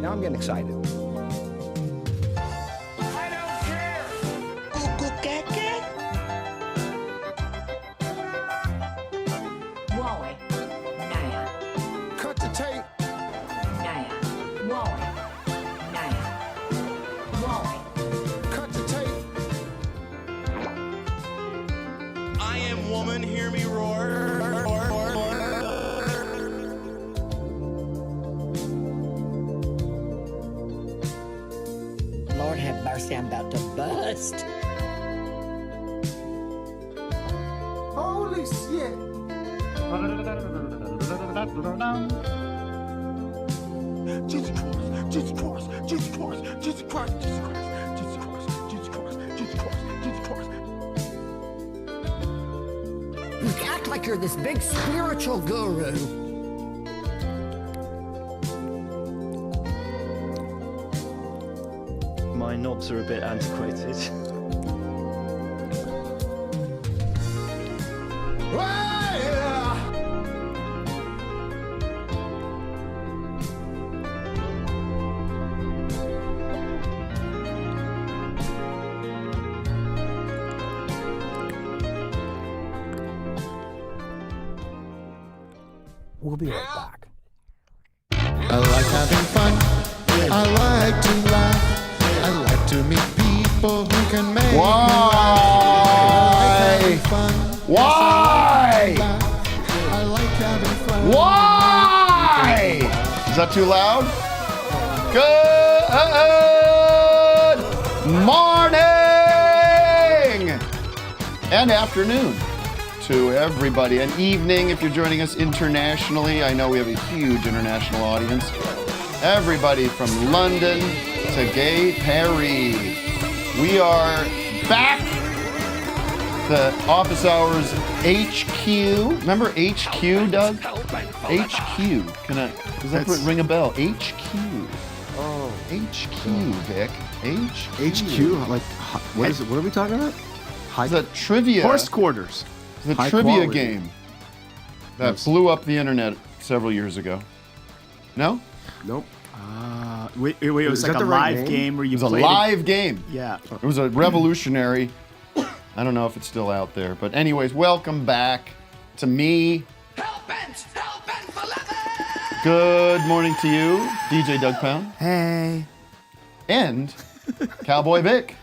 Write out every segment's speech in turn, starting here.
Now I'm getting excited. I don't care. Wally. Naya. Cut the tape. Naya. Wally. Naya. Wally. Cut the tape. I am woman, hear me roar. Lord have mercy, I'm about to bust. Holy shit. Jesus Christ, Jesus Christ, Jesus Christ, Jesus Christ, Jesus Christ, Jesus Christ, Jesus Christ, Jesus Christ, Jesus Christ. You act like you're this big spiritual guru. My knobs are a bit antiquated. We'll be right back. I like having fun. I like to laugh. I like to meet people who can make me laugh. I like having fun. Why? I like having fun. Why? Is that too loud? Good morning and afternoon to everybody. And evening if you're joining us internationally. I know we have a huge international audience. Everybody from London to Gay Paris. We are back. The Office Hours HQ. Remember HQ, Doug? HQ. Does that ring a bell? HQ. Oh. HQ, Vic. HQ? Like, what is it? What are we talking about? It's a trivia. Horse quarters. The High trivia quality. game that blew up the internet several years ago. No? Nope. Wait, it was Is like that a the right live name? game where you It was a played live game. Yeah. It was a revolutionary. I don't know if it's still out there, but anyways, welcome back to me. Good morning to you, DJ Doug Pound. Hey. And Cowboy Vic.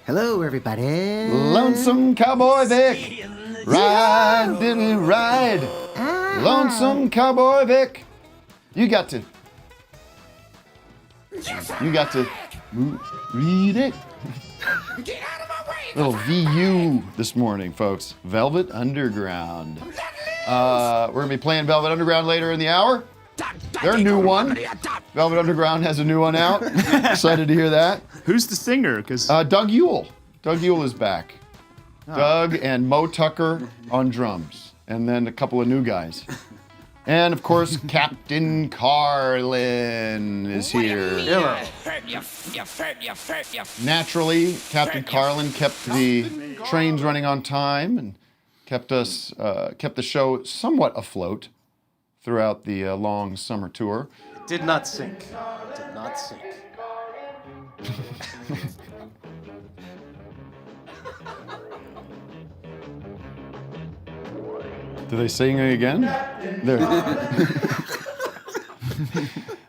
Hello, everybody. Lonesome Cowboy Vic. Ride, diddly ride. Lonesome Cowboy Vic. You got to read it. Get out of my way. Little VU this morning, folks. Velvet Underground. We're going to be playing Velvet Underground later in the hour. Their new one. Velvet Underground has a new one out. Excited to hear that. Who's the singer? Because Doug Yule. Doug Yule is back. Doug and Mo Tucker on drums. And then a couple of new guys. And of course, Captain Carlin is here. Naturally, Captain Carlin kept the trains running on time and kept the show somewhat afloat throughout the long summer tour. did not sink. It did not sink. Do they sing again? There.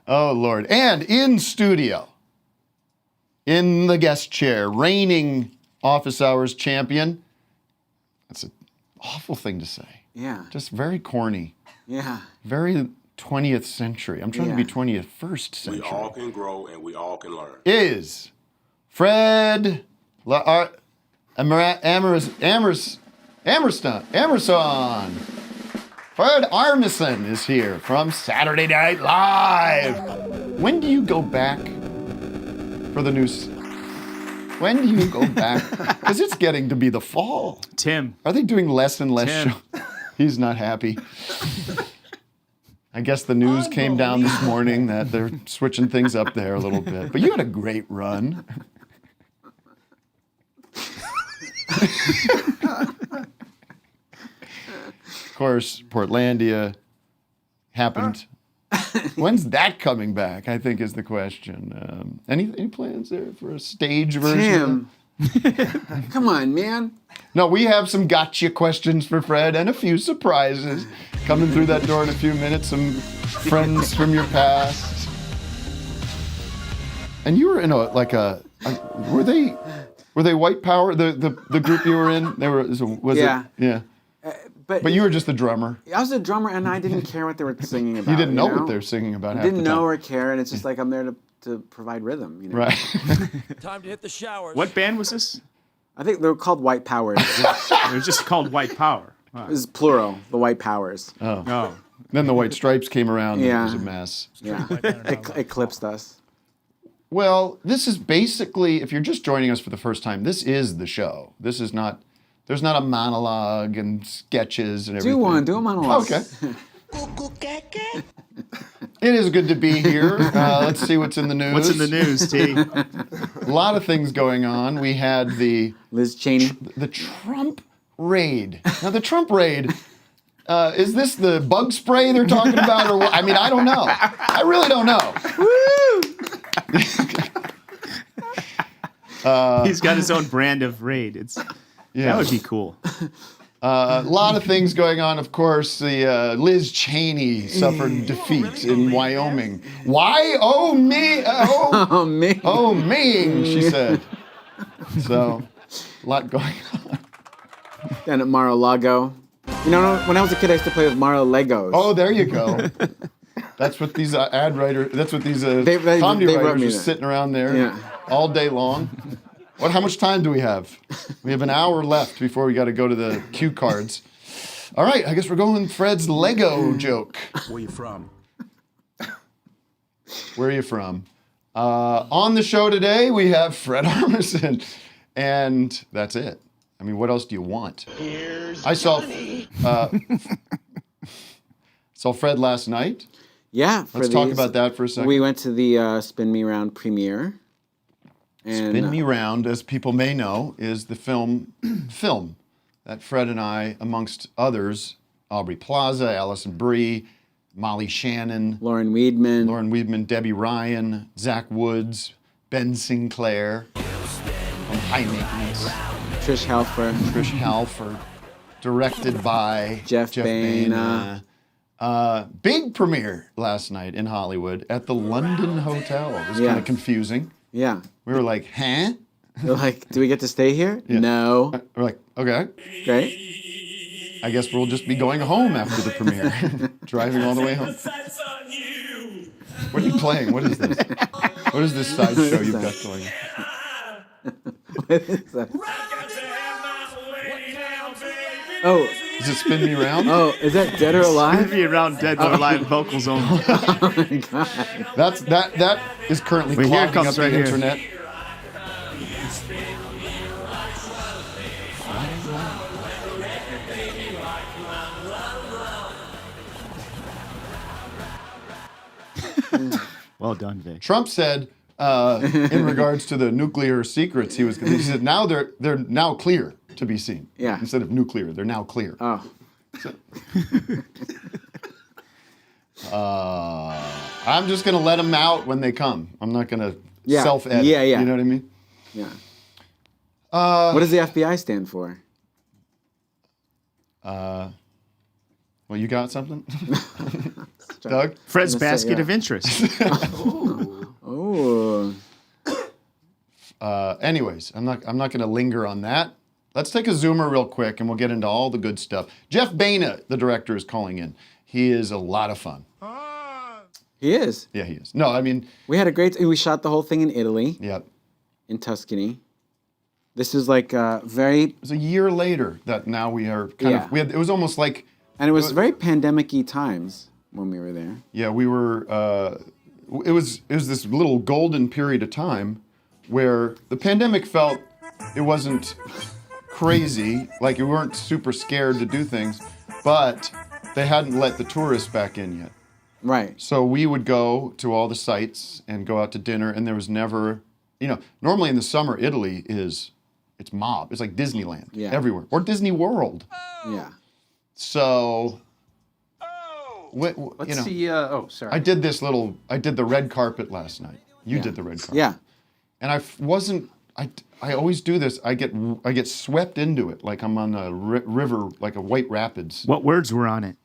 Oh, Lord. And in studio, in the guest chair, reigning Office Hours champion. That's an awful thing to say. Yeah. Just very corny. Yeah. Very 20th century. I'm trying to be Yeah. 21st century. We all can grow and we all can learn. Is Fred Armisen. Fred Armisen is here from Saturday Night Live. When do you go back for the news? When do you go back? Because it's getting to be the fall. Tim. Are they doing less and less Tim. shows? He's not happy. I guess the news came down this morning that they're switching things up there a little bit. But you had a great run. Of course, Portlandia happened When's that coming back? I think is the question. Any plans there for a stage version? Tim, come on, man. No, we have some gotcha questions for Fred and a few surprises coming through that door in a few minutes. Some friends from your past. And you were in were they White Power? The group you were in? They were. Was Yeah. it? Yeah. But you were just the drummer. I was a drummer, and I didn't care what they were singing about. You didn't know what they were singing about. I didn't know or care, and it's just like I'm there to provide rhythm. You know? Right. Time to hit the showers. What band was this? I think they were called White Powers. It was just called White Power. Wow. It was plural, the White Powers. Oh. Then the White Stripes came around. And Yeah. it was a mess. Yeah, eclipsed us. Well, this is basically, if you're just joining us for the first time, this is the show. This is not. There's not a monologue and sketches and everything. Do a monologue. Okay. It is good to be here. Let's see what's in the news. What's in the news, T? A lot of things going on. We had the Liz Cheney. the Trump raid. Now, the Trump raid, is this the bug spray they're talking about? Or what? I mean, I don't know. I really don't know. He's got his own brand of raid. That would be cool. A lot of things going on, of course. The Liz Cheney suffered defeat in Wyoming. Why? Oh, me. Oh, me. Oh, me, she said. So, a lot going on. And at Mar-a-Lago. You know, when I was a kid, I used to play with Mar-a-Legos. Oh, there you go. That's what these ad writers, that's what these comedy they wrote writers me are that. sitting around there all day long. How much time do we have? We have an hour left before we got to go to the cue cards. All right, I guess we're going with Fred's Lego joke. Where you from? Where are you from? On the show today, we have Fred Armisen. And that's it. I mean, what else do you want? I saw Fred last night. Yeah. Let's talk about that for a second. We went to the Spin Me Round premiere. And, Spin Me Round, as people may know, is the film that Fred and I, amongst others, Aubrey Plaza, Allison Brie, Molly Shannon, Lauren Weedman, Debbie Ryan, Zach Woods, Ben Sinclair, from High Maintenance, Trish Halford, directed by Jeff Baena. Big premiere last night in Hollywood at the London Hotel. It was kind of confusing. Yeah. We were like, huh? They're like, do we get to stay here? Yeah. No. We're like, okay. Great. I guess we'll just be going home after the premiere. Driving all the way home. What are you playing? What is this? What is this sideshow you've got going? What is that? Oh. Is it Spin Me Round? Oh, is that Dead or Alive? Spin Me Around, Dead or Alive vocals only. Oh my God. That is currently Wait, here it clogging comes up right the here. internet. Well done, Vic. Trump said, in regards to the nuclear secrets, he said now they're now clear to be seen. Yeah. Instead of nuclear, they're now clear. Oh. I'm just gonna let them out when they come. I'm not gonna self-edit. Yeah. You know what I mean? Yeah. What does the FBI stand for? Well, you got something, Doug? Fred's I'm gonna say, basket yeah. of interest. Oh. Anyways, I'm not gonna linger on that. Let's take a zoomer real quick, and we'll get into all the good stuff. Jeff Baena, the director, is calling in. He is a lot of fun. He is. Yeah, he is. No, I mean, We had a great. We shot the whole thing in Italy, yep. in Tuscany. This is like very, It was a year later that now we are kind Yeah. of. It was almost like. and it was very pandemic-y times when we were there. Yeah, we were. It was this little golden period of time where the pandemic felt it wasn't crazy, like we weren't super scared to do things, but they hadn't let the tourists back in yet. Right. So we would go to all the sites and go out to dinner, and there was never, normally in the summer, Italy it's mob. It's like Disneyland everywhere, or Disney World. Yeah. So Let's see. Oh, sorry. I did the red carpet last night. You did the red carpet. Yeah. And I always do this. I get swept into it like I'm on a river, like a White Rapids. What words were on it?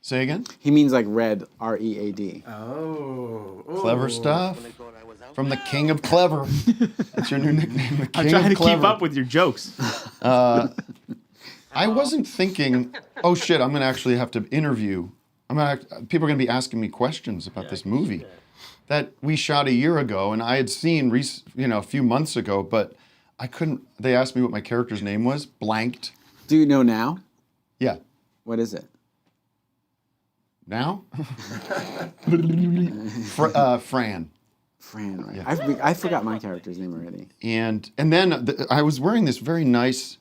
Say again? He means like red, R-E-A-D. Oh. Clever stuff. From the King of Clever. That's your new nickname, the King I'm trying of to Clever. keep up with your jokes. I wasn't thinking, oh shit, I'm going to actually have to interview. People are going to be asking me questions about this movie that we shot a year ago, and I had seen a few months ago, but I couldn't. They asked me what my character's name was, blanked. Do you know now? Yeah. What is it? Now? Fran. Fran, right. Yeah. I forgot my character's name already. And then I was wearing this very nice,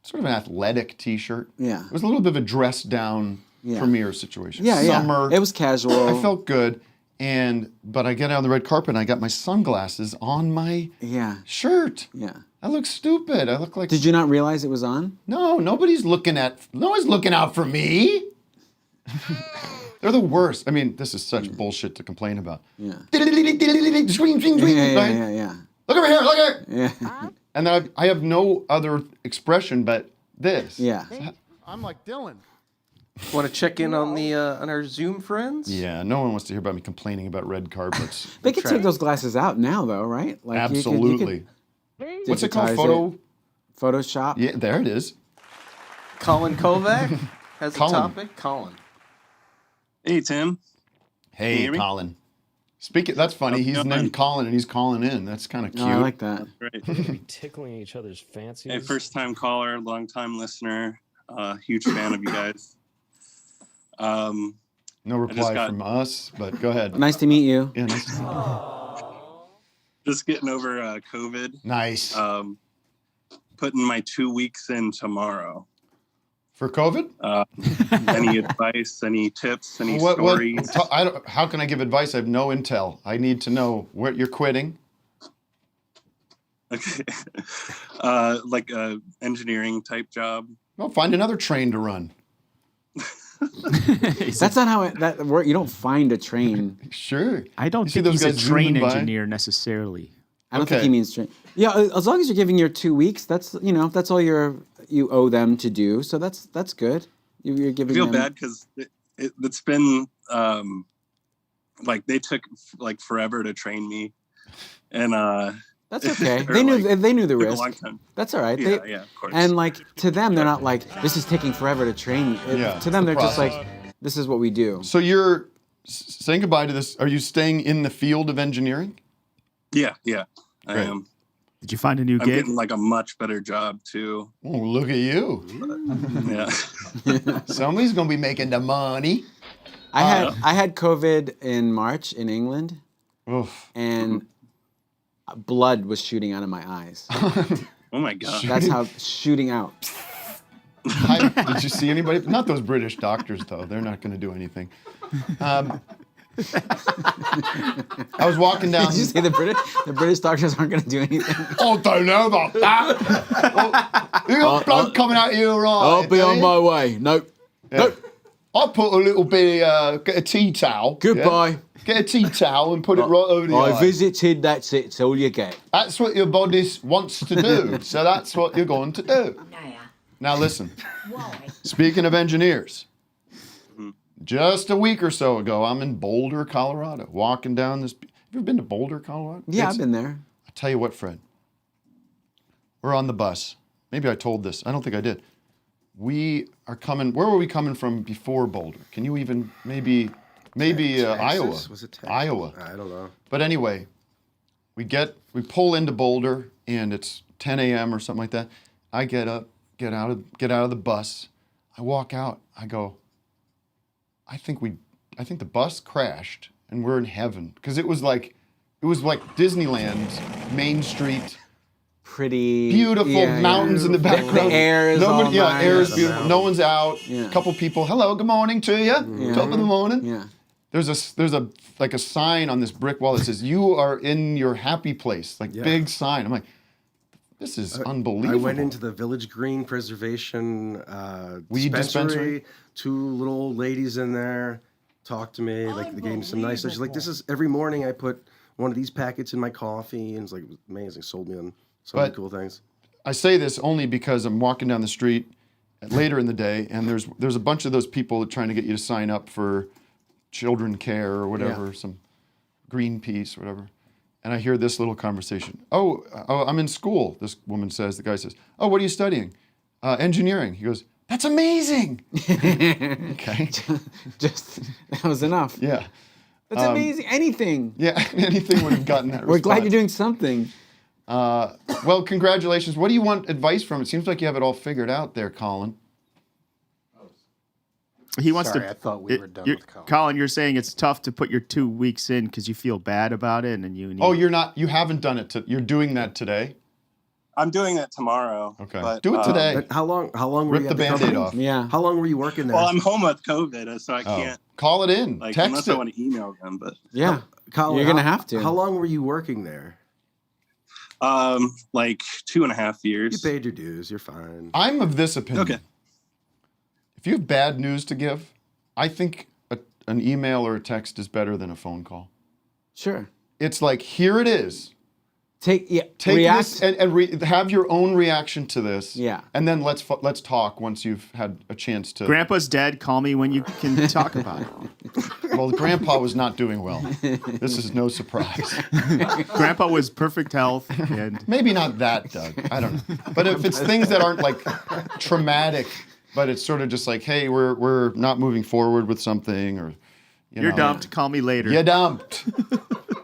sort of an athletic T-shirt. Yeah. It was a little bit of a dressed-down premiere situation. Yeah, Summer. It was casual. I felt good. But I get out on the red carpet and I got my sunglasses on my shirt. Yeah. I look stupid. I look like. Did you not realize it was on? No, no one's looking out for me. They're the worst. I mean, this is such bullshit to complain about. Yeah. Swing, swing, swing. Yeah. Look over here, look here. Yeah. And then I have no other expression but this. Yeah. I'm like Dylan. Want to check in on our Zoom friends? Yeah, no one wants to hear about me complaining about red carpets. They could take those glasses out now, though, right? Like Absolutely. What's it called? Photoshop? Yeah, there it is. Colin Kovac has Colin. a topic. Colin. Hey, Tim. Hey, Colin. That's funny. He's named Colin and he's calling in. That's kind of cute. I like that. Right. Tickling each other's fancies. Hey, first-time caller, long-time listener. Huge fan of you guys. No reply from us, but go ahead. Nice to meet you. Yeah, nice to meet you. Just getting over COVID. Nice. Putting my 2 weeks in tomorrow. For COVID? Any advice, any tips, any stories? How can I give advice? I have no intel. I need to know what you're quitting. Okay. Like a engineering type job. Well, find another train to run. That's not how that works. You don't find a train. Sure. I don't think he's a train engineer necessarily. I don't think he means train. Yeah, as long as you're giving your 2 weeks, that's that's all you owe them to do. So that's good. You're giving. I feel them... bad because it's been like they took like forever to train me, and that's okay. They knew the risk. A long time. That's all right. Yeah, of course. And like to them, they're not like this is taking forever to train. To them, they're just like this is what we do. So you're saying goodbye to this. Are you staying in the field of engineering? Yeah, I am. Did you find a new I'm gig? getting like a much better job too. Oh, look at you. Yeah. Somebody's gonna be making the money. I had COVID in March in England, and blood was shooting out of my eyes. Oh my god. That's how shooting out. Did you see anybody? Not those British doctors though. They're not going to do anything. I was walking down. Did you say the British doctors aren't going to do anything? Oh, don't know about that. You got blood coming out of your eye. I'll be on my way. Nope. I put a little bit get a tea towel. Goodbye. Yeah? Get a tea towel and put it right over the eye. I visited, that's it. It's all you get. That's what your body wants to do. So that's what you're going to do. Now listen. Speaking of engineers, just a week or so ago, I'm in Boulder, Colorado, walking down this. Have you ever been to Boulder, Colorado? Yeah, I've been there. I tell you what, Fred. We're on the bus. Maybe I told this. I don't think I did. We are coming. Where were we coming from before Boulder? Can you even maybe Iowa? Was it Texas? Iowa. I don't know. But anyway, we pull into Boulder and it's 10 a.m. or something like that. I get up, get out of the bus. I walk out. I go, I think the bus crashed and we're in heaven because it was like Disneyland's Main Street. Pretty beautiful mountains in the background. The air is all nice. Air is beautiful. No one's out. Yeah. A couple people. Hello, good morning to you. Top of the morning. Yeah. There's a like a sign on this brick wall that says you are in your happy place. Like big sign. I'm like, This is unbelievable. I went into the Village Green Preservation Weed dispensary? 2 little old ladies in there talked to me. Like they gave me some nice. She's like, "This is every morning I put one of these packets in my coffee," and it's like amazing. Sold me on so many cool things. I say this only because I'm walking down the street later in the day, and there's a bunch of those people trying to get you to sign up for children care or whatever, some Greenpeace or whatever. And I hear this little conversation. Oh, I'm in school, this woman says. The guy says, "Oh, what are you studying?" Engineering. He goes, "That's amazing." Okay. Just that was enough. Yeah. That's amazing. Anything. Yeah, anything would have gotten that We're response. glad you're doing something. Well, congratulations. What do you want advice from? It seems like you have it all figured out there, Colin. He wants Sorry, to. I thought we were done with Colin. Colin, you're saying it's tough to put your 2 weeks in because you feel bad about it, and then you. Need... Oh, you're not. You haven't done it. You're doing that today. I'm doing that tomorrow. Okay. But, Do it today. But how long were Rip you the at the Band-Aid company? off. Yeah. How long were you working there? Well, I'm home with COVID, so I can't. Call it in. Like, Text unless it. I want to email them, but Yeah. Colin, You're gonna have to. How long were you working there? like 2.5 years. You paid your dues. You're fine. I'm of this opinion. Okay. If you have bad news to give, I think an email or a text is better than a phone call. Sure. It's like, here it is. Take Take this and have your own reaction to this. Yeah. And then let's talk once you've had a chance to. Grandpa's dead. Call me when you can talk about it. Well, Grandpa was not doing well. This is no surprise. Grandpa was perfect health. And Maybe not that, Doug. I don't know. But if it's things that aren't like traumatic, but it's sort of just like, hey, we're not moving forward with something, or you're dumped. Call me later. You're dumped.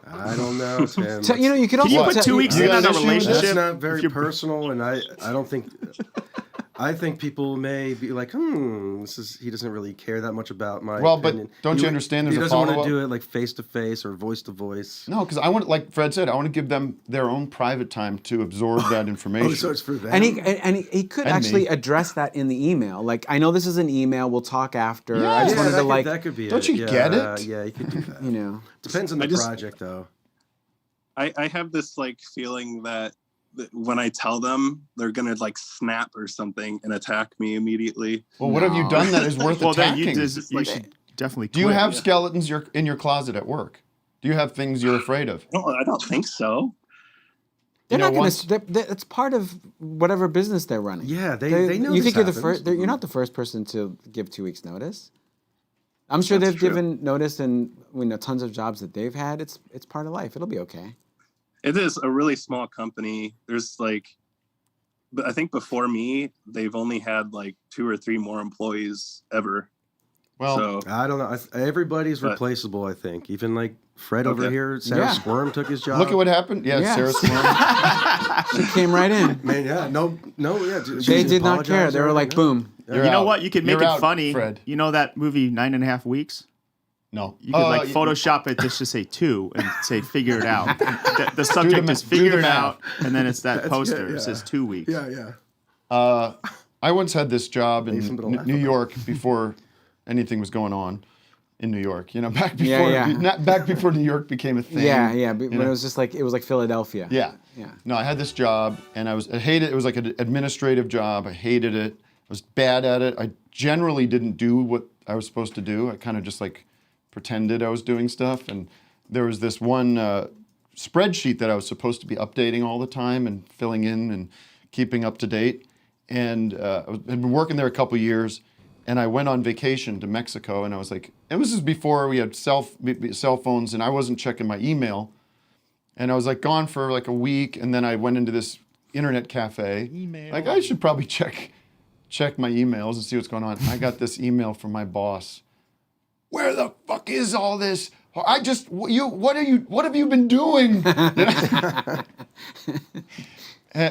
I don't know, Tim. So, you know, you could also Can you put 2 weeks in on a relationship? That's not very personal, and I don't think. I think people may be like, he doesn't really care that much about my opinion. But don't you understand there's a follow-up? He doesn't want follow-up? to do it like face to face or voice to voice. No, because I want, like Fred said, I want to give them their own private time to absorb that information. Oh, so it's for them. And he could And actually me. address that in the email. Like, I know this is an email. We'll talk after. Yeah. I just wanted to that could be. Don't you get it? Yeah, you could do that. you know. Depends on the project, though. I have this like feeling that when I tell them, they're gonna like snap or something and attack me immediately. Well, what have you done that is worth Well, then attacking? you should definitely. Do you quit. have skeletons in your closet at work? Do you have things you're afraid of? I don't think so. They're You know, not going once- to. It's part of whatever business they're running. Yeah, they know You this think you're the happens. first? You're not the first person to give 2 weeks notice. I'm sure That's they've true. given notice in tons of jobs that they've had. It's part of life. It'll be okay. It is a really small company. There's like, but I think before me, they've only had like 2 or 3 more employees ever. Well, So I don't know. Everybody's replaceable, I think. Even like Fred over Okay. here, Sarah Yeah. Squirm took his job. look at what happened. Yeah, Yes. Sarah Squirm. She came right in. Man, yeah, no, yeah. They did not care. They were like, boom. You're You know out. what? You can make You're it out, funny. Fred. You know that movie 9.5 Weeks? No. You could Photoshop it just to say 2 and say figure it out. The subject is do figure the it math. out, and then it's that poster. good, yeah. It says 2 weeks. Yeah. I once had this job in something to laugh New about. York before anything was going on in New York. You know, back before Yeah. back before New York became a thing. Yeah. But you when know? it was like Philadelphia. Yeah. Yeah. No, I had this job and I hated it. It was like an administrative job. I hated it. I was bad at it. I generally didn't do what I was supposed to do. I kind of just like pretended I was doing stuff. And there was this one spreadsheet that I was supposed to be updating all the time and filling in and keeping up to date. And I'd been working there a couple years. And I went on vacation to Mexico, and I was like, it was just before we had cell phones, and I wasn't checking my email. And I was like gone for like a week, and then I went into this internet cafe. Like, I should probably check my emails and see what's going on. I got this email from my boss. Where the fuck is all this? What have you been doing?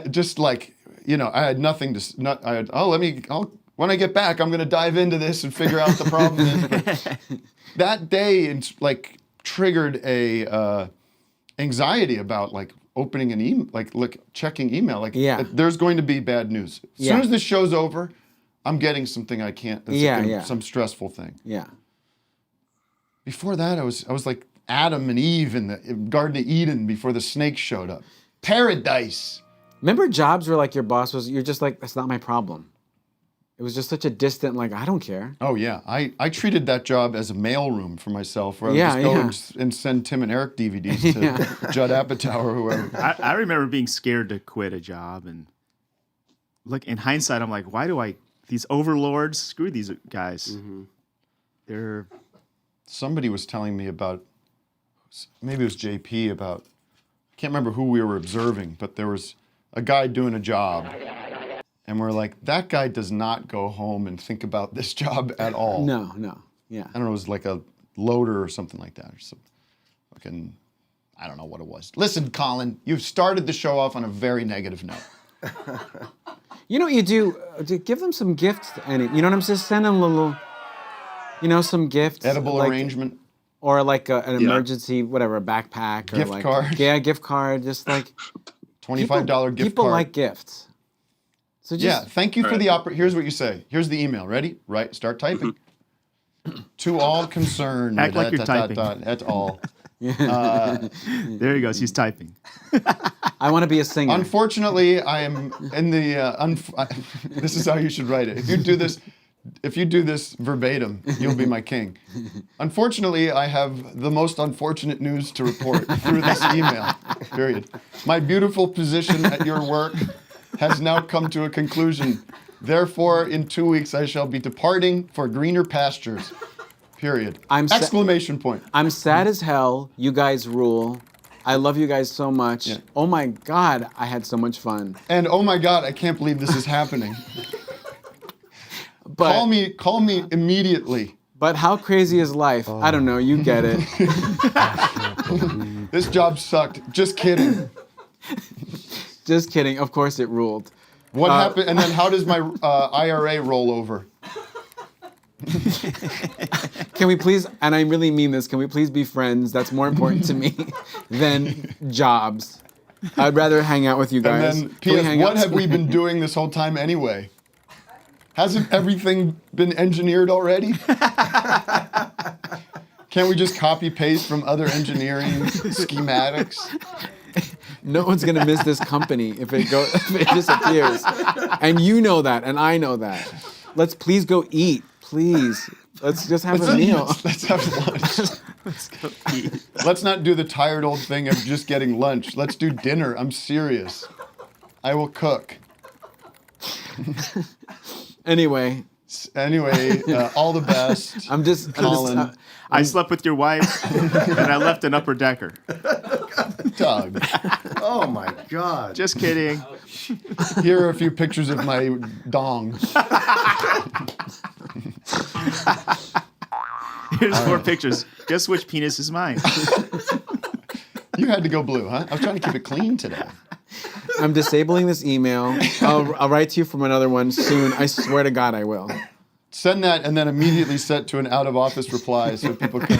Just like, I had nothing to, when I get back, I'm going to dive into this and figure out the problem is. But that day, it's like triggered a anxiety about like opening an email, like checking email. Like, there's going to be bad news. As soon as this show's over, I'm getting something I can't. Some stressful thing. Yeah. Before that, I was like Adam and Eve in the Garden of Eden before the snake showed up. Paradise. Remember jobs where like your boss was, you're just like, that's not my problem. It was just such a distant, like, I don't care. Oh, yeah. I treated that job as a mailroom for myself, where I would Yeah, just go and send Tim and Eric DVDs to Judd Apatow or whoever. I remember being scared to quit a job, and look, in hindsight, I'm like, why do these overlords, screw these guys. They're... Somebody was telling me about, maybe it was JP, about, I can't remember who we were observing, but there was a guy doing a job. And we're like, that guy does not go home and think about this job at all. No, yeah. I don't know, it was like a loader or something like that. Or some fucking, I don't know what it was. Listen, Colin, you've started the show off on a very negative note. You know what you do? Give them some gifts. You know what I'm saying? Send them a little, some gifts. Edible arrangement. Or like an emergency, whatever, a backpack. Or Gift like, card. Yeah, gift card. Just like. $25 gift card. People like gifts. So just, thank you for the Here's what you say. Here's the email. Ready? Right. Start typing. To all concerned. Act like you're typing. At all. There he goes. He's typing. I want to be a singer. Unfortunately, I am in the. This is how you should write it. If you do this verbatim, you'll be my king. Unfortunately, I have the most unfortunate news to report through this email. Period. My beautiful position at your work has now come to a conclusion. Therefore, in 2 weeks, I shall be departing for greener pastures. Period. Exclamation point. I'm sad as hell. You guys rule. I love you guys so much. Yeah. Oh my God, I had so much fun. And oh my God, I can't believe this is happening. But, call me immediately. But how crazy is life? I don't know. You get it. This job sucked. Just kidding. Just kidding. Of course it ruled. What happened? And then how does my IRA roll over? Can we please, and I really mean this, can we please be friends? That's more important to me than jobs. I'd rather hang out with you guys. And then, P.S., what have we been doing this whole time anyway? Hasn't everything been engineered already? Can't we just copy paste from other engineering schematics? No one's gonna miss this company if it disappears. And you know that, and I know that. Let's please go eat, please. Let's just have a meal. Let's have lunch. Let's go eat. Let's not do the tired old thing of just getting lunch. Let's do dinner. I'm serious. I will cook. Anyway, all the best. Colin. I slept with your wife, and I left an upper decker. Doug. Oh my God. Just kidding. Here are a few pictures of my dong. Here's 4 pictures. Guess which penis is mine? You had to go blue, huh? I was trying to keep it clean today. I'm disabling this email. I'll write to you from another one soon. I swear to God I will. Send that and then immediately set to an out-of-office reply so people can...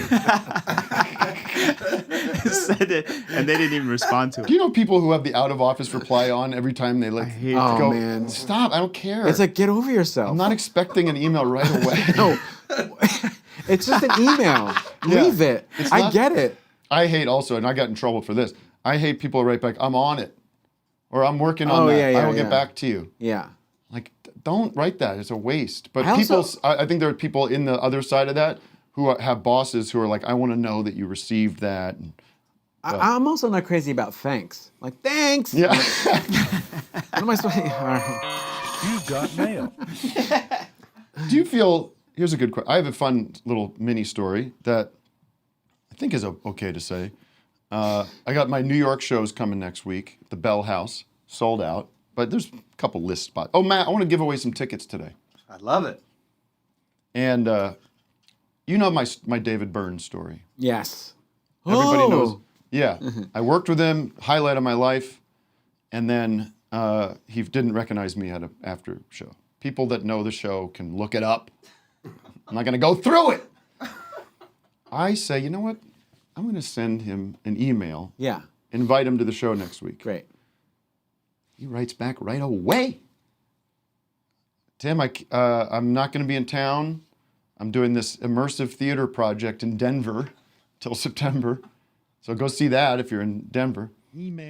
Send it, and they didn't even respond to it. Do you know people who have the out-of-office reply on every time they like go, man. Stop, I don't care. It's like, get over yourself. I'm not expecting an email right away. No. It's just an email. Leave it. I get it. I hate also, and I got in trouble for this, I hate people who write back, I'm on it. Or I'm working on that. I will get back to you. Yeah. Like, don't write that. It's a waste. But I I think there are people in the other side of that who have bosses who are like, I want to know that you received that. I'm also not crazy about thanks. Like, thanks. Yeah. What am I supposed to... All right. You've got mail. Do you feel... Here's a good question. I have a fun little mini story that I think is okay to say. I got my New York shows coming next week. The Bell House, sold out. But there's a couple list spots. Oh, Matt, I want to give away some tickets today. I love it. And you know my David Byrne story. Yes. Everybody knows. Yeah. I worked with him, highlight of my life, and then he didn't recognize me at an after show. People that know the show can look it up. I'm not going to go through it. I say, you know what? I'm going to send him an email. Yeah. Invite him to the show next week. Great. He writes back right away. Tim, I'm not going to be in town. I'm doing this immersive theater project in Denver till September. So go see that if you're in Denver.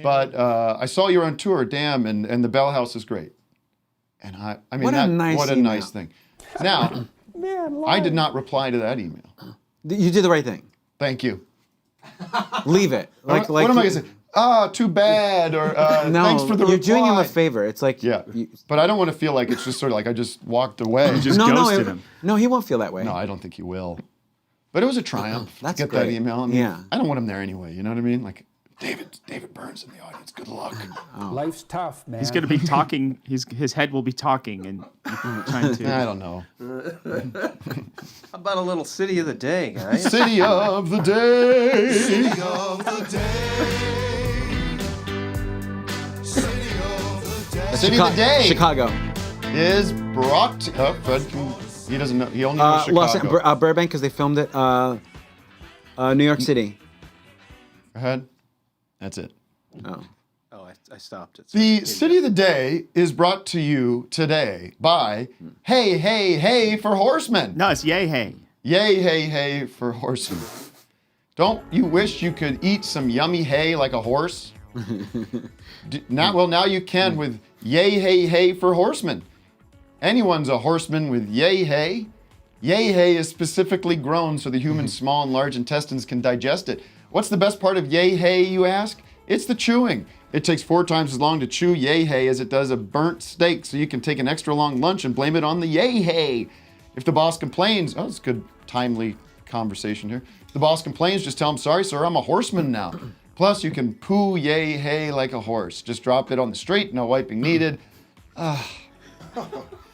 But I saw you were on tour, damn, and the Bell House is great. And I mean, What a nice what a email. nice thing. Now, I did not reply to that email. You did the right thing. Thank you. Leave it. What am I going to say? Ah, too bad, or No, thanks for the you're reply. doing him a favor. It's like Yeah, but I don't want to feel like it's just sort of like I just walked away. No, he won't feel that way. No, I don't think he will. But it was a triumph That's to get that great. email. I mean, Yeah. I don't want him there anyway. You know what I mean? Like David Burns in the audience. Good luck. Life's tough, man. He's going to be talking. His head will be talking and trying to. I don't know. How about a little city of the day, guys? City of the day. City of the day. The city of the day. Chicago. Is brought to. Oh, Fred, he doesn't know. He only knows Chicago. Burbank, because they filmed it. New York City. Go ahead. That's it. Oh. Oh, I stopped it. The city of the day is brought to you today by Hey Hey Hey for Horsemen. No, it's Yay Hey. Yay Hey Hey for Horsemen. Don't you wish you could eat some yummy hay like a horse? Now you can with Yay Hey Hey for Horsemen. Anyone's a horseman with Yay Hay. Yay Hay is specifically grown so the human small and large intestines can digest it. What's the best part of Yay Hay, you ask? It's the chewing. It takes 4 times as long to chew Yay Hay as it does a burnt steak, so you can take an extra long lunch and blame it on the Yay Hay. If the boss complains, oh, it's good, timely conversation here. If the boss complains, just tell him, sorry, sir, I'm a horseman now. Plus, you can poo Yay Hay like a horse. Just drop it on the street, no wiping needed.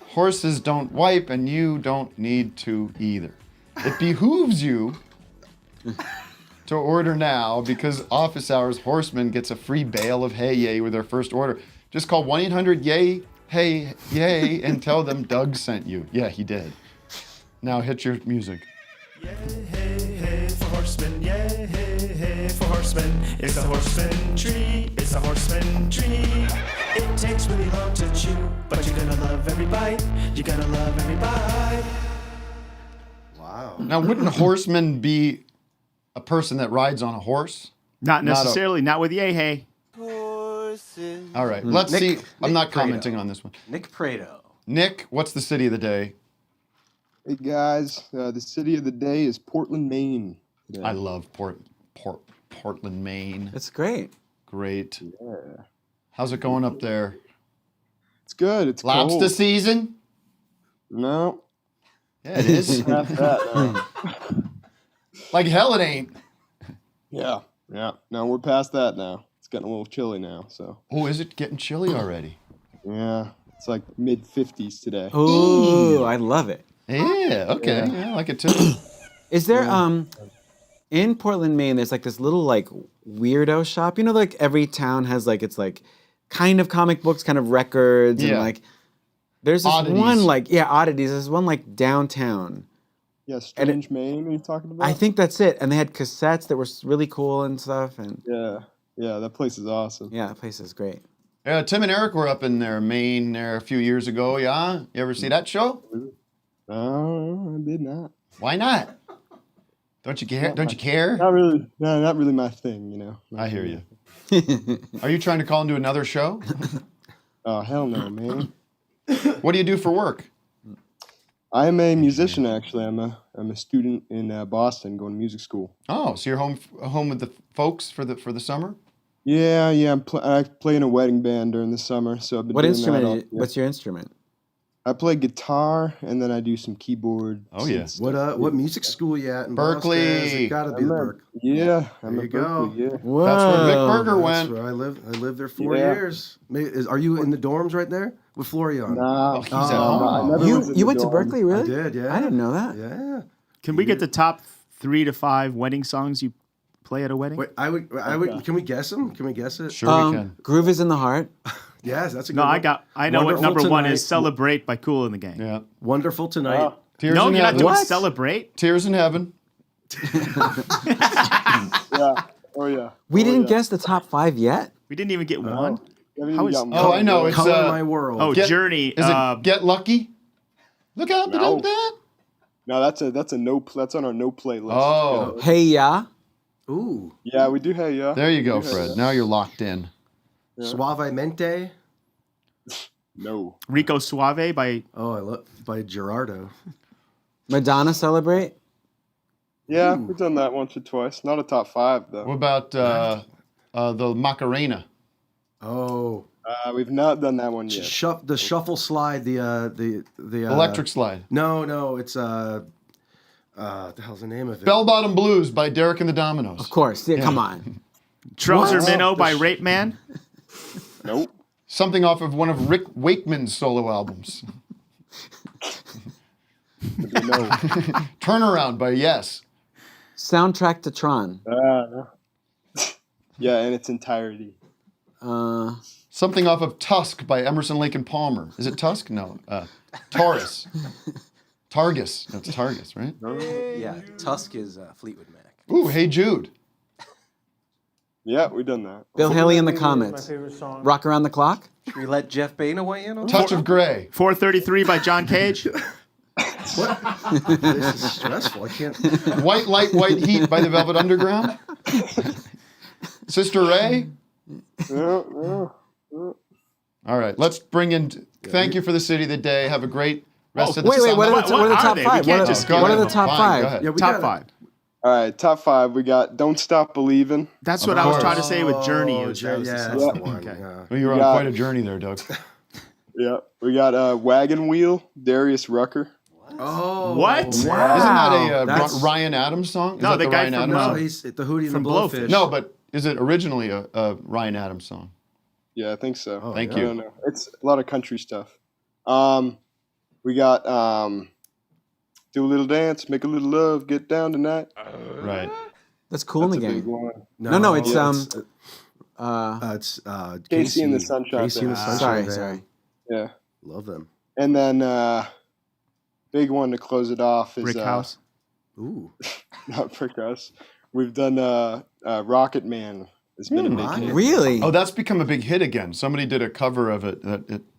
Horses don't wipe, and you don't need to either. It behooves you to order now, because office hours horseman gets a free bale of hay yay with their first order. Just call 1-800-YAY-HEY-YAY and tell them Doug sent you. Yeah, he did. Now hit your music. Hey for horsemen, yeah, hey for horsemen. It's a horseman tree, it's a horseman tree. It takes really long to chew, but you're gonna love every bite. You're gonna love every bite. Wow. Now, wouldn't horseman be a person that rides on a horse? Not necessarily. Not with Yay Hey. All right, let's see. I'm not commenting on this one. Nick Prado. Nick, what's the city of the day? Hey guys, the city of the day is Portland, Maine. today. I love Portland, Maine. It's great. Great. Yeah. How's it going up there? It's good. It's Lobster cold. season? No. Yeah, it is. Past that now. Like hell it ain't. Yeah. No, we're past that now. It's getting a little chilly now. So. Oh, is it getting chilly already? Yeah. It's like mid 50s today. Ooh, I love it. Yeah. Okay. Yeah, I like it too. Is there in Portland, Maine? There's like this little like weirdo shop. You know, like every town has like it's like kind of comic books, kind of records, and like there's this Oddities. one like oddities. There's one like downtown. Yeah, Strange Maine. Are you talking about? I think that's it. And they had cassettes that were really cool and stuff. And yeah, that place is awesome. Yeah, that place is great. Yeah, Tim and Eric were up in there, Maine, there a few years ago. Yeah, you ever see that show? No, I did not. Why not? Don't you care? Don't you care? Not really. No, not really my thing. You know. I hear you. Are you trying to call into another show? Oh hell no, man. What do you do for work? I am a musician, actually. I'm a student in Boston, going to music school. Oh, so you're home with the folks for the summer? Yeah. I play in a wedding band during the summer, so I've been. What doing instrument? that What's your instrument? I play guitar, and then I do some keyboard. Oh yeah. What music school you at in Berkeley? Boston? It gotta be the Berkeley. Yeah, I'm There at you go. Berkeley. Yeah. Whoa. That's where Vic Berger That's went. where I lived there 4 Yeah. years. Are you in the dorms right there with Florian? Nah, he's at home. I never was in You the went to dorm. Berkeley, really? I did, yeah. I didn't know that. Yeah. Can we get the top 3 to 5 wedding songs you play at a wedding? Wait, I would. Can we guess them? Can we guess it? Sure we can. Groove is in the heart. Yes, that's a good No, one. I know what Wonderful number 1 Tonight. is. Celebrate by Kool in the Gang. Yeah. Wonderful Tonight. Tears No, in you're not Heaven. doing What? Celebrate. Tears in Heaven. Yeah. Oh yeah. We didn't guess the top 5 yet. We didn't even get one. Haven't How even is- got one. Oh, I know. It's Color My World. Oh, Journey. Is it Get Lucky? Look out No. that. No, that's a no. That's on our no play list. Oh. Hey ya. Ooh. Yeah, we do have yeah. There you go, We do have Fred. ya. Now you're locked in. Yeah. Suavemente. No. Rico Suave by by Gerardo. Madonna Celebrate? Yeah, we've done that once or twice. Not a top 5 though. What about the Macarena? Oh. We've not done that one yet. The shuffle slide, the Electric slide. No, it's what the hell's the name of it? Bell Bottom Blues by Derek and the Dominoes. Of course. Yeah, come on. Trouser What? Minnow by Rape Man? Nope. Something off of one of Rick Wakeman's solo albums. No. Turnaround by Yes. Soundtrack to Tron. Yeah, in its entirety. Something off of Tusk by Emerson, Lake and Palmer. Is it Tusk? No. Taurus. Targus. No, it's Targus, right? Yeah, Tusk is Fleetwood Mac. Ooh, Hey Jude. Yeah, we've done that. Bill Haley and the Comets. Rock Around the Clock? Should we let Jeff Baena weigh in on Touch that? of Grey. 433 by John Cage. What? This is stressful. I can't. White Light, White Heat by the Velvet Underground. Sister Ray. No. All right, let's bring in. Thank you for the city of the day. Have a great rest of the Wait, summer. what are the top they? We five? can't What just are, go what are there. the top Fine, five? go ahead. Yeah, we Top gotta- 5. All right, top 5. We got Don't Stop Believing. That's Of what I was course. trying to say with Journey. It was, Yeah, that was the that's second the one. one. Okay. Yeah. Well, you were on got- quite a journey there, Doug. Yeah, we got Wagon Wheel, Darius Rucker. Oh, What? wow. Isn't that a That's- Ryan Adams song? Is No, that the guy Ryan from- Adams No, song? he's the Hootie and the From Blowfish. No, but is it originally a Ryan Adams song? Yeah, I think so. Oh, Thank I you. don't know. It's a lot of country stuff. We got Do a Little Dance, Make a Little Love, Get Down Tonight. Right. That's cool That's in a the big game. one. No, it's it's Casey and the Sunshine Casey and the Band. Sunshine sorry. Band. Yeah. Love them. And then big one to close it off is Brick House. Ooh. not Brick House. We've done Rocket Man. It's been a big hit. Really? Oh, that's become a big hit again. Somebody did a cover of it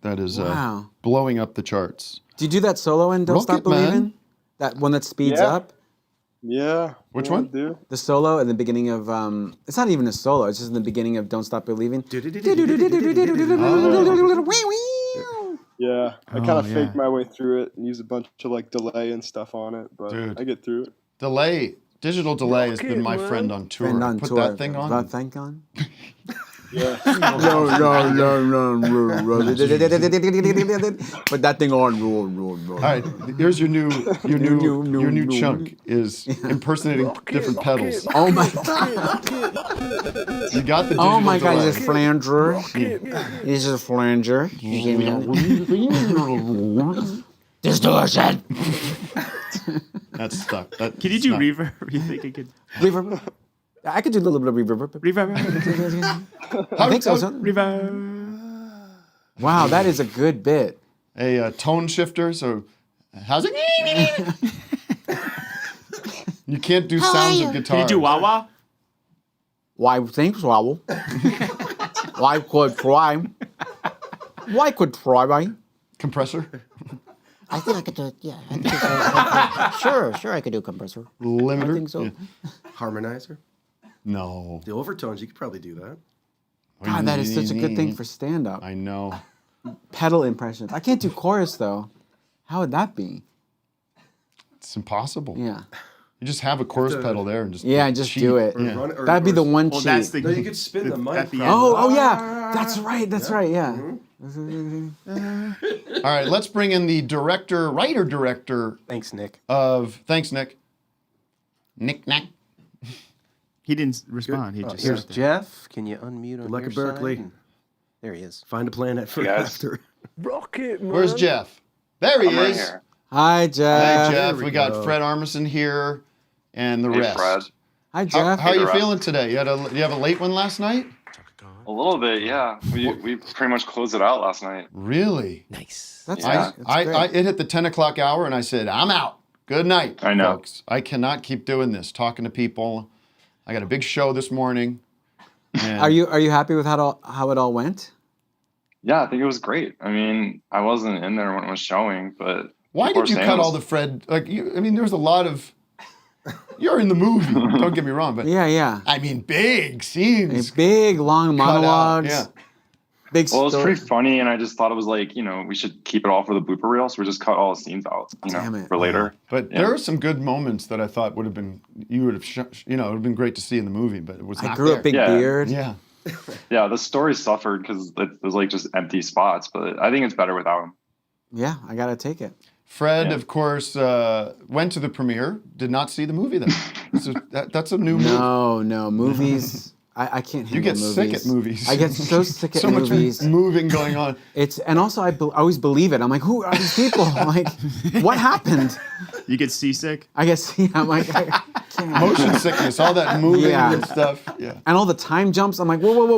that is Wow. blowing up the charts. Do you do that solo in Don't Stop Rocket Man. Believing? That one that speeds Yeah. up? Yeah. Which yeah, one? Do. The solo in the beginning of it's not even a solo, it's just in the beginning of Don't Stop Believing. Yeah. I kind Oh, of yeah. faked my way through it and used a bunch of like delay and stuff on it, but Dude. I get through it. Digital delay has been my friend on tour. Friend on Put tour. that thing on. That thing on? Yeah. Put that thing on. All right, here's your new chunk is impersonating different pedals. Oh my You got the digital Oh my god, delay. he's a flanger. He's a flanger. Distortion. That's stuck. Can you do reverb? You think it could? Reverb. I could do a little bit of reverb. Reverb. I think so. Reverb. Wow, that is a good bit. A tone shifter. So, how's it? You can't do sounds of guitar. Can you do wah wah? Why thanks, Wobble? Why could try? Why could try, right? Compressor. I think I could do it. Yeah, I think sure, I could do compressor. Limiter. I think so. Yeah. Harmonizer. No. The overtones, you could probably do that. God, that is such a good thing for stand-up. I know. Pedal impressions. I can't do chorus though. How would that be? It's impossible. Yeah. You just have a chorus pedal there and just Just cheat. do it. Yeah. That'd be the one cheat. That's the. No, you could spin the mic. at the from- end. Oh yeah. That's right. That's right. Yeah. All right, let's bring in the writer-director Thanks, Nick. of... Thanks, Nick. Nick Nack. He didn't respond. He just. Here's sat there. Jeff. Can you unmute on Like your a Berkeley. side? There he is. Find a planet for Yes. after. Where's Jeff? There he I'm right is. here. Hi Jeff. Hey, Jeff. we We got go. Fred Armisen here and the Hey, rest. Fred. Hi How Jeff. are you Fred. feeling today? You have a late one last night? A little bit, yeah. We pretty much closed it out last night. Really? Nice. That's Yeah. It hit the 10 o'clock hour and I said, I'm out. Good night, I know. folks. I cannot keep doing this, talking to people. I got a big show this morning. And Are you happy with how it all went? Yeah, I think it was great. I mean, I wasn't in there when it was showing, but Why people did you were saying cut it was- all the Fred? Like, there was a lot of You're in the movie. Don't get me wrong, but yeah. I mean, big scenes, big long cut out, monologues. yeah. Big Well, it's story. pretty funny, and I just thought it was like, we should keep it all for the blooper reel, so we just cut all the scenes out, for later. But there are some good moments that I thought would have been, it would have been great to see in the movie, but it was not grew there. up big beard. Yeah. Yeah, the story suffered because it was like just empty spots, but I think it's better without him. Yeah, I gotta take it. Fred, of course, went to the premiere. Did not see the movie though. That's a new movie. No, movies. I can't handle You get movies. sick at movies. I get so sick at so movies. much moving going on. And also I always believe it. I'm like, who are these people? I'm like, what happened? You get seasick? I guess. I'm like, I can't. Motion sickness, all that moving and stuff. Yeah. And all the time jumps. I'm like, whoa.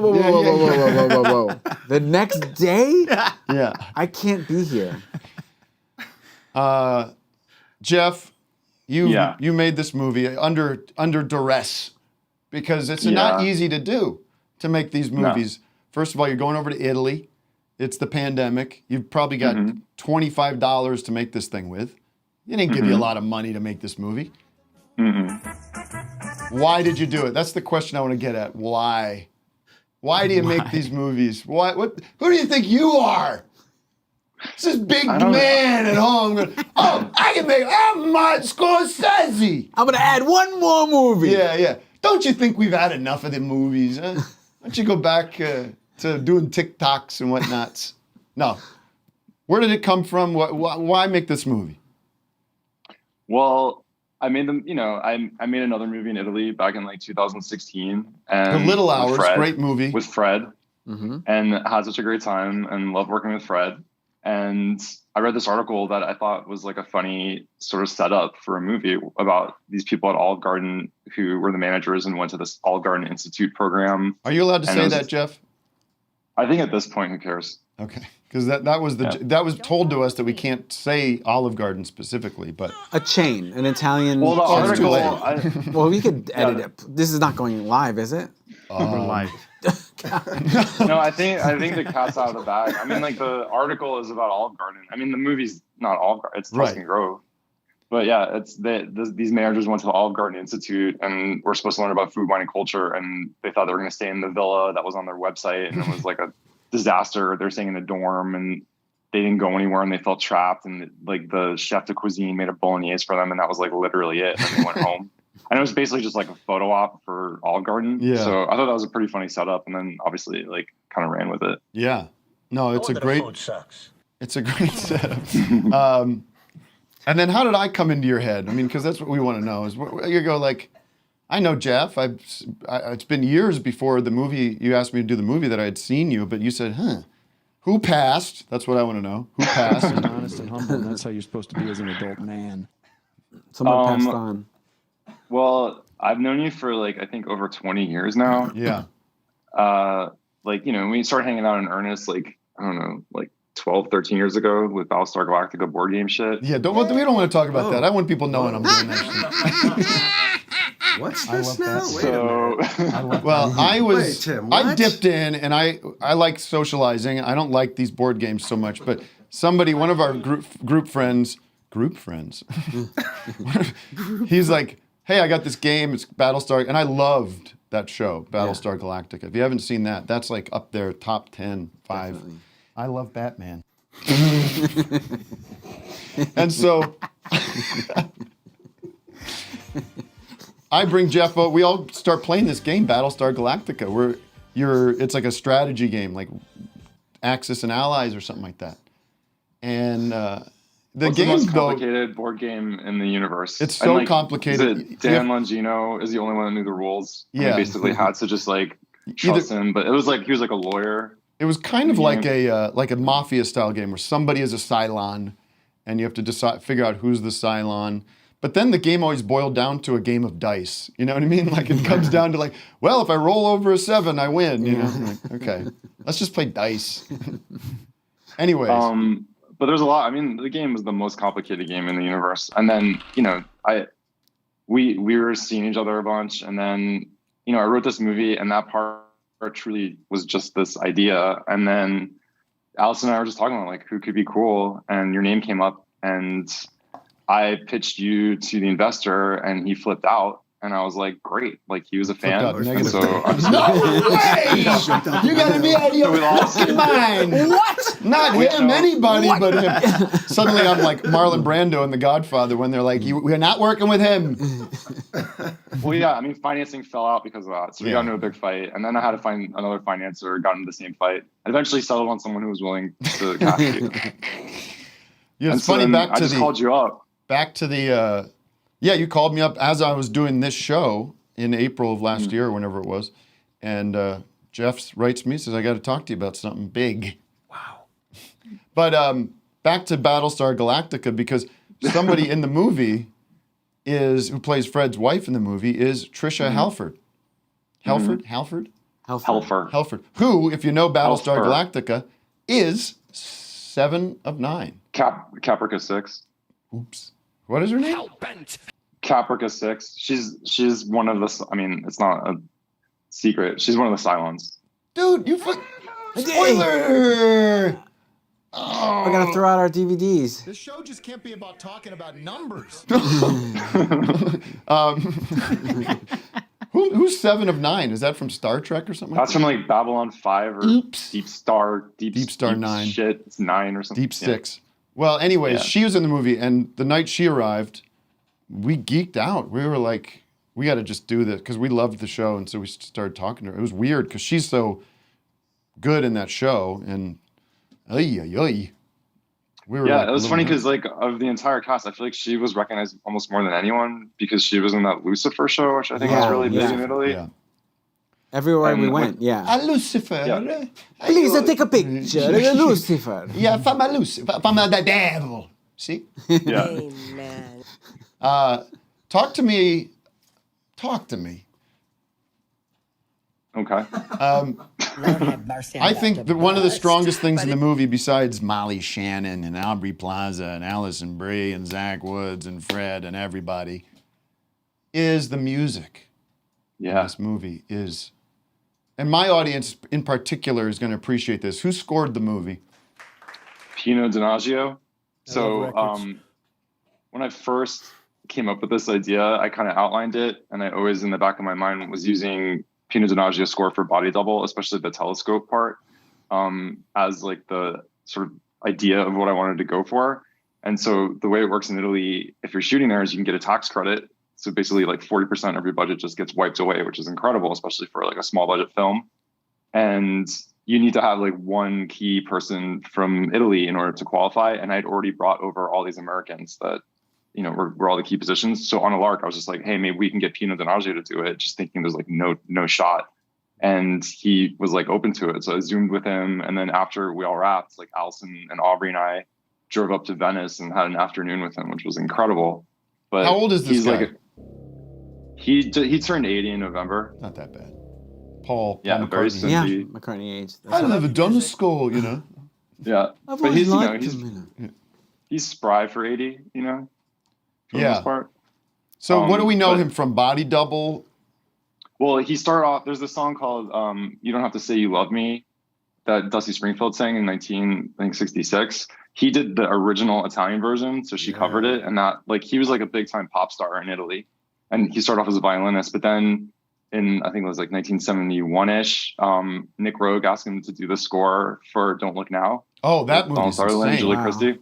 The next day? Yeah. I can't be here. Jeff, you made this movie under duress. Because it's not easy to do, to make these movies. No. First of all, you're going over to Italy. It's the pandemic. You've probably got $25 to make this thing with. They didn't give you a lot of money to make this movie. Why did you do it? That's the question I want to get at. Why? Why do you make these movies? Why? Who do you think you are? It's this big man at home going, I can make, I'm Martin Scorsese. I'm going to add one more movie. Yeah. Don't you think we've had enough of the movies? Huh? Why don't you go back to doing TikToks and whatnots? No. Where did it come from? Why make this movie? Well, I made them. I made another movie in Italy back in like 2016. And The Little Hours, Fred, great movie with Fred, and had such a great time and loved working with Fred. And I read this article that I thought was like a funny sort of setup for a movie about these people at Olive Garden who were the managers and went to this Olive Garden Institute program. Are you allowed to say that, Jeff? I think at this point, who cares? Okay, because that was told to us that we can't say Olive Garden specifically, but a chain, an Italian. Well, the article. Well, we could edit it. This is not going live, is it? We're live. No, I think the cat's out of the bag. I mean, like the article is about Olive Garden. I mean, the movie's not Olive Garden; it's Tuscan Grove. But yeah, it's these managers went to the Olive Garden Institute and were supposed to learn about food, wine, and culture, and they thought they were going to stay in the villa that was on their website, and it was like a disaster. They're staying in a dorm, and they didn't go anywhere, and they felt trapped. And like the chef de cuisine made a bolognese for them, and that was like literally it. And they went home. And it was basically just like a photo op for Olive Garden. Yeah. So I thought that was a pretty funny setup, and then obviously like kind of ran with it. Yeah. No, it's a great. Food sucks. It's a great setup. And then how did I come into your head? I mean, because that's what we want to know. Is you go like, I know Jeff. It's been years before the movie. You asked me to do the movie that I had seen you, but you said, who passed? That's what I want to know. Who passed? Honest and humble. And that's how you're supposed to be as an adult man. Someone passed on. Well, I've known you for like, I think over 20 years now. Yeah. Like, we started hanging out in earnest, like, I don't know, like 12, 13 years ago with Battlestar Galactica board game shit. Yeah, we don't want to talk about that. I want people knowing I'm doing that shit. What's this now? Wait a minute. I dipped in, and I like socializing. I don't like these board games so much, but one of our group friends, he's like, hey, I got this game. It's Battlestar. And I loved that show, Battlestar Galactica. If you haven't seen that, that's like up there, top 10, 5. Definitely. I love Batman. And so I bring Jeff out. We all start playing this game, Battlestar Galactica, it's like a strategy game, like Axis and Allies or something like that. And the most complicated board game in the universe. It's so complicated. Dan Longino is the only one that knew the rules. Yeah. And basically had to just like trust him. But it was like he was like a lawyer. It was kind of like a mafia style game where somebody is a Cylon, and you have to figure out who's the Cylon. But then the game always boiled down to a game of dice. You know what I mean? Like it comes down to like, well, if I roll over a 7, I win. You know? Like, okay, let's just play dice. Anyways. But there's a lot. I mean, the game was the most complicated game in the universe. And then, we were seeing each other a bunch. And then, I wrote this movie, and that part truly was just this idea. And then Allison and I were just talking about like who could be cool, and your name came up, and I pitched you to the investor, and he flipped out. And I was like, great. Like, he was a fan. out And negative. so I'm just No way! You gotta be out of your fucking mind. What? Not him, anybody but him. Suddenly I'm like Marlon Brando in The Godfather when they're like, we're not working with him. Well, yeah, I mean, financing fell out because of that. So we got into a big fight. And then I had to find another financer, got into the same fight. I eventually settled on someone who was willing to cash you. Yeah, it's so funny. I just called you up. Back to the. Yeah, you called me up as I was doing this show in April of last year, whenever it was, and Jeff writes me, says, "I got to talk to you about something big." Wow. But back to Battlestar Galactica, because somebody in the movie who plays Fred's wife in the movie is Trisha Halford. Halford, who, if you know Battlestar Galactica, is 7 of 9. Caprica 6. Oops. What is her name? Caprica 6. She's one of the. I mean, it's not a secret. She's one of the Cylons. Dude, spoiler! Oh. We're gonna throw out our DVDs. This show just can't be about talking about numbers. Who's 7 of 9? Is that from Star Trek or something? That's from like Babylon 5 or Deep Star 9. Shit, it's 9 or something. Deep 6. Well, anyways, she was in the movie, and the night she arrived, we geeked out. We were like, we got to just do this, because we loved the show, and so we started talking to her. It was weird, because she's so good in that show, and we were it was funny, because like of the entire cast, I feel like she was recognized almost more than anyone, because she was in that Lucifer show, which I think was really big in Italy. Yeah. Everywhere we went, Lucifer. Yeah. Please take a picture. Lucifer. Yeah, from a Lucifer, from the devil. See? Yeah. Amen. Talk to me. Okay. I think that one of the strongest things in the movie, besides Molly Shannon and Aubrey Plaza and Allison Brie and Zach Woods and Fred and everybody, is the music. Yeah. This movie is. And my audience in particular is going to appreciate this. Who scored the movie? Pino Donaggio. So when I first came up with this idea, I kind of outlined it, and I always in the back of my mind was using Pino Donaggio's score for Body Double, especially the telescope part, as like the sort of idea of what I wanted to go for. And so the way it works in Italy, if you're shooting there, is you can get a tax credit. So basically like 40% of your budget just gets wiped away, which is incredible, especially for like a small budget film. And you need to have like one key person from Italy in order to qualify. And I'd already brought over all these Americans that, you know, were all the key positions. So on a lark, I was just like, hey, maybe we can get Pino Donaggio to do it, just thinking there's like no shot. And he was like open to it. So I Zoomed with him. And then after we all wrapped, like Allison and Aubrey and I drove up to Venice and had an afternoon with him, which was incredible. But how old is this guy? Like he turned 80 in November. Not that bad. Paul very McCartney. Yeah, McCartney age. I never done a score, you know. Yeah, I've but he's, always you know, liked he's spry for 80, you know, for the most part. So what do we know him from? Body Double? Well, he started off, there's this song called You Don't Have to Say You Love Me that Dusty Springfield sang in 1966. He did the original Italian version, so she covered it, and that, like, he was like a big time pop star in Italy. And he started off as a violinist, but then in, I think it was like 1971-ish, Nick Rogue asked him to do the score for Don't Look Now. Oh, that movie is insane. Julie Christie.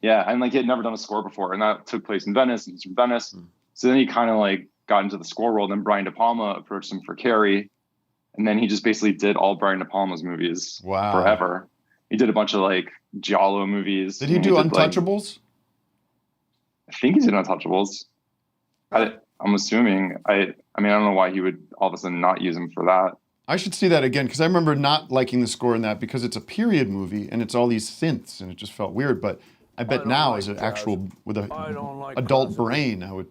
Yeah, and like he had never done a score before, and that took place in Venice, and he's from Venice. So then he kind of like got into the score world, and Brian De Palma approached him for Carrie, and then he just basically did all Brian De Palma's movies forever. He did a bunch of like Giallo movies. Did he do Untouchables? I think he did Untouchables. I'm assuming. I mean, I don't know why he would all of a sudden not use him for that. I should see that again, because I remember not liking the score in that because it's a period movie and it's all these synths and it just felt weird. But I bet now, as an actual with an adult brain, I would.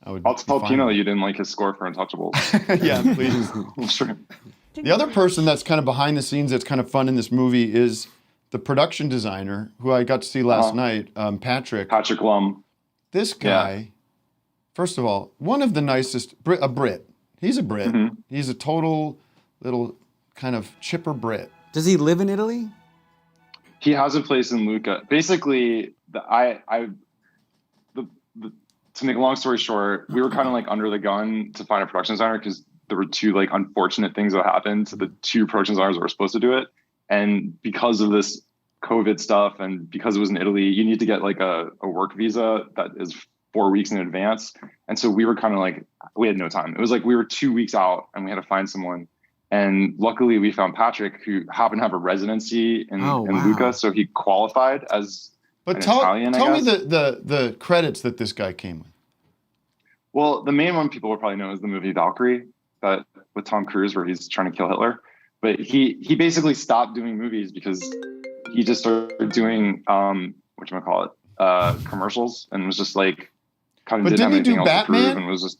I'll tell Pino that you didn't like his score for Untouchables. Yeah, please. Sure. The other person that's kind of behind the scenes that's kind of fun in this movie is the production designer who I got to see last night, Patrick. Patrick Lum. This guy, first of all, one of the nicest, a Brit. He's a Brit. Mm-hmm. He's a total little kind of chipper Brit. Does he live in Italy? He has a place in Lucca. Basically, the to make a long story short, we were kind of like under the gun to find a production designer because there were two like unfortunate things that happened to the two production designers that were supposed to do it. And because of this COVID stuff and because it was in Italy, you need to get like a work visa that is 4 weeks in advance. And so we were kind of like, we had no time. It was like we were 2 weeks out and we had to find someone. And luckily we found Patrick, who happened to have a residency in Lucca. So he qualified as an Italian, tell me the credits that this guy came with. Well, the main one people would probably know is the movie Valkyrie, that with Tom Cruise, where he's trying to kill Hitler. But he basically stopped doing movies because he just started doing whatchamacallit, commercials, and was just like kind of didn't have anything else to prove, and was just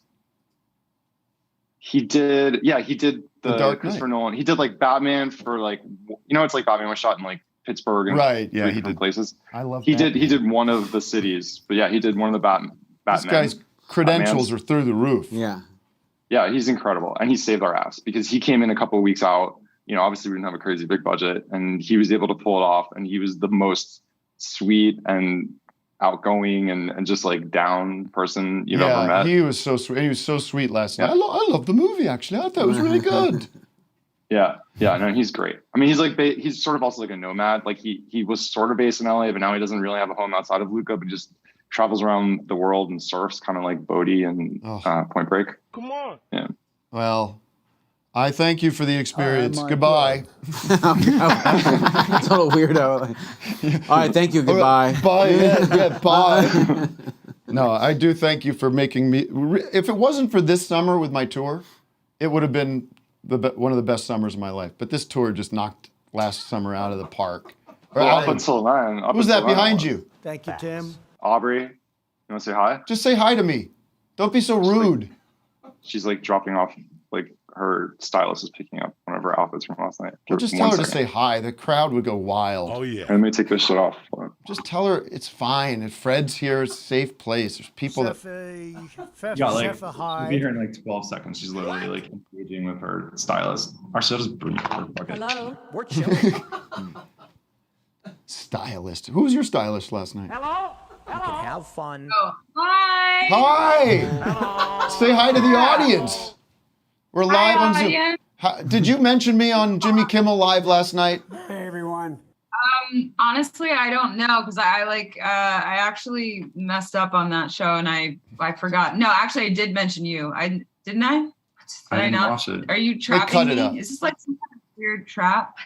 he did the Dark Christopher Nolan. He did like Batman for like, it's like Batman was shot in like Pittsburgh and he did places. I love he did one of the cities, but yeah, he did one of the Batman. This guy's credentials are through the roof. Yeah, he's incredible, and he saved our ass because he came in a couple of weeks out. Obviously we didn't have a crazy big budget, and he was able to pull it off, and he was the most sweet and outgoing and just like down person you've ever met. He was so sweet. He was so sweet last night. I love the movie, actually. I thought it was really good. No, he's great. I mean, he's sort of also like a nomad. Like he was sort of based in LA, but now he doesn't really have a home outside of Lucca, but just travels around the world and surfs, kind of like Bodie and Point Break. Come on. Yeah. Well, I thank you for the experience. Goodbye. Total weirdo. All right, thank you. Goodbye. Bye. Bye. No, I do thank you for making me. If it wasn't for this summer with my tour, it would have been one of the best summers of my life. But this tour just knocked last summer out of the park. Up until then. Who's that behind you? Thank you, Tim. Aubrey, you want to say hi? Just say hi to me. Don't be so rude. She's like dropping off, like her stylist is picking up one of her outfits from last night. Well, just tell her to say hi. The crowd would go wild. Oh, yeah. Let me take this shit off. Just tell her it's fine. If Fred's here, it's a safe place. There's people We'll be here in like 12 seconds. She's literally like engaging with her stylist. Our shit is brilliant. Hello. We're chilling. Stylist. Who was your stylist last night? Hello. You can have fun. Oh, hi. Hi. Hello. Say hi to the audience. We're live on Zoom. Hi, did you mention me on Jimmy Kimmel Live last night? Hey, everyone. Honestly, I don't know because I actually messed up on that show and I forgot. No, actually, I did mention you. Didn't I? Did I not? Watch it. Are you trapping me? Is this like some kind of weird trap?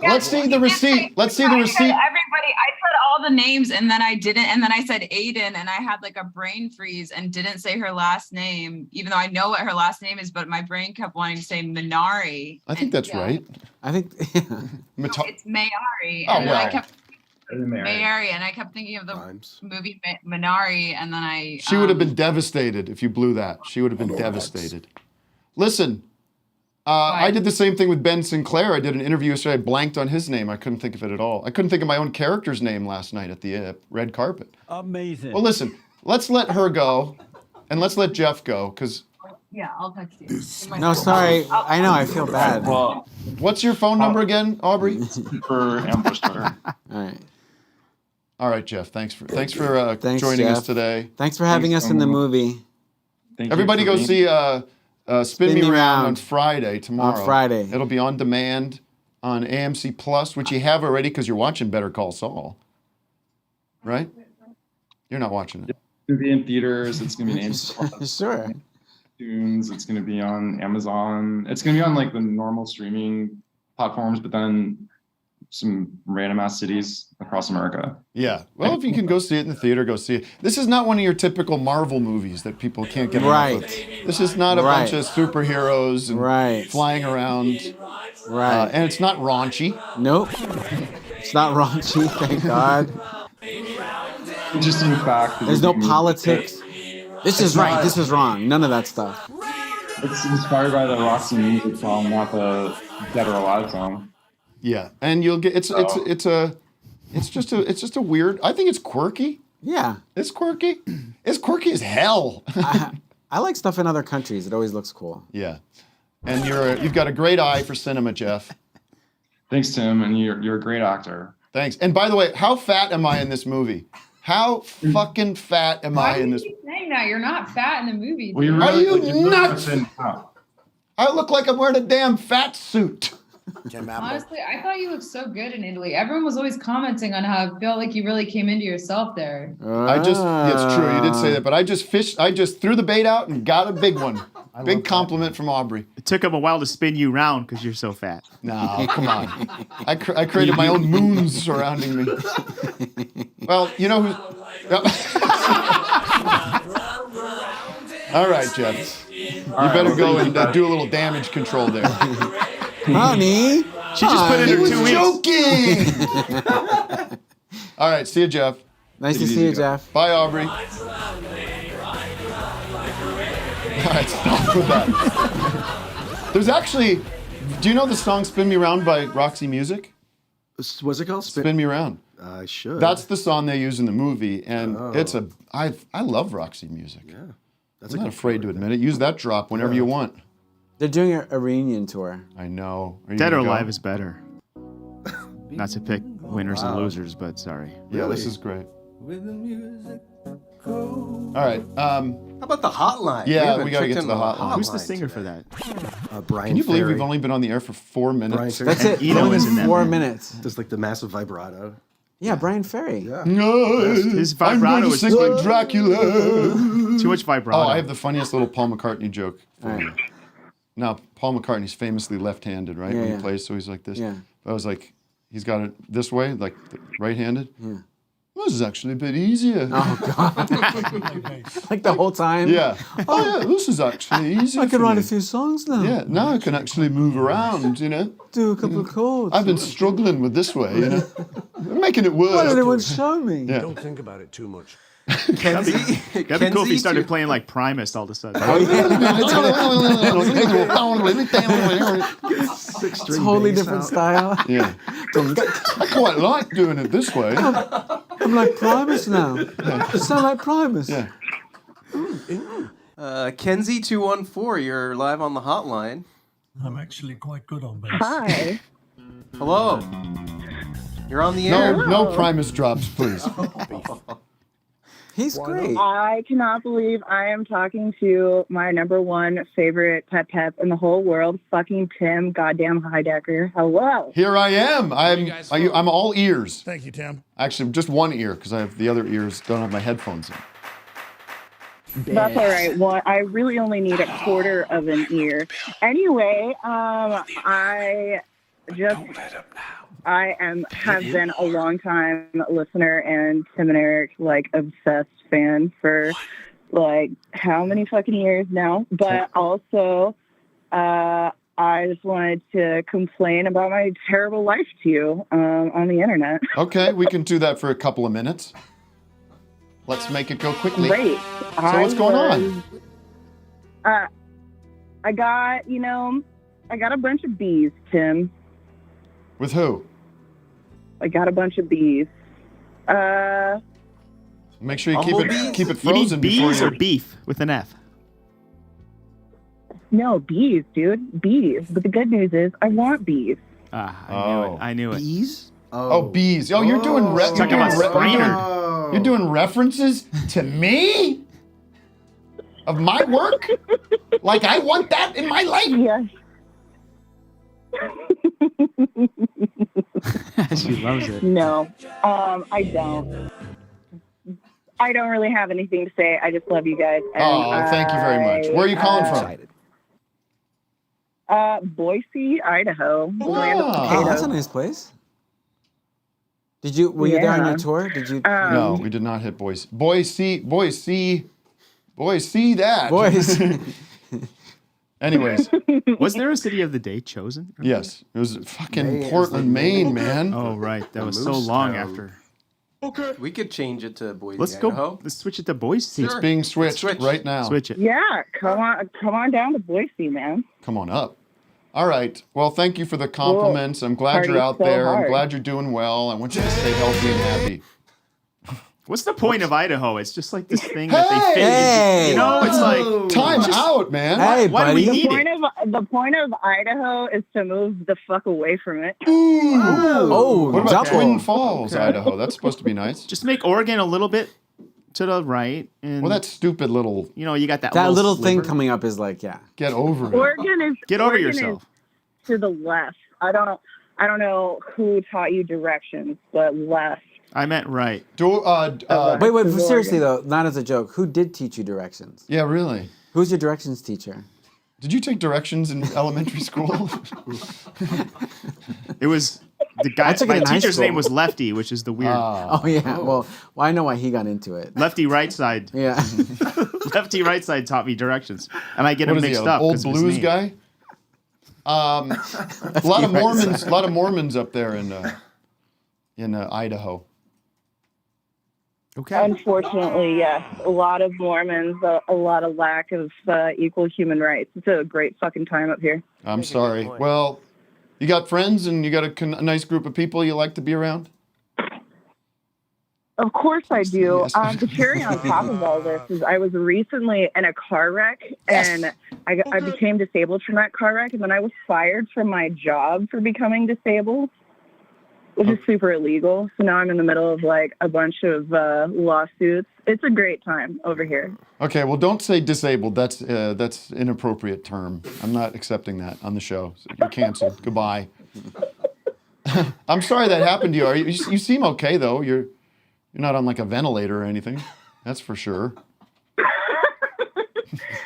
Let's see the receipt. Let's see the receipt. Everybody, I said all the names and then I didn't, and then I said Aiden and I had like a brain freeze and didn't say her last name, even though I know what her last name is, but my brain kept wanting to say Minari. I think that's right. I think it's Mayari. Oh, and well. I kept Mayari, and I kept thinking of the movie Minari, and then She would have been devastated if you blew that. She would have been devastated. Listen, I did the same thing with Ben Sinclair. I did an interview yesterday. I blanked on his name. I couldn't think of it at all. I couldn't think of my own character's name last night at the red carpet. Amazing. Well, listen, let's let her go, and let's let Jeff go, because... Yeah, I'll text you. No, sorry. I know. I feel bad. Well, what's your phone number again, Aubrey? For ambush Twitter. All right, Jeff. Thanks for joining Jeff. us today. Thanks for having us in the movie. Everybody go see Spin Me Round on Friday, tomorrow. On Friday. It'll be on demand on AMC Plus, which you have already because you're watching Better Call Saul. Right? You're not watching it. It's going to be in theaters. It's going to be in AMC Sure. iTunes. It's going to be on Amazon. It's going to be on like the normal streaming platforms, but then some random ass cities across America. Yeah. Well, if you can go see it in the theater, go see it. This is not one of your typical Marvel movies that people can't get enough of. This is not a bunch of superheroes and flying around. Right. And it's not raunchy. Nope. It's not raunchy, thank God. Interesting fact. There's no politics. This is right, this is wrong. None of that stuff. It's inspired by the Roxy Music song, not the Dead or Alive song. Yeah, and you'll get it's just a weird. I think it's quirky. Yeah, it's quirky. It's quirky as hell. I like stuff in other countries. It always looks cool. Yeah, and you've got a great eye for cinema, Jeff. Thanks, Tim, and you're a great actor. Thanks. And by the way, how fat am I in this movie? How fucking fat am Why I do in you this? keep saying that? You're not fat in the movie. Are you nuts? I look like I'm wearing a damn fat suit. Honestly, I thought you looked so good in Italy. Everyone was always commenting on how it felt like you really came into yourself there. It's true. You did say that, but I just threw the bait out and got a big one. Big compliment from Aubrey. It took him a while to spin you round because you're so fat. No, come on. I created my own moons surrounding me. Well, you know who... All right, Jeff. You better go and do a little damage control there. Honey. She just put in her 2 weeks. Joking. All right, see you, Jeff. Nice to see you, Jeff. Bye, Aubrey. All right, stop with that. There's actually, do you know the song "Spin Me Round" by Roxy Music? What's it called? Spin Me Round. I should. That's the song they use in the movie, and I love Roxy Music. Yeah, I'm not afraid to admit it. Use that drop whenever you want. They're doing a reunion tour. I know. Dead or Alive is better. Not to pick winners and losers, but sorry. Yeah, this is great. All right. How about the hotline? Yeah, we got to get to the hotline. Who's the singer for that? Brian. Can you believe Ferry. we've only been on the air for 4 minutes? That's it. Eno is in that 4 movie. minutes. There's like the massive vibrato. Yeah, Brian Ferry. Yeah. His I'm going vibrato to is sing like Dracula. too much vibrato. Oh, I have the funniest little Paul McCartney joke for All you. right. Now, Paul McCartney's famously left-handed, right? Yeah, when he yeah. plays, so he's like this. Yeah. But I was like, he's got it this way, like right-handed. Yeah. Well, this is actually a bit easier. Oh, God. Like the whole time? Yeah. Oh, yeah, this is actually easier. I can for write me. a few songs now. Yeah, now I can actually move around, you know. Do a couple of chords. I've been struggling with this way, you know. I'm making it work. Why did anyone show me? Yeah. Don't think about it too much. That'd be cool if he started playing like Primus all of a sudden. Totally different style. Yeah. I quite like doing it this way. I'm like Primus now. You sound like Primus. Yeah. Kenzie 214, you're live on the hotline. I'm actually quite good on bass. Hi. Hello. You're on the air. No Primus drops, please. He's great. I cannot believe I am talking to my number one favorite pep in the whole world, fucking Tim goddamn Heidecker. Hello. Here I am. I'm all ears. Thank you, Tim. Actually, just one ear because I have the other ears don't have my headphones in. That's all right. Well, I really only need a quarter of an ear. Anyway, I have been a long time listener and Tim and Eric like obsessed fan for like how many fucking years now. But also I just wanted to complain about my terrible life to you on the internet. Okay, we can do that for a couple of minutes. Let's make it go quickly. Great. So what's going on? I got a bunch of bees, Tim. With who? I got a bunch of bees. Make sure you keep it You mean frozen before bees you... or beef with an F? No, bees, dude. Bees. But the good news is I want bees. I knew it. Bees? Oh, bees. Oh, you're doing Talking about Spiner. You're doing references to me? Of my work? Like I want that in my life? Yes. She loves it. No, I don't. I don't really have anything to say. I just love you guys. And thank you very much. Where are you calling from? Boise, Idaho. The land of Oh, potatoes. that's a nice place. Were you there on your tour? Did you? No, we did not hit Boise. Boise, that. Boys. Anyways. Was there a city of the day chosen? Yes. It was fucking Portland, Maine, man. Oh, right. That was so Moose long Town. after. Okay. We could change it to Boise, Let's Idaho. go. Let's switch it to Boise. It's being switched right now. Switch it. Yeah, come on down to Boise, man. Come on up. All right. Well, thank you for the compliments. I'm glad you're Party's out so there. I'm hard. glad you're doing well. I want you to stay healthy and happy. What's the point of Idaho? It's just like this thing that they fit. Hey! You know, it's like time out, man. Hey, why do we buddy. need it? The point of Idaho is to move the fuck away from it. Oh, What about double. Twin Falls, Idaho? That's supposed to be nice. Just make Oregon a little bit to the right. And, Well, that stupid little. you know, you got that That little thing sliver. coming up is like, yeah. Get over it. Oregon is Get over Oregon yourself. is to the left. I don't know who taught you directions, but left. I meant right. Wait, seriously though, not as a joke. Who did teach you directions? Yeah, really. Who's your directions teacher? Did you take directions in elementary school? It was the guy. I took it My in high teacher's school. name was Lefty, which is the weird. Oh yeah. Well, I know why he got into it. Lefty right side. Yeah. Lefty right side taught me directions, and I get What them is he, mixed an up. old 'cause of his blues name. guy? A lot of Mormons. A lot of Mormons up there in Idaho. Okay. Unfortunately, yes. A lot of Mormons, a lot of lack of equal human rights. It's a great fucking time up here. I'm sorry. Well, you got friends and you got a nice group of people you like to be around? Of course I do. Yes. The cherry on top of all this is I was recently in a car wreck, and I became disabled from that car wreck, and then I was fired from my job for becoming disabled, which is super illegal. So now I'm in the middle of like a bunch of lawsuits. It's a great time over here. Okay, well, don't say disabled. That's inappropriate term. I'm not accepting that on the show. So you're canceled. Goodbye. I'm sorry that happened to you. You seem okay though. You're not on like a ventilator or anything. That's for sure.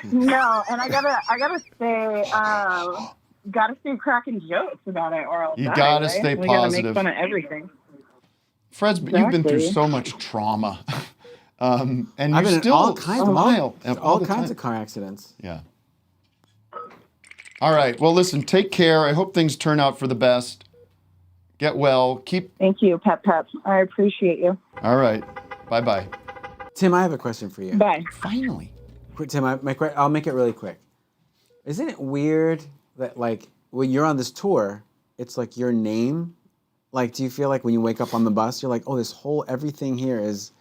No, and I gotta stay cracking jokes about it, or I'll You die, gotta right? stay We gotta positive. make fun of everything. Fred's, you've been through Exactly. so much trauma, and I've you're been in still all kinds smile of all all the kinds time. of car accidents. Yeah. All right. Well, listen. Take care. I hope things turn out for the best. Get well. Thank you, Pep. I appreciate you. All right. Bye bye. Tim, I have a question for you. Bye. Finally. Tim, I'll make it really quick. Isn't it weird that like when you're on this tour, it's like your name? Like, do you feel like when you wake up on the bus, you're like, oh, everything here is.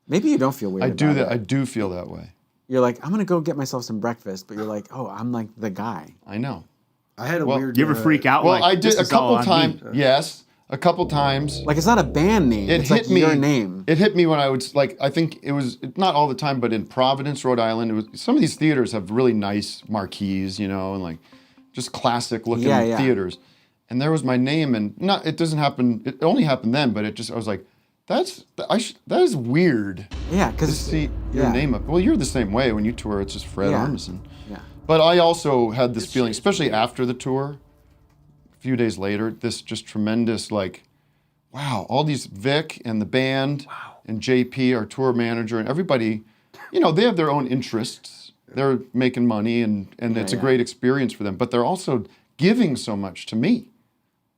Maybe you don't feel weird. I do about that. it. I do feel that way. You're like, I'm gonna go get myself some breakfast, but you're like, oh, I'm like the guy. I know. I had a Well, weird. You ever freak out? Well, like, I did this a is all couple on me? times. Yes, a couple times. Like it's not a band name. It it's hit like me. your name. It hit me when I was like, I think it was not all the time, but in Providence, Rhode Island, it was some of these theaters have really nice marquees, you know, and like just classic looking Yeah. theaters. And there was my name, and it doesn't happen. It only happened then, but I was like, that is weird. Yeah, To because see your name up. Well, you're the same way when you tour. It's just Fred Yeah. Armisen. Yeah. But I also had this feeling, especially after the tour, a few days later, this just tremendous like, wow, all these Vic and the band and JP, our tour manager, and everybody, you know, they have their own interests. They're making money and it's a great experience for them. But they're also giving so much to me,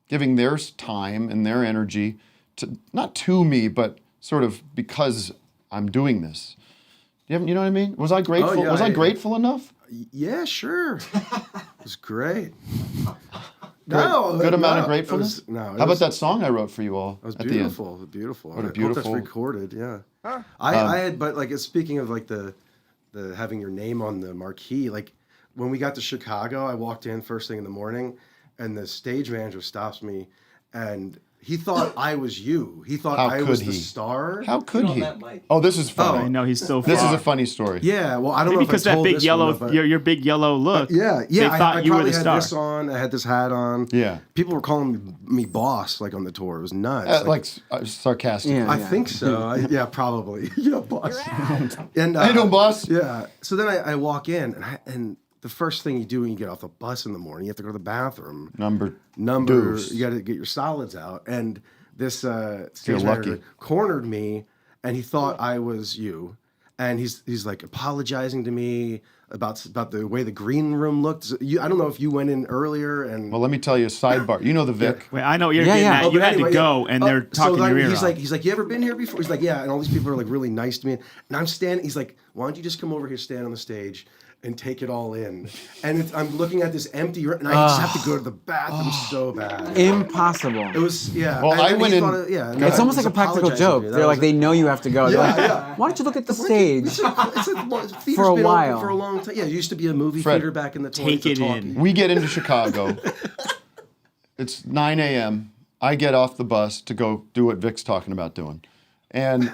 giving their time and their energy to not to me, but sort of because I'm doing this. You know what I mean? Was I grateful? yeah, Was I grateful enough? Yeah, sure. It was great. Good amount of it gratefulness. was- no, it How was- about that song I wrote for you all It was at beautiful. the end? Beautiful. What a I hope beautiful- that's recorded. Yeah. I had, but like, speaking of like the having your name on the marquee, like when we got to Chicago, I walked in first thing in the morning, and the stage manager stops me, and he thought I was you. He thought How I could was he? the star. How could he? Oh, this is funny. I know he's so. This is far. a funny story. Yeah, well, I don't Maybe know if I because that told big this yellow, one, but- your big yellow look. Yeah. They thought I you were probably the had star. this on. I had this hat on. Yeah. People were calling me boss, like on the tour. It was nuts. Sarcastic. I think so. Yeah, probably. Yeah, boss. And How you doing, boss? Yeah. So then I walk in, and the first thing you do when you get off the bus in the morning, you have to go to the bathroom. Number. You got to get your solids out, and this stage You're manager lucky. cornered me, and he thought I was you, and he's like apologizing to me about the way the green room looked. I don't know if you went in earlier and. Well, let me tell you a sidebar. You know the Vic. Wait, I know what you're getting at. You but had anyway, to go, and they're talking like, your ear he's off. like, you ever been here before? He's like, yeah, and all these people are like really nice to me, and I'm standing. He's like, why don't you just come over here, stand on the stage? and take it all in. And I'm looking at this empty room, and I just have to go to the bathroom so bad. Impossible. It was, yeah. Well, and I then went he in- thought it- yeah, and It's I almost was like a practical apologizing joke. to me. They're like, they know you have to go. They're like, Yeah. why don't you look at the stage? Theater's For a been while. open for a long time. Yeah, it used to be a movie Fred, theater back in the 20s. take it the in. We get into Chicago. It's 9 a.m. I get off the bus to go do what Vic's talking about doing. And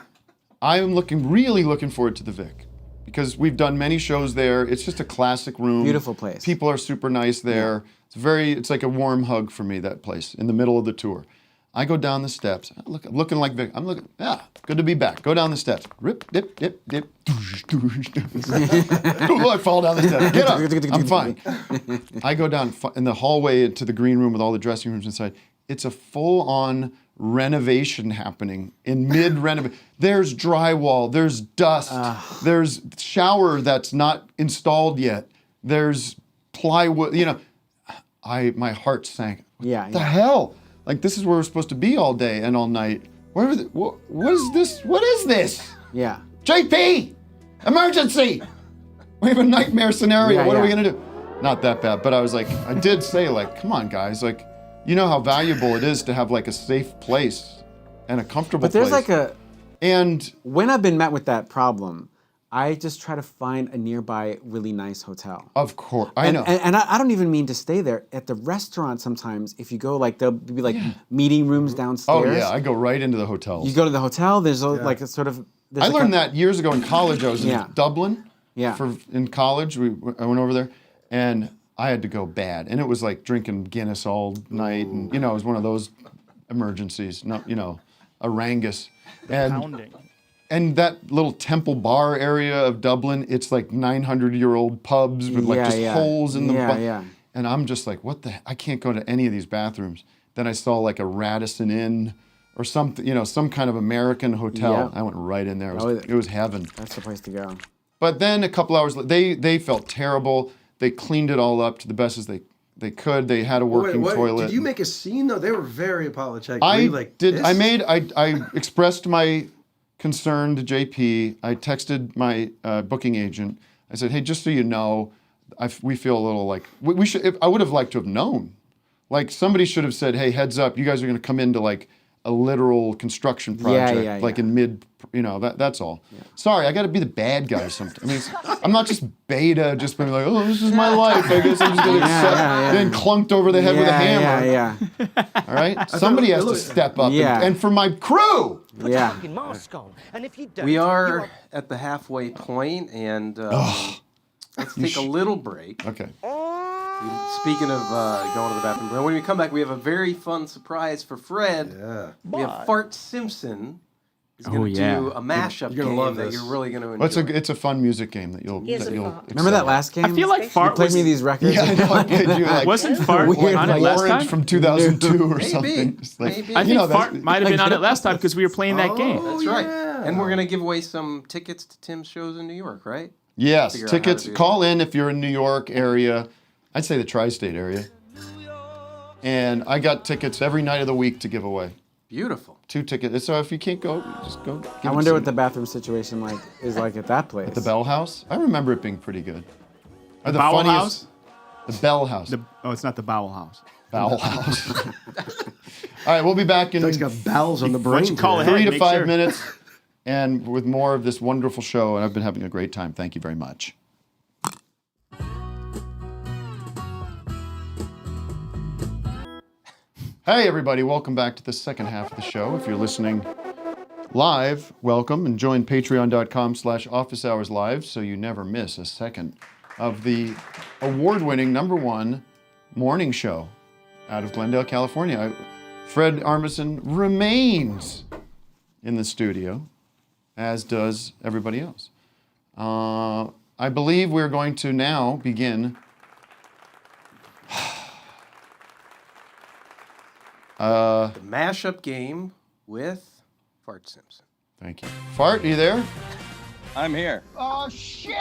I'm really looking forward to the Vic because we've done many shows there. It's just a classic room. Beautiful place. People are super nice there. It's like a warm hug for me, that place, in the middle of the tour. I go down the steps, looking like Vic. Good to be back. Go down the steps. Rip, dip, dip, dip. Oh, I fall down the steps. Get up. I'm fine. I go down in the hallway into the green room with all the dressing rooms inside. It's a full-on renovation happening in mid-renovation. There's drywall. There's dust. There's shower that's not installed yet. There's plywood. My heart sank. What the hell? Like, this is where we're supposed to be all day and all night. What is this? What is this? Yeah. JP! Emergency! We have a nightmare scenario. What are we gonna do? Not that bad, but I was like, I did say, like, come on, guys. Like, you know how valuable it is to have, like, a safe place and a comfortable place. But there's And when I've been met with that problem, I just try to find a nearby really nice hotel. Of course, I know. And I don't even mean to stay there. At the restaurant sometimes, if you go, like, there'll be like meeting rooms downstairs. Oh yeah, I go right into the hotels. You go to the hotel, there's like a sort of... I learned that years ago in college. I was in Dublin Yeah. in college. I went over there, and I had to go bad. And it was like drinking Guinness all night. And, it was one of those emergencies, a Rangus. Pounding. And that little temple bar area of Dublin, it's like 900-year-old pubs with like just holes in the And I'm just like, what the I can't go to any of these bathrooms. Then I saw like a Radisson Inn or something, some kind of American hotel. Yeah. I went right in there. It was heaven. That's the place to go. But then a couple hours later, they felt terrible. They cleaned it all up to the best as they could. They had a working toilet. Did you make a scene though? They were very apologetic. I Were you like, did. this? I expressed my concern to JP. I texted my booking agent. I said, hey, just so you know, we feel a little like we should. I would have liked to have known. Like somebody should have said, hey, heads up, you guys are going to come into like a literal construction project, like in mid. That's all. Yeah. Sorry, I got to be the bad guy sometimes. I mean, I'm not just beta, just being like, oh, this is my life. I guess I'm just going to getting clunked over the head with a hammer. All right? Somebody has to step up. And for my crew. We are at the halfway point, and let's take a little break. Okay. Speaking of going to the bathroom, when we come back, we have a very fun surprise for Fred. Yeah. We have Fart Simpson. He's going to do a mashup You're gonna game love that this. you're really going to enjoy. Well, it's a fun music game that you'll. Remember that last game? I feel like Fart you played was- me these records. Yeah, I know. I did. You like Wasn't Fart Weird, on it like last Orange time? from 2002 or Maybe. something. It's like, Maybe. I think that's- Fart might have been on it last time because we were playing that game. That's right. And we're going to give away some tickets to Tim's shows in New York, right? Yes, Figure out how to tickets. do Call in if you're in New York area. I'd say the tri-state area. And I got tickets every night of the week to give away. Beautiful. 2 tickets. So if you can't go, just go. I wonder what the bathroom situation is like at that place. At the Bell House? I remember it being pretty good. Or The Bowel House? The Bell House. It's not the Bowel House. Bowel House. All right, we'll be back in. He's got bowels on the Why brain. don't you call today. ahead? 3 to Make 5 sure. minutes, and with more of this wonderful show. And I've been having a great time. Thank you very much. Hey, everybody. Welcome back to the second half of the show. If you're listening live, welcome, and join patreon.com/officehourslive so you never miss a second of the award-winning #1 morning show out of Glendale, California. Fred Armisen remains in the studio, as does everybody else. I believe we're going to now begin The mashup game with Fart Simpson. Thank you. Fart, are you there? I'm here. Oh, shit!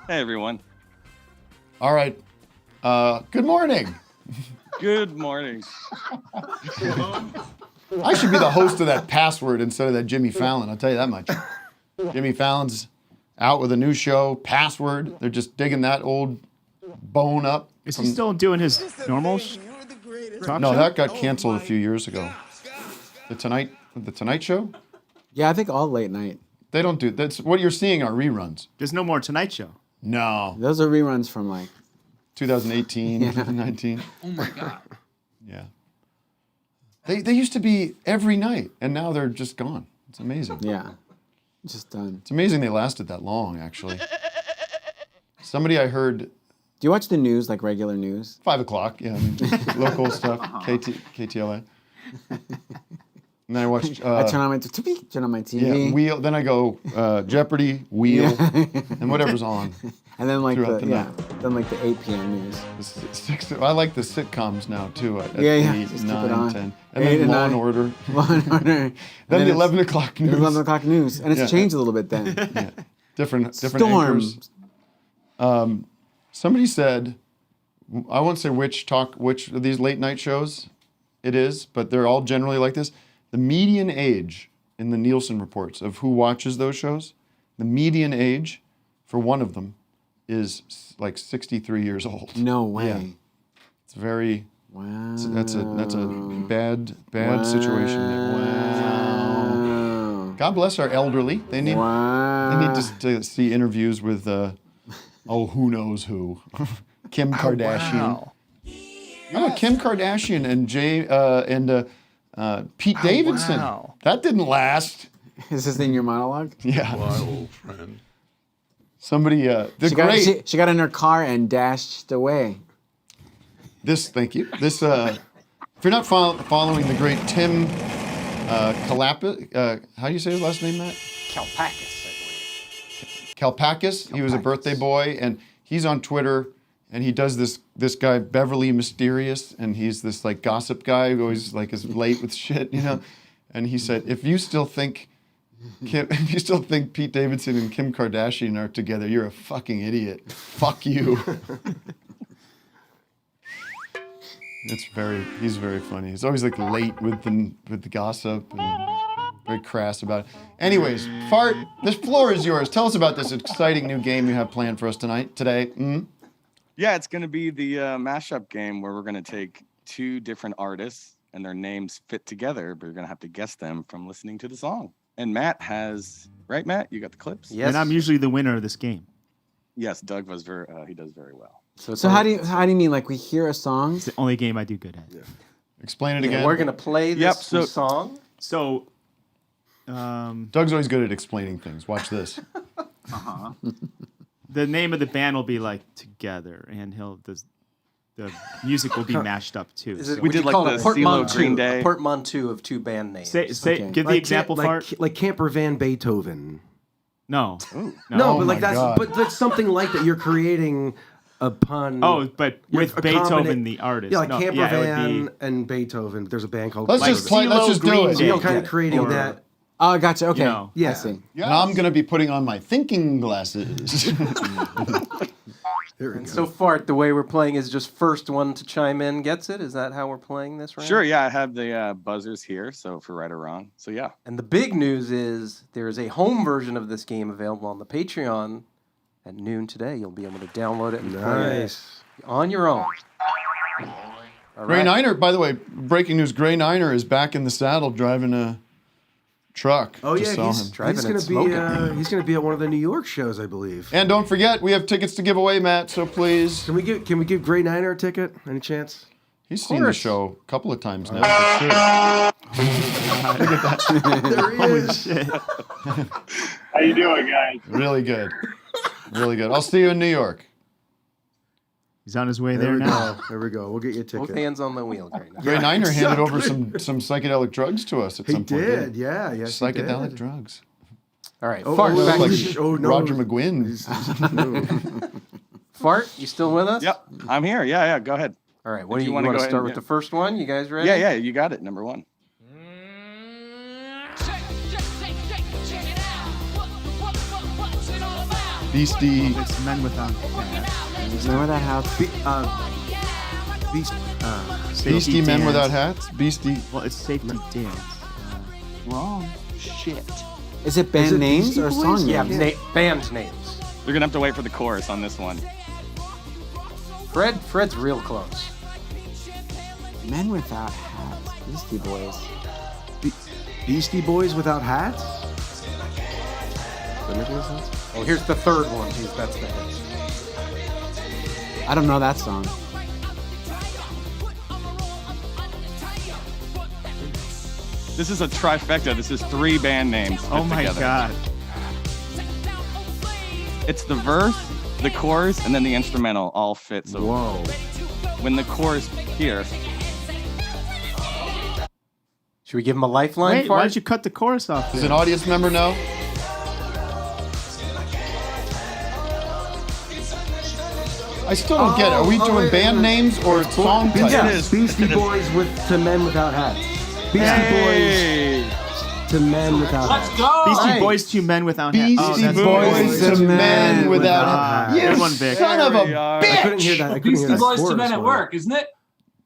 Hey, everyone. All right. Good morning. Good morning. I should be the host of that password instead of that Jimmy Fallon, I'll tell you that much. Jimmy Fallon's out with a new show, Password. They're just digging that old bone up. Is he still doing his normal talk No, show? that got canceled a few years ago. The Tonight Show? Yeah, I think all late night. They don't do that's what you're seeing are reruns. There's no more Tonight Show. No. Those are reruns from like 2018, Yeah. 2019. Oh my God. Yeah. They used to be every night, and now they're just gone. It's amazing. Yeah. Just done. It's amazing they lasted that long, actually. Somebody I heard. Do you watch the news, like regular news? 5 o'clock, yeah. Local stuff, KTLA. And then I watched. I turn on my TV. Yeah, Wheel. Then I go Jeopardy, Wheel, and whatever's on. And then like throughout the the night. then like the 8 p.m. news. I like the sitcoms now too. At Yeah, 8, just keep it 9, on. 10. And 8 then and Law and 9. Order. Law and Order. Then the it's 11 o'clock news. 11 o'clock news, and it's Yeah. changed a little bit then. Yeah. Different Storms. anchors. Somebody said, I won't say which of these late night shows it is, but they're all generally like this. The median age in the Nielsen reports of who watches those shows, the median age for one of them is like 63 years old. No way. Yeah. It's very. Wow. That's a bad situation. Wow. God bless our elderly. They need to see interviews with who knows who. Kim Kardashian. wow. Oh, Kim Kardashian and Pete Davidson. wow. That didn't last. Is this in your monologue? Yeah. My old friend. Somebody, She got in her car and dashed away. Thank you. This, if you're not following the great Tim Kalapis, how do you say his last name, Matt? Kalpakis, I believe. Kalpakis. He was a birthday boy, and he's on Twitter, and he does this guy Beverly Mysterious, and he's this like gossip guy who always like is late with shit, you know. And he said, if you still think Pete Davidson and Kim Kardashian are together, you're a fucking idiot. Fuck you. He's very funny. He's always like late with the gossip and very crass about it. Anyways, Fart, this floor is yours. Tell us about this exciting new game you have planned for us today. Yeah, it's going to be the mashup game where we're going to take two different artists and their names fit together, but you're going to have to guess them from listening to the song. And Matt has, right, Matt? You got the clips? Yes. And I'm usually the winner of this game. Yes, Doug was he does very well. So how do you mean, like we hear a song? It's the only game I do good at. Yeah. Explain it again. We're gonna play this song. So, Doug's always good at explaining things. Watch this. The name of the band will be like Together, and the music will be mashed up too. We did like the CeeLo Green Day. A portmanteau of two band names. Give the example, Fart. Like Camper Van Beethoven. No. No, but like that's something like that. You're creating a pun. Oh, but with Beethoven, the artist. Yeah, like Camper Van be... and Beethoven. There's a band called. Let's just do it. So you're kind of creating that. Oh, gotcha. Okay. Yeah. I see. Yes. And I'm going to be putting on my thinking glasses. And so far, the way we're playing is just first one to chime in gets it. Is that how we're playing this round? Sure, yeah. I have the buzzers here, so for right or wrong. So, yeah. And the big news is there is a home version of this game available on the Patreon at noon today. You'll be able to download it and play it on your own. All Gray right. Niner, by the way, breaking news, Gray Niner is back in the saddle driving a truck. Oh Just yeah, saw him. he's gonna be at one of the New York shows, I believe. And don't forget, we have tickets to give away, Matt. So please, can we give Gray Niner a ticket? Any chance? He's seen the show a couple of times now. For sure. Look at that. There he is. Shit. How you doing, guys? Really good. Really good. I'll see you in New York. He's on his way there now. There we go. We'll get you a ticket. Both hands on the wheel, Gray Niner. Gray Niner handed over some psychedelic drugs to us at some point. He did, yeah. Yes, he psychedelic did. drugs. All right, Fart, back like to Roger McGuinn. Fart, you still with us? Yep, I'm here. Yeah, go ahead. All right, what do you want want to start with the first one? You guys ready? Yeah, you got it. Number one. Beastie. It's Men Without Hats. Men Without Hats. Beastie Men Without Hats. Beastie. Well, it's Safety Dance. Wrong. Shit. Is it band names or song Yeah, names? band names. You're gonna have to wait for the chorus on this one. Fred's real close. Men Without Hats. Beastie Boys. Beastie Boys without hats? Does that make any sense? Oh, here's the third one. That's the hit. I don't know that song. This is a trifecta. This is 3 band names. Oh my together. god. It's the verse, the chorus, and then the instrumental all fit. So whoa. When the chorus here. Should we give him a lifeline? Wait, why'd you cut the chorus off? Does an audience member know? I still don't get it. Are we doing band names or song titles? Yes, Beastie Boys to Men Without Hats. Beastie Boys to Men Without Hats. Let's go! Beastie Boys to Men Without Hats. Beastie Boys to Men Without Hats. Good one, Vic. Son of a bitch! I couldn't hear that. I couldn't hear Beastie that Boys to chorus Men at well. Work, isn't it?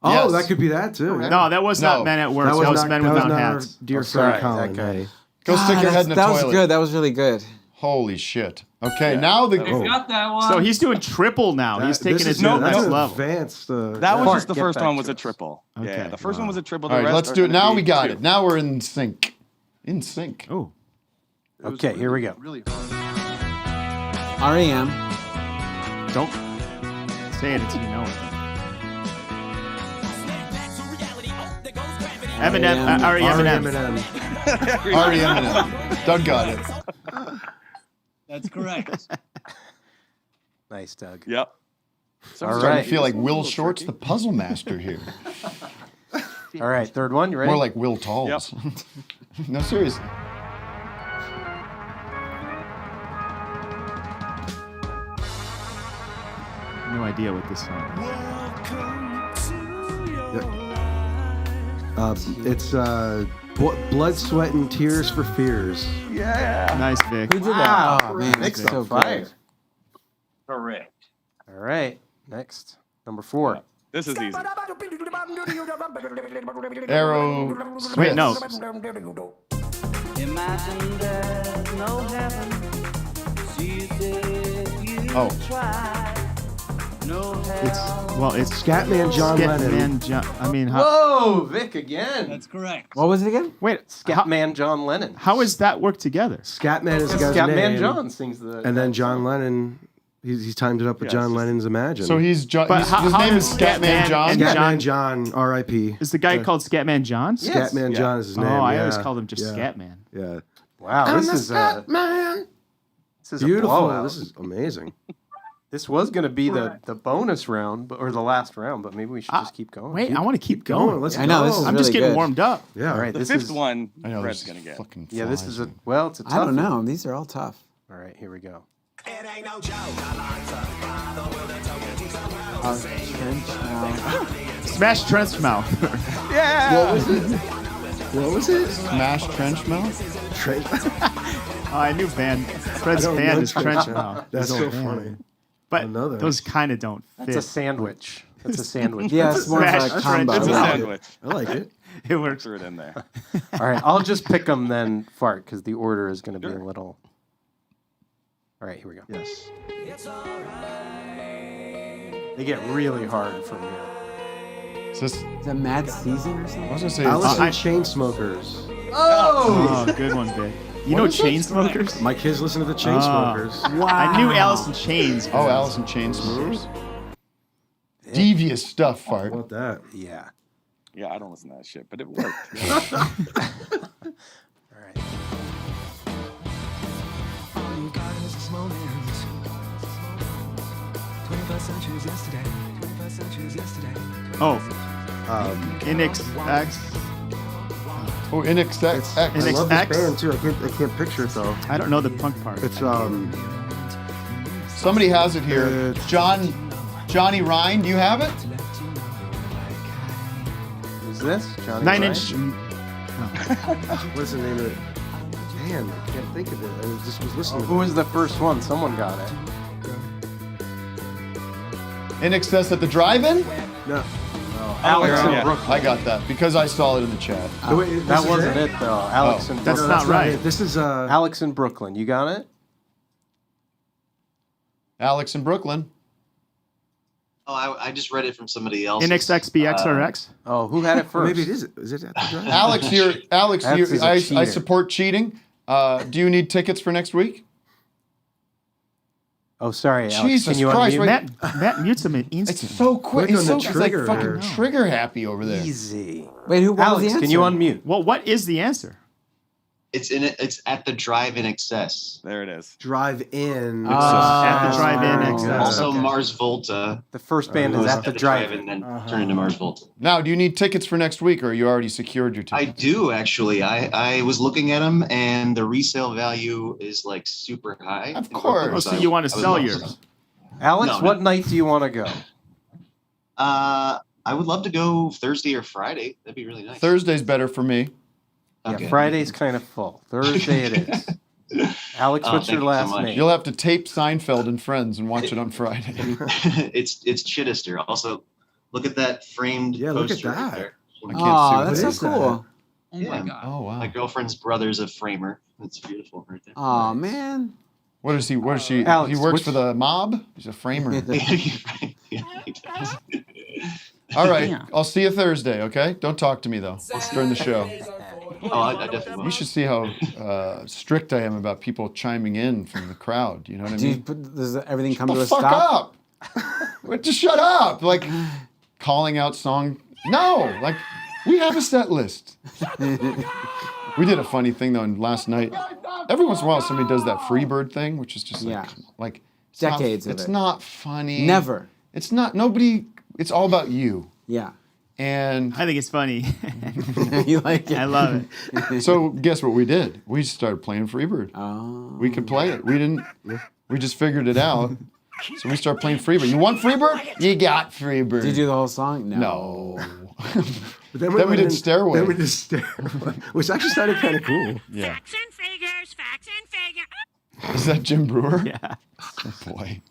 Oh, Yes. that could be that too. No, that was not Men at Work. That was Men Without Hats. Dear sorry, friend Colin. that guy. Hey. Go stick your head in the that toilet. was good. That was really good. Holy shit. Okay, now the. You got that one. So he's doing triple now. He's taking it to the that's next an level. advanced. That was just the get first back one to was a us. triple. Okay. Yeah, the first one was a triple. All The right, rest let's are do it. gonna Now be we got 2. it. Now we're in sync. In sync. Oh. Okay, here we go. R.E.M. Don't say it until you know it. Eminem. Eminem. Eminem. Doug got it. That's correct. Nice, Doug. Yep. So I'm All starting right. to feel like Will Short's the puzzle master here. All right, third one. You ready? More like Will Talls. No, seriously. No idea what this song is. It's Blood, Sweat, and Tears for Fears. Yeah. Nice, Vic. Who did that? Wow, Oh, man, Nick's that's so on fire. good. Correct. All right, next. Number 4. This is easy. Arrow. Wait, no. Imagine there's no heaven. She said you Oh. try. No It's Scatman John Lennon. Scatman John. I mean, how? Whoa, Vic again. That's correct. What was it again? Wait, Scatman John Lennon. how does that work together? Scatman is the guy's Scatman name. John sings the. And then John Lennon, he's timed it up with Yeah, John it's just- Lennon's Imagine. So he's John. But His how name does is Scatman John. and Scatman John, R.I.P. Is the guy called Scatman John? Yes. Scatman Yeah. John is his Oh, name. I always yeah. called him just Yeah. Scatman. Yeah. Wow, this is man. this is a Beautiful. blowout. This is amazing. This was going to be the bonus round, or the last round, but maybe we should just keep going. Wait, I want to keep going. Let's I know, go. this is I'm just really getting good. warmed up. Yeah. All right, The this fifth is one, I know. Fred's this gonna get. fucking yeah. This is a flies. well, it's a tough. I don't know. These are all tough. All right, here we go. Smash Trench Mouth. What was it? What was it? Smash Trench Mouth? Oh, I knew Fred's I don't band know is Trench Trench Mouth. Mouth. That's His so old band. funny. But I know that. those kind of don't fit. That's a sandwich. That's a sandwich. Yeah, it's more of Smash a Trench. combo. It's a I like it. sandwich. I like it. It works. Threw it in there. All right, I'll just pick them then, Fart, because the order is going to be a little. All right, here we go. Yes. They get really hard from here. Is this? Is that Mad Season or something? I was gonna say. Alice I- in Chainsmokers. Oh! Oh, good one, Vic. You know Chainsmokers? My kids listen to the Chainsmokers. Wow. I knew Alice in Chains. Oh, Alice in Chainsmokers. Devious stuff, How fart. about that? Yeah. Yeah, I don't listen to that shit, but it worked. All right. Oh, Um, NXX. Oh, NXX. I love this NXX? band too. I can't picture it though. I don't know the punk part. It's Somebody has it here. Johnny Ryan, do you have it? Who's this? Johnny Nine Ryan? Inch. what's the name of it? Man, I can't think of it. I just was listening. Who was the first one? Someone got it. NXS at the drive-in? No. Alex yeah. in Brooklyn. I got that because I saw it in the chat. That wasn't it though. Alex in That's Brooklyn. not right. This is Alex in Brooklyn. You got it? Alex in Brooklyn. Oh, I just read it from somebody else. NXXBXRX. Oh, who had it first? maybe it is. Is it at the drive? Alex, Alex is a I cheater. support cheating. Do you need tickets for next week? Oh, sorry, Alex. Jesus Can you Christ! unmute? Matt mutes him instantly. It's so quick. Quick He's on so the like trigger fucking here. trigger happy over there. Easy. Wait, who? What was Alex, the can you answer? unmute? Well, what is the answer? It's in it. It's at the drive-in excess. There it is. Drive-in. At the drive-in excess. Also Okay. Mars Volta. The first band is was at the drive-in. and then turned into Mars Volta. Now, do you need tickets for next week, or you already secured your I tickets? do actually. I was looking at them, and the resale value is like super high. Of course. Oh, so you want to I would sell love yours? Alex, No, what night do you want to go? I would love to go Thursday or Friday. That'd be really nice. Thursday's better for me. Okay. Yeah, Friday's kind of full. Thursday it is. Alex, Oh, what's thank your you so last much. name? You'll have to tape Seinfeld and Friends and watch it on Friday. it's Chittister. Also, look at that framed Yeah, look at poster right that. there. I can't Oh, see what that's it so is. cool. Oh my god. Oh wow. My girlfriend's brother's a framer. That's beautiful right there. Oh man. What is he? What is she? Alex, he works which- for the mob. He's a framer. Yeah, he does. All right. I'll see you Thursday. Okay. Don't talk to me though during the show. Oh, I definitely will. You should see how strict I am about people chiming in from the crowd. You know what I mean? Does everything come the to a fuck stop? up! Just shut up! Like calling out song. No, like we have a set list. We did a funny thing though, and last night, every once in a while somebody does that Freebird thing, which is just like it's Decades not, of it's it. not funny. Never. It's not. Nobody. It's all about you. Yeah. And I think it's funny. You like it? I love it. so guess what we did? We started playing Freebird. Oh. We could play it. We didn't. We just figured it out. So we started playing Freebird. You want Freebird? You got Freebird. Did you do the whole song? No. But then we went did in- Stairway. Then we did Stairway, which actually sounded kind of cool. Yeah. Is that Jim Brewer? Yeah. Oh boy.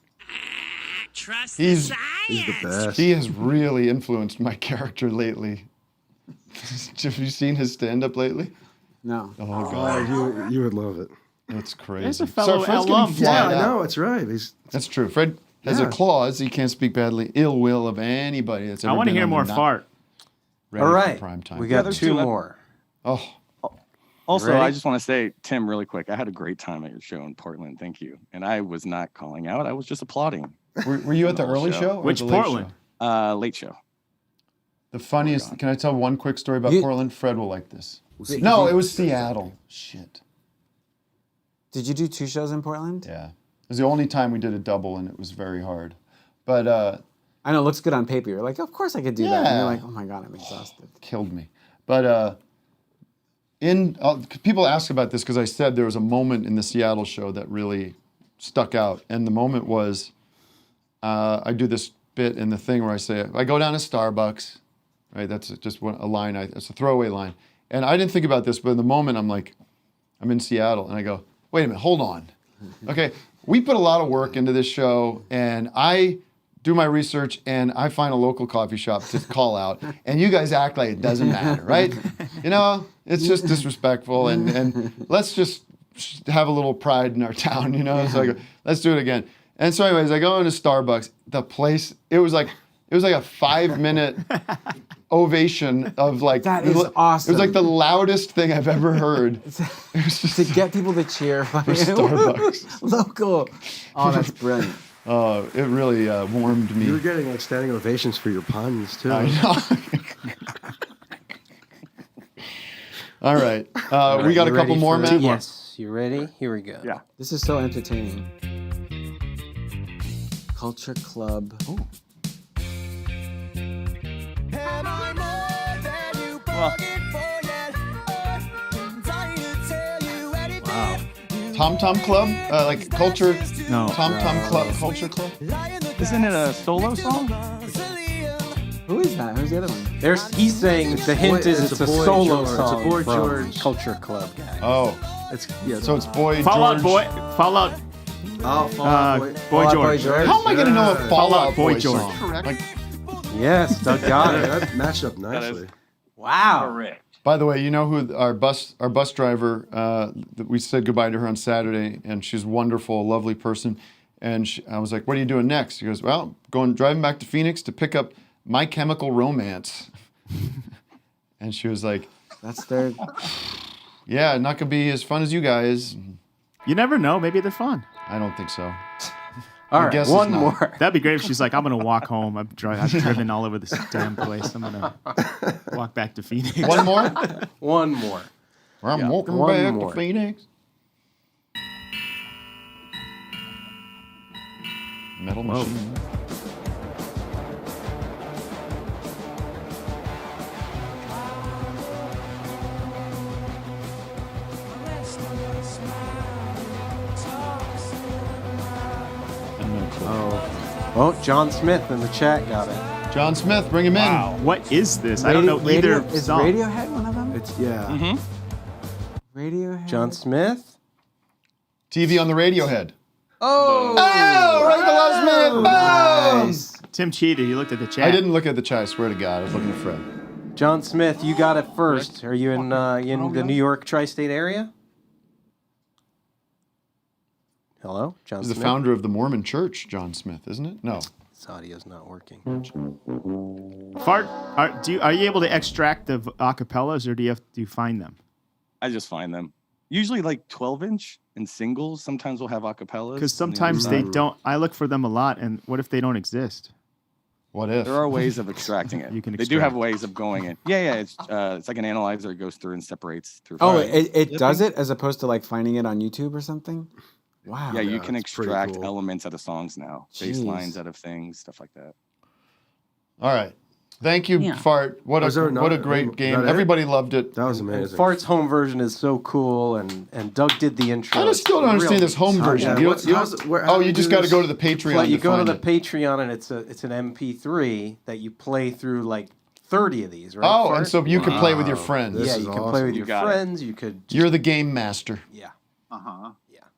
Trust He's He's the best. He has really influenced my character lately. Have you seen his stand-up lately? No. Oh Oh, god, you would love it. that's crazy. There's a fellow Fred's alum. getting Yeah, flat I out. know. It's right. That's true. Fred has a Yeah. clause. He can't speak badly, ill will of anybody that's ever I want to been hear on the more Not fart. Ready All for right. Prime time. We got there's two two left. more. Oh, Also, Ready? I just want to say, Tim, really quick, I had a great time at your show in Portland. Thank you. And I was not calling out. I was just applauding. were you at the The whole early show. show? or Which the late Portland? show? Late show. The funniest. Can I tell one quick story about You- Portland? Fred will like this. No, it was Seattle. Shit. Did you do 2 shows in Portland? Yeah. It was the only time we did a double, and it was very hard. But I know it looks good on paper. You're like, of course I could do that. And Yeah. you're like, oh my god, I'm exhausted. killed me. But people ask about this because I said there was a moment in the Seattle show that really stuck out, and the moment was I do this bit in the thing where I say I go down to Starbucks, right? That's just a line. It's a throwaway line, and I didn't think about this, but in the moment I'm like, I'm in Seattle, and I go, wait a minute, hold on, okay, we put a lot of work into this show, and I do my research, and I find a local coffee shop to call out, and you guys act like it doesn't matter, right? You know, it's just disrespectful, and let's just have a little pride in our town, you know? So I go, let's do it again. And so anyways, I go into Starbucks, the place, it was like a 5-minute ovation of like, That is it awesome. was like the loudest thing I've ever heard. It was just To get people to cheer for Starbucks. local. Oh, that's brilliant. It really warmed me. You were getting like standing ovations for your puns too. I know. All right. We got a You couple ready more, for- Matt? Yes. You ready? Here we go. Yeah. This is so entertaining. Culture Club. Ooh. Wow. Tom Tom Club? Like culture? No. Tom Tom Club? Culture Club? Isn't it a solo song? Who is that? Who's the other one? He's saying the hint is it's a solo George. song It's a Boy from George. Culture Club guy. Oh. It's yeah. So it's Boy Fallout George. Fallout Oh, Fallout Boy. Boy Fallout George. Boy George. How am I going to know a Yeah. Fallout Boy Boy George. song? Like, Yes, Doug got it. That matched up nicely. Wow. Correct. By the way, you know who our bus driver? We said goodbye to her on Saturday, and she's wonderful, a lovely person. And I was like, "What are you doing next?" She goes, "Well, driving back to Phoenix to pick up My Chemical Romance." And she was like, "That's their." Yeah, not gonna be as fun as you guys. You never know. Maybe they're fun. I don't think so. All right, one more. That'd be great if she's like, I'm gonna walk home. I've driven all over this damn place. I'm gonna walk back to Phoenix. One more? One more. I'm walking one back more. to Phoenix. Metal Machine. Oh, John Smith in the chat got it. John Smith, bring him in. Wow, what is this? I don't know either Is song. Radiohead one of them? It's yeah. Mm-hmm. Radiohead. John Smith. TV on the Radiohead. Oh! Oh, Radiohead Smith! Boom! Tim cheated. He looked at the chat. I didn't look at the chat. I swear to God, I was looking at Fred. John Smith, you got it first. Are you in the New York tri-state area? Hello, John He's Smith. the founder of the Mormon Church, John Smith, isn't it? No. This audio's not working. Fart. Are you able to extract the acapellas, or do you find them? I just find them. Usually like 12-inch and singles. Sometimes we'll have acapellas. Because sometimes they don't. I look for them a lot, and what if they don't exist? What if? There are ways of extracting it. You can They do have extract. ways of going in. Yeah. It's like an analyzer. It goes through and separates through. Oh, fire. it does it as opposed to like finding it on YouTube or something. Wow. Yeah, you can that's pretty extract cool. elements out of songs now, bass Jeez. lines out of things, stuff like that. All right. Thank you, Fart. What Was there a another- great game. that it? Everybody loved it. That was And amazing. Fart's home version is so cool, and Doug did the intro. I just still don't understand this home version. yeah, You what's- how's it- where- how oh, do you we just do got to this? go to the Patreon. Play, you go to find the it. Patreon, and it's an MP3 that you play through like 30 of these, right? Oh, Fart? and so you can play with your friends. This yeah, is you can awesome. play with You your got it. friends. You could. You're the game master. Yeah. Uh-huh.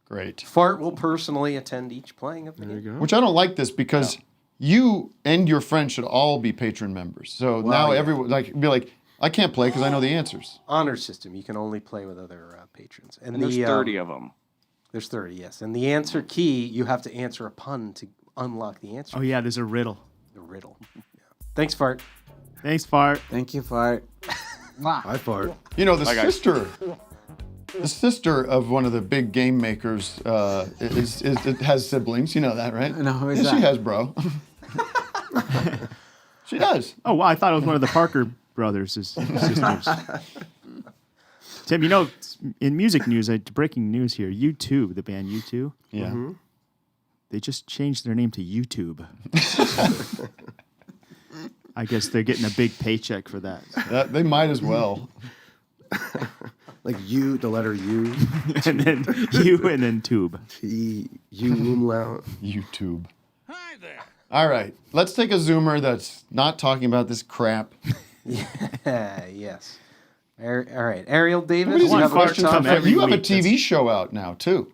Great. Fart will personally attend each playing of the There you game. go. Which I don't like this because you and your friends should all be patron members. So now yeah. everyone be like, I can't play because I know the answers. Honor system. You can only play with other patrons. And there's 30 of them. There's 30, yes. And the answer key, you have to answer a pun to unlock the answer. Oh yeah, there's a riddle. The riddle. Yeah. Thanks, Fart. Thanks, Fart. Thank you, Fart. I fart. You know, the Bye, guys. sister of one of the big game makers it has siblings. You know that, right? No, who is Yeah, that? She has, bro. She does. Oh, well, I thought it was one of the Parker brothers' sisters. Tim, you know, in music news, breaking news here. U2, the band U2. Yeah. They just changed their name to YouTube. I guess they're getting a big paycheck for that. They might as well. Like you, the letter U. And then you, and then tube. T, U umlaut. YouTube. Hi there. All right. Let's take a Zoomer that's not talking about this crap. Yeah, yes. All right. Ariel Davis, What is you your have a question top from five? every You have a week. TV show out now, too.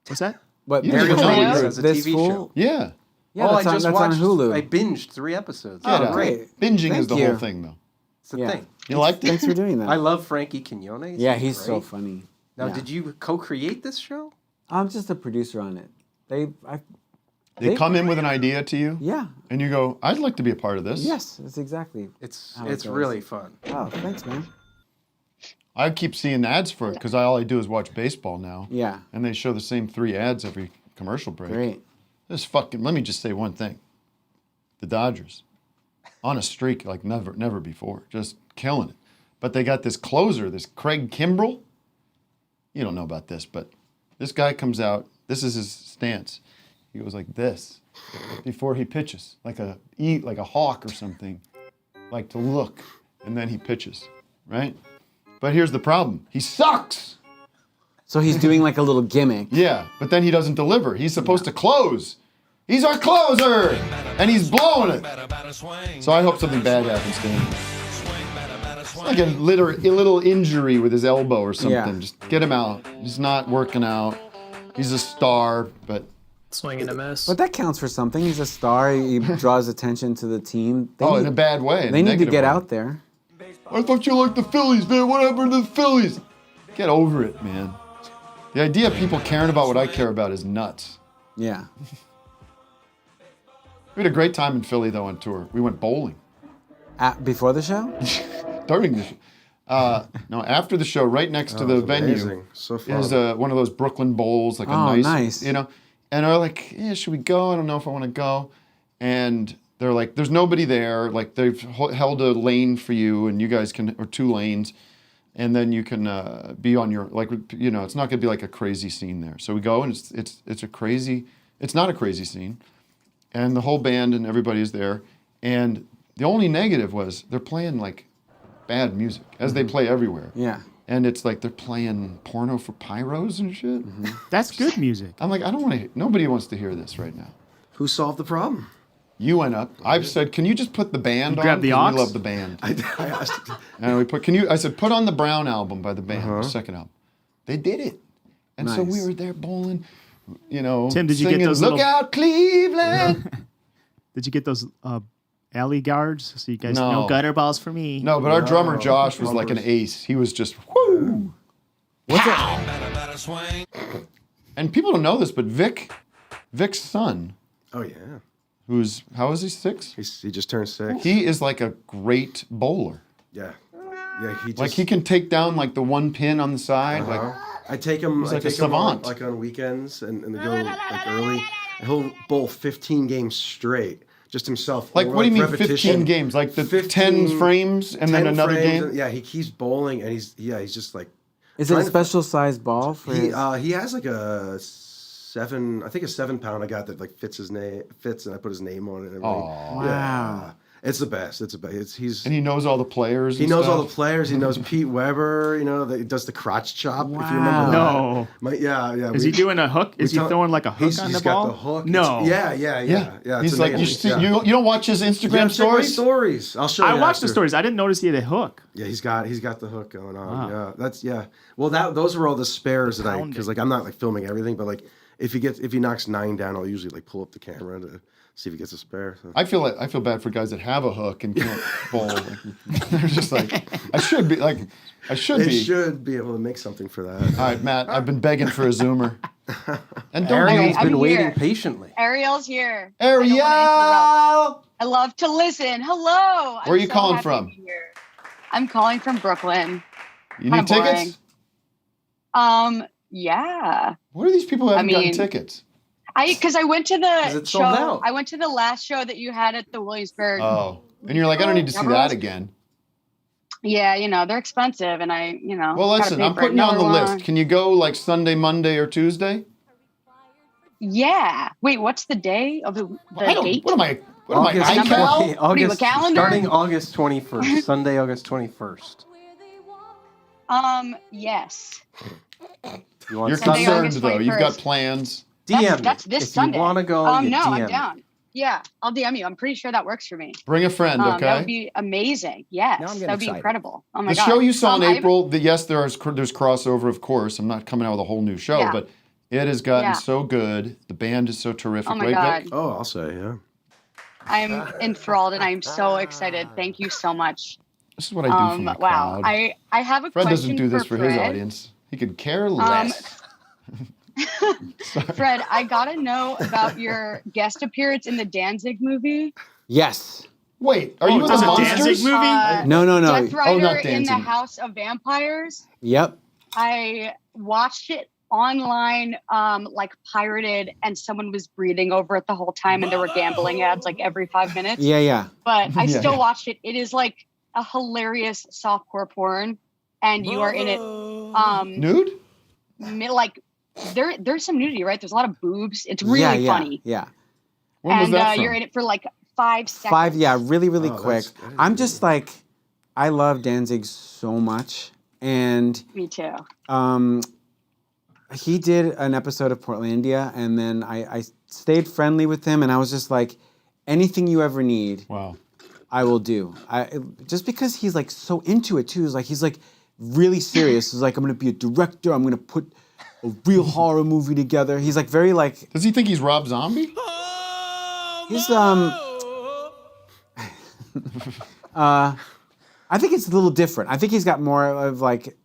What's that? What? You Ariel just Davis told has a This TV fool? show. Yeah. Yeah, oh, that's, I on, just that's watched, on Hulu. I binged 3 episodes. Get Oh, out. great. Binging is Thank the you. whole thing, though. It's a Yeah. thing. You liked it? Thanks for doing that. I love Frankie Quinones. Yeah, he's so great. funny. Now, Yeah. did you co-create this show? I'm just a producer on it. They come in with an idea to you, Yeah. and you go, I'd like to be a part of this. Yes, that's exactly. It's how it goes. really fun. Oh, thanks, man. I keep seeing ads for it because all I do is watch baseball now. Yeah. And they show the same 3 ads every commercial break. Great. Let me just say one thing. The Dodgers, on a streak like never before, just killing it. But they got this closer, this Craig Kimbrell. You don't know about this, but this guy comes out. This is his stance. He goes like this before he pitches, like a hawk or something, like to look, and then he pitches, right? But here's the problem. He sucks. So he's doing like a little gimmick. Yeah, but then he doesn't deliver. He's supposed to close. He's our closer, and he's blowing it. So I hope something bad happens to him. Like a little injury with his elbow or something. Yeah. Just get him out. He's not working out. He's a star, but Swing and a miss. But that counts for something. He's a star. He draws attention to the team. In a bad way. They need to get out there. I thought you liked the Phillies, man. What happened to the Phillies? Get over it, man. The idea of people caring about what I care about is nuts. Yeah. We had a great time in Philly, though, on tour. We went bowling. Before the show? During the show. No, after the show, right next to the venue amazing. So fun. is one of those Brooklyn bowls, like a nice, you know. And they're like, yeah, should we go? I don't know if I want to go. And they're like, there's nobody there. Like they've held a lane for you, and you guys can, or 2 lanes, and then you can be on your, like, you know, it's not going to be like a crazy scene there. So we go, and it's a crazy. It's not a crazy scene, and the whole band and everybody is there. And the only negative was they're playing like bad music, as they play everywhere. Yeah. And it's like they're playing Porno for Pyros and shit. That's good music. I'm like, I don't want to. Nobody wants to hear this right now. Who solved the problem? You went up. I've said, can you just put the band You on? grabbed the 'Cause aux? We love the band. I asked. And we put. Can you? I said, put on the Brown album by the band, the second album. They did it, and so we Nice. were there bowling. You know, Tim, did you get singing, those Look little- out, Cleveland. Did you get those alley guards? So you guys No. no gutter balls for me. No, but our drummer Josh was like an ace. He was just whoo. What's that? And people don't know this, but Vic's son, Oh yeah. who's how is he 6? He just turned 6. He is like a great bowler. Yeah. Yeah. He just, Like he can take down like the one pin on the side. Like I take him. He's I like a take him on, savant. like on weekends, and they go like early. And he'll bowl 15 games straight, just himself. Like, or, what do you mean repetition. 15 games? Like the 10 frames and then 10 another frames, game? and- yeah, he keeps bowling, and he's just like. Is it a trying to- special sized ball for his? He has like a 7, I think a 7-pound I got that like fits, and I put his name on it and everything. Aw. Yeah. It's the best. It's the best. He's And he knows all the players. he and knows stuff. all the players. He knows Pete Weber. You know, he does the crotch chop. If you remember Wow. that. No. Yeah. Is he doing a hook? Is he tell- throwing like a hook on the he's ball? got the hook. No. Yeah. Yeah. It's He's like, you, amazing. see, Yeah. you don't watch his Instagram Yeah, check my stories? stories. I'll show you. I watched the after. stories. I didn't notice he had a hook. Yeah, he's got the hook going on. Wow. Yeah, Well, those were all the spares that Pounding. because like I'm not like filming everything, but like if he knocks 9 down, I'll usually like pull up the camera to see if he gets a spare. So. I feel bad for guys that have a hook and can't bowl. They're just like, I should be. They should be able to make something for that. All right, Matt, I've been begging for a Zoomer. And don't Ariel's leave. been waiting here. patiently. Ariel's here. Ariel! I love to listen. Hello. Where are you calling from? I'm calling from Brooklyn. You need Kinda tickets? Yeah. What are these people who haven't gotten mean- tickets? Because I went to the it's show. sold out. I went to the last show that you had at the Williamsburg. Oh. And you're like, I don't need to see that again. Yeah, they're expensive, and I. Well, gotta listen, pay I'm for putting you on the another list. one. Can you go like Sunday, Monday, or Tuesday? Yeah. Wait, what's the day of the date? What am I, August, iCal? What are you, a calendar? starting August 21st, Sunday, August 21st. Yes. You want You're Sunday, concerned, August though. You've got 21st. plans. DM That's me. this if Sunday. you want to go, you no, DM I'm me. down. Yeah, I'll DM you. I'm pretty sure that works for me. Bring a friend, okay? That would be amazing. Yes, Now I'm that getting would be excited. incredible. Oh my The god. show you saw in I- April, yes, there's crossover, of course. I'm not coming out with a whole new show, Yeah. but it has gotten Yeah. so good. The band is so terrific, Oh my right, God. Vic? Oh, I'll say yeah. I'm enthralled and I'm so excited. Thank you so much. This is what I do for my Wow. crowd. I have a Fred question doesn't do this for his Fred. audience. He could care less. Fred, I gotta know about your guest appearance in the Danzig movie. Yes. Wait, are you in the it's a Monsters? Danzig movie? No. Death Rider not in the Danzig. House of Vampires. Yep. I watched it online, like pirated, and someone was breathing over it the whole time, and there were gambling ads like every 5 minutes. Yeah. But I Yeah, still yeah. watched it. It is like a hilarious softcore porn, and you are in it. Nude? Like there's some nudity, right? There's a lot of boobs. It's really funny. Yeah. When was And that from? you're in it for like 5 seconds. Really Oh, quick. that's- I didn't I'm know just like, I love Danzig so much. And Me too. he did an episode of Portlandia, and then I stayed friendly with him, and I was just like, anything you ever need, Wow. I will do. Just because he's like so into it too. He's like really serious. He's like, I'm gonna be a director. I'm gonna put a real horror movie together. He's like very like. Does he think he's Rob Zombie? He's I think it's a little different. I think he's got more of like,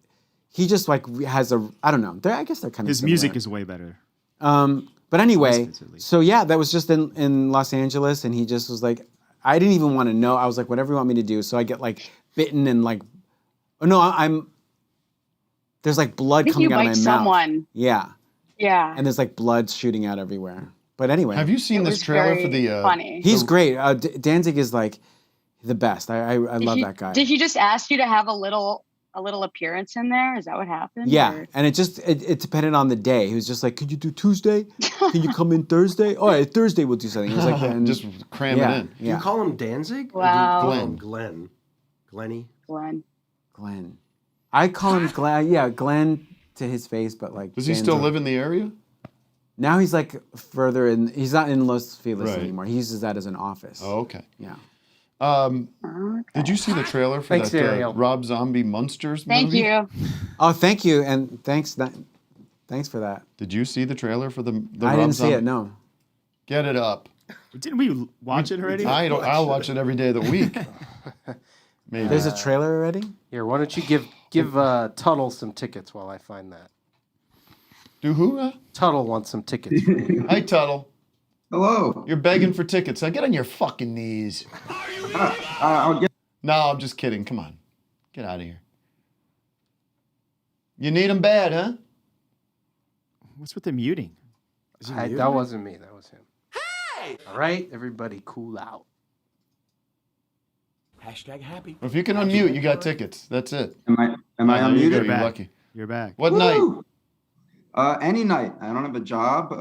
he just like has a, I don't know. I guess they're kind of His similar. music is way better. But anyway, so yeah, that was just in Los Angeles, and he just was like, I didn't even want to know. I was like, whatever you want me to do. So I get like bitten and like, oh no, there's like blood coming out of my mouth. Someone. Yeah. Yeah. And there's like blood shooting out everywhere. But anyway. Have you seen this trailer for the? Funny. He's great. Danzig is like the best. I love that guy. Did he just ask you to have a little appearance in there? Is that what happened? Yeah, or? and it depended on the day. He was just like, "Could you do Tuesday? Can you come in Thursday? Oh, yeah, Thursday we'll do something." He was like, and, just cram it in. Do you call him Danzig? Wow. Or do you call him Glenn? Glenny? Glenn. I call him Glenn. Yeah, Glenn to his face, but like. Does he still live in the area? Now he's like further in. He's not in Los Feliz Right. anymore. He uses that as an office. Oh, okay. Yeah. Did you see the trailer for Thanks, that Ariel. Rob Zombie Monsters movie? Thank you. Oh, thank you, and thanks for that. Did you see the trailer for the I Rob didn't Zombie? see it. No. Get it up. Didn't we watch it already? I'll watch it every day of the week. Maybe. There's a trailer already. Here, why don't you give Tuttle some tickets while I find that. Do who? Tuttle wants some tickets. From you. Hi, Tuttle. Hello. You're begging for tickets. Now get on your fucking knees. I'll get. No, I'm just kidding. Come on. Get out of here. You need them bad, huh? What's with the muting? That wasn't me. That was him. Hey! All right, everybody cool out. #happy. If you can unmute, you got tickets. That's it. Am I There you go. unmuted? You're lucky. You're back. What night? Woo! Any night. I don't have a job.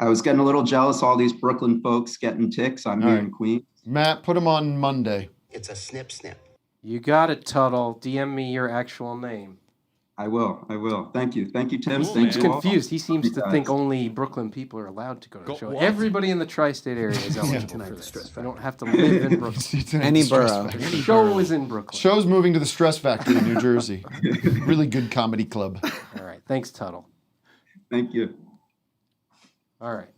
I was getting a little jealous. All these Brooklyn folks getting ticks. I'm here in Queens. Matt, put them on Monday. It's a snip. You got it, Tuttle. DM me your actual name. I will. Thank you, Tim. He's Thank you all. confused. He seems You to guys. think only Brooklyn people are allowed to go to the show. what? Everybody in the tri-state area is eligible for this. You don't have to live in Brooklyn. Any borough. The show is in Brooklyn. Show's moving to the Stress Factory in New Jersey. Really good comedy club. All right. Thanks, Tuttle. Thank you. All right.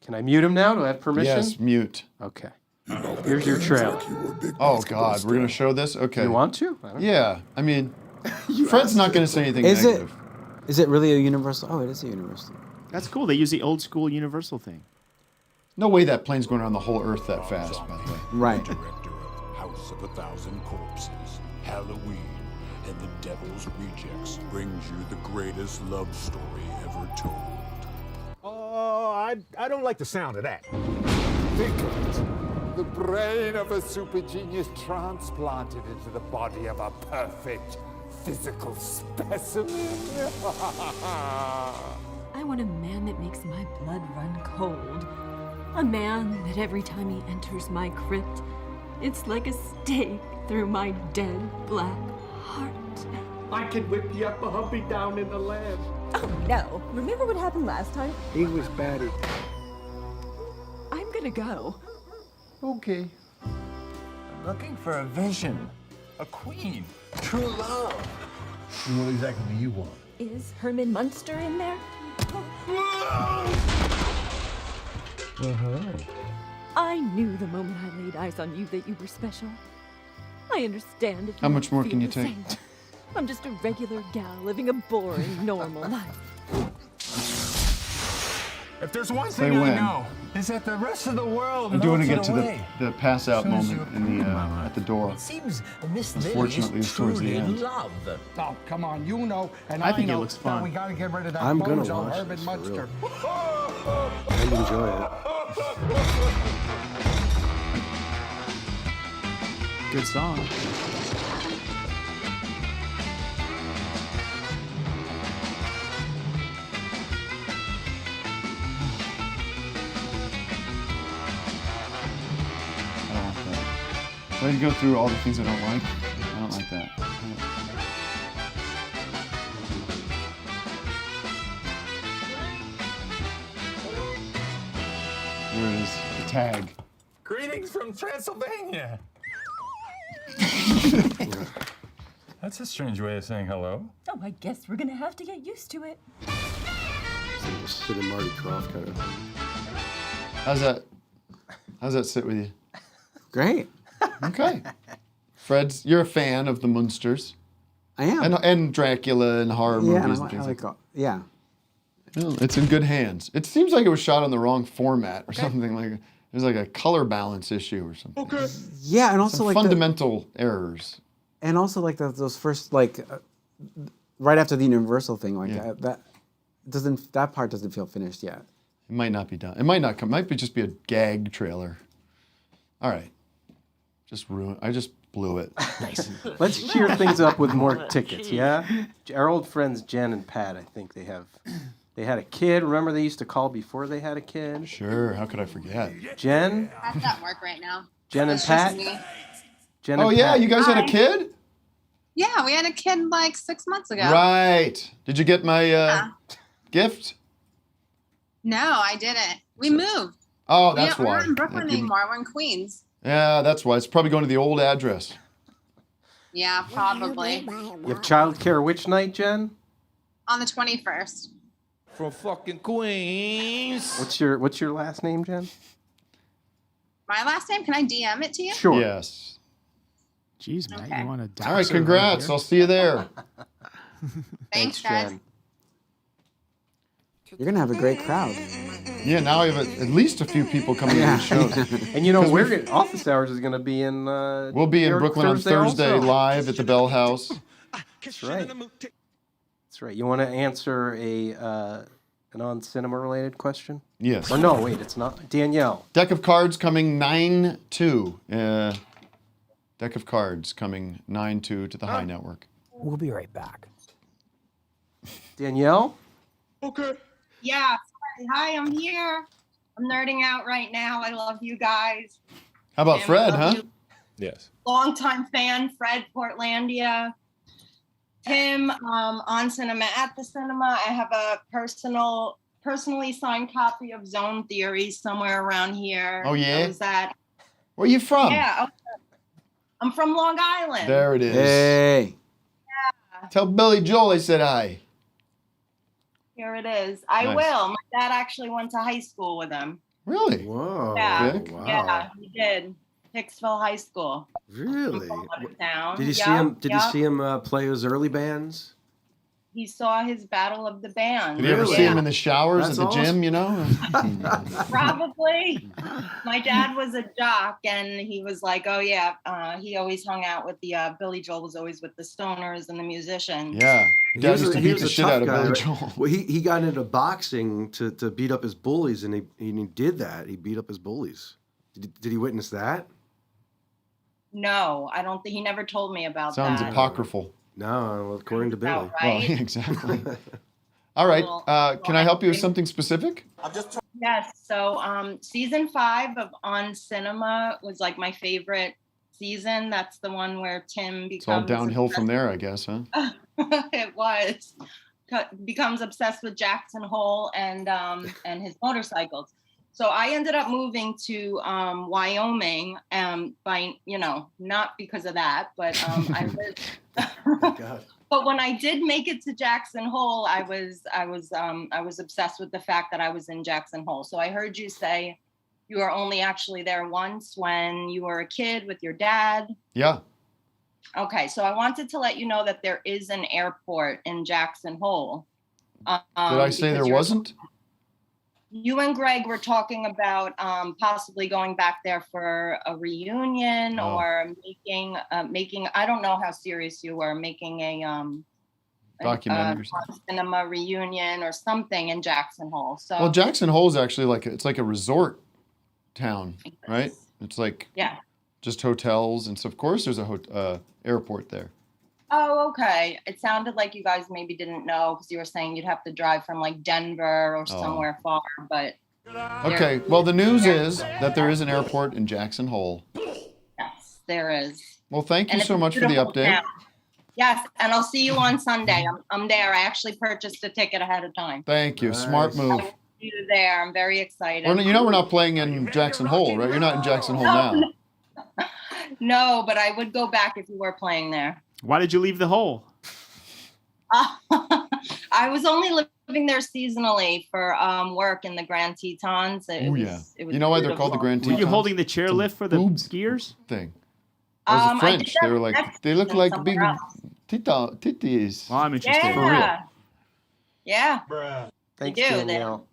Can I mute him now? Do I have permission? Yes, mute. Okay. Here's your trailer. Oh, God. We're going to show this? Okay. You want to? I don't know. Yeah. I mean, Fred's not going to say anything negative. Is it really a Universal? Oh, it is a Universal. That's cool. They use the old school Universal thing. No way that plane's going around the whole Earth that fast, by the way. Right. Director of House of 1,000 Corpses, Halloween, and the Devil's Rejects brings you the greatest love story ever told. I don't like the sound of that. Think of it. The brain of a super genius transplanted into the body of a perfect physical specimen. I want a man that makes my blood run cold. A man that every time he enters my crypt, it's like a stake through my dead black heart. I can whip you up a humpy down in the lab. Oh no. Remember what happened last time? He was batty. I'm gonna go. Okay. I'm looking for a vision, a queen, true love. What exactly do you want? Is Herman Munster in there? I knew the moment I laid eyes on you that you were special. I understand if you How much more feel can you the take? same. I'm just a regular gal living a boring, normal life. If there's one Say thing I when. know, is that the rest of the world I do want to melted get to away. the pass out Soon as moment you in the appear, at the door. It seems Miss Lily Unfortunately, is it's towards the truly end. in love. Oh, come on, you know, and I think it know looks that fun. we gotta get rid of that I'm gonna bozo watch Herman this for Munster. I'd enjoy it. Good song. I don't like that. So I go through all the things I don't like. I don't like that. There it is. The tag. Greetings from Transylvania. That's a strange way of saying hello. Oh, I guess we're gonna have to get used to it. Sit in Marty Krofft kind of. How's that sit with you? Great. Okay. Fred, you're a fan of the Munsters. I am. And Dracula and horror movies and things like that. Yeah. Well, it's in good hands. It seems like it was shot on the wrong format or something like. There's like a color balance issue or something. Okay. Yeah, and also some like fundamental errors. And also like those first right after the Universal thing that part doesn't feel finished yet. It might not be done. It might not come. Might be just be a gag trailer. All right. I just blew it. Let's cheer things up with more tickets, yeah? Our old friends Jen and Pat, I think they had a kid. Remember they used to call before they had a kid? Sure, how could I forget? Jen? Pat's at work right now. Jen and It's just Pat? me. Jen Oh and yeah, Pat. you guys had a kid? Yeah, we had a kid like 6 months ago. Right. Did you get my gift? No, I didn't. We moved. Oh, that's We're why. not in Brooklyn anymore. We're in Queens. Yeah, that's why. It's probably going to the old address. Yeah, probably. You have childcare which night, Jen? On the 21st. From fucking Queens. What's your last name, Jen? My last name, can I DM it to you? Sure. Yes. Jeez, Matt, Okay. you want to All right, congrats. I'll see you there. Thanks, guys. Jen. You're gonna have a great crowd. Yeah, now I have at least a few people coming to the show. And you know, office hours is going to be in. We'll be in New York Brooklyn on Thursday also. live at the Bell House. That's right. That's right. You want to answer an on-cinema related question? Yes. Or no, wait, it's not. Danielle. Deck of cards coming 9-2. Deck of cards coming 9-2 to the High Network. We'll be right back. Danielle? Okay. Yeah. Sorry. Hi, I'm here. I'm nerding out right now. I love you guys. How about Tim, Fred, I huh? love you. Yes. Longtime fan, Fred Portlandia. Tim, on cinema at the cinema. I have a personally signed copy of Zone Theory somewhere around here. Oh, yeah? Is that? Where are you from? Yeah. Okay. I'm from Long Island. There it is. Hey. Yeah. Tell Billy Joel I said hi. Here it is. I Nice. will. My dad actually went to high school with him. Really? Whoa. Yeah. Vic? Wow. Yeah, he did. Hicksville High School. Really? Town. Did you see Yup, him? Did you yup. see him play his early bands? He saw his Battle of the Bands. Did you ever see him in the showers That's at the gym, you know? Probably. My dad was a jock, and he was like, "Oh yeah." He always hung out with the Billy Joel was always with the stoners and the musicians. Yeah. Dad used to beat the a shit tough out of guy, Billy right? Joel. Well, he got into boxing to beat up his bullies, and he did that. He beat up his bullies. Did he witness that? No, I don't think he never told me about Sounds that. apocryphal. No, well, according to Billy. That right? Well, exactly. All right. Can I help you with something specific? Yes. So, season 5 of On Cinema was like my favorite season. That's the one where Tim It's all becomes downhill from there, I guess, huh? It was becomes obsessed with Jackson Hole and his motorcycles. So I ended up moving to Wyoming, by not because of that, but I lived. But when I did make it to Jackson Hole, I was obsessed with the fact that I was in Jackson Hole. So I heard you say you were only actually there once when you were a kid with your dad. Yeah. Okay, so I wanted to let you know that there is an airport in Jackson Hole. Did I say there wasn't? You and Greg were talking about possibly going back there for a reunion or making. I don't know how serious you were making a Documentary or something. cinema reunion or something in Jackson Hole. So Well, Jackson Hole is actually it's like a resort town, right? It's like just hotels and so of course there's a airport there. Oh, okay. It sounded like you guys maybe didn't know because you were saying you'd have to drive from like Denver or somewhere far, but. Okay. Well, the news is that there is an airport in Jackson Hole. Yes, there is. Well, thank you And it's so a much for the beautiful update. town. Yes, and I'll see you on Sunday. I'm there. I actually purchased a ticket ahead of time. Thank you. Smart move. I will see you there. I'm very excited. We're not playing in Jackson Hole, right? You're not in Jackson Hole now. No, but I would go back if you were playing there. Why did you leave the hole? I was only living there seasonally for work in the Grand Tetons. Oh yeah. You know why they're called the Grand Were Tetons? you holding the chairlift for the skiers? Thing. Those are French. They were like they look like big titties. Well, I'm interested. Yeah. For real. Yeah. Thanks, They do. Danielle.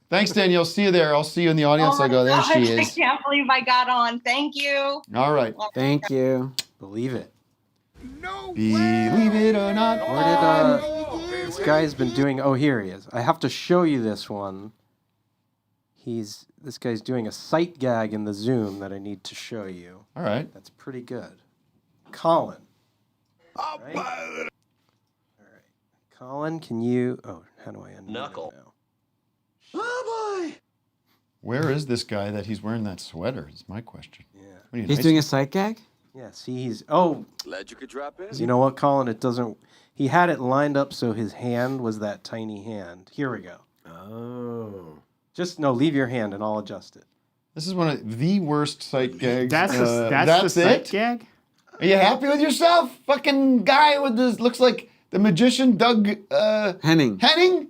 Thanks, Danielle. See you there. I'll see you in the audience. Oh I go, there my she gosh, I is. can't believe I got on. Thank you. All right. Thank you. Believe it. Believe it or not. Where did this guy's been doing? Oh, here he is. I have to show you this one. This guy's doing a sight gag in the Zoom that I need to show you. All right. That's pretty good. Colin. All right. Colin, can you? Oh, how do I unmute Knuckle now? Oh boy. Where is this guy that he's wearing that sweater? Is my question. Yeah. He's doing a sight gag? Yeah, see, glad you could drop in. You know what, Colin? It doesn't. He had it lined up so his hand was that tiny hand. Here we go. Oh. Leave your hand and I'll adjust it. This is one of the worst sight gags. That's the sight gag? Are you happy with yourself? Fucking guy with this looks like the magician Doug Henning. Henning?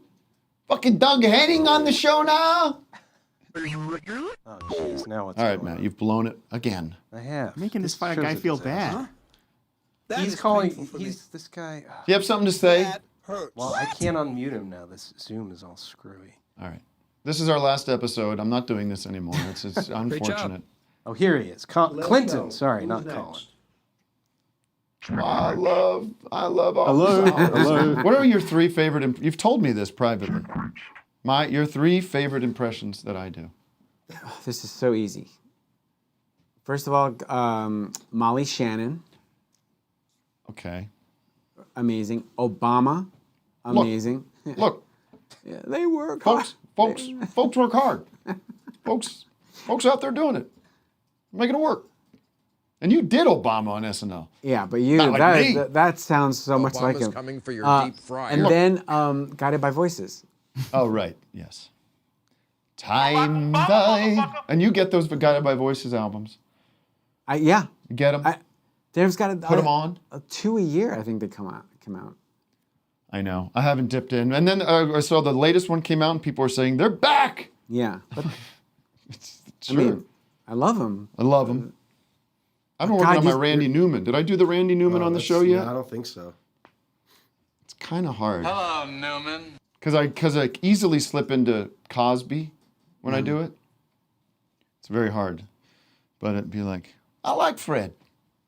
Fucking Doug Henning on the show now? Oh, jeez. Now it's all right, Matt. You've blown it again. I have. Making this guy feel bad. He's calling. He's this guy. Do you have something to say? Well, I can't unmute him now. This Zoom is all screwy. All right. This is our last episode. I'm not doing this anymore. It's unfortunate. Oh, here he is. Clinton. Sorry, not Colin. I love Hello. What are your three favorite? You've told me this privately. Your three favorite impressions that I do. This is so easy. First of all, Molly Shannon. Okay. Amazing. Obama. Amazing. Look. Yeah, they work folks work hard. folks out there doing it. Making it work. And you did Obama on SNL. Yeah, but you Not like me. that sounds so much like him. Coming for your deep fry. And then Guided by Voices. Oh, right. Yes. Time thy... And you get those Guided by Voices albums. Yeah. You get them? Dave's got Put them on? 2 a year, I think they come out. I know. I haven't dipped in. And then I saw the latest one came out and people were saying, they're back! Yeah. But, it's true. I love them. I love them. I've been working on my Randy Newman. Did I do the Randy Newman on the show yet? No, I don't think so. It's kind of hard. Hello, Newman. Because I easily slip into Cosby when I do it. It's very hard. But it'd be like, I like Fred.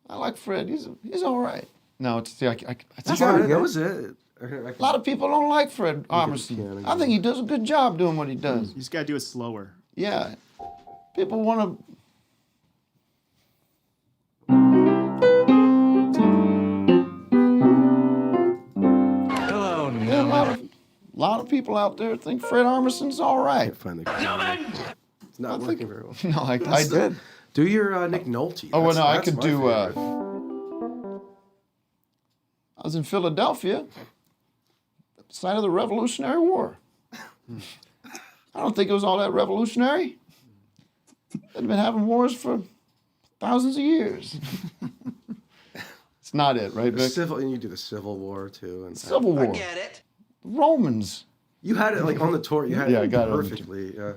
He's all right. No, it's hard. That was it. A lot of people don't like Fred Armisen. I think he does a good job doing what he does. You just got to do it slower. Yeah. People want to... Hello, Newman. A lot of people out there think Fred Armisen's all right. It's not working very well. No, I did. Do your Nick Nolte. Oh, well, no, I That's could my do... favorite. I was in Philadelphia, site of the Revolutionary War. I don't think it was all that revolutionary. They've been having wars for thousands of years. It's not it, right, Vic? And you do the Civil War, too. And Civil War. I get it. Romans. You had it, like, on the tour. You had I it got it perfectly. Yeah.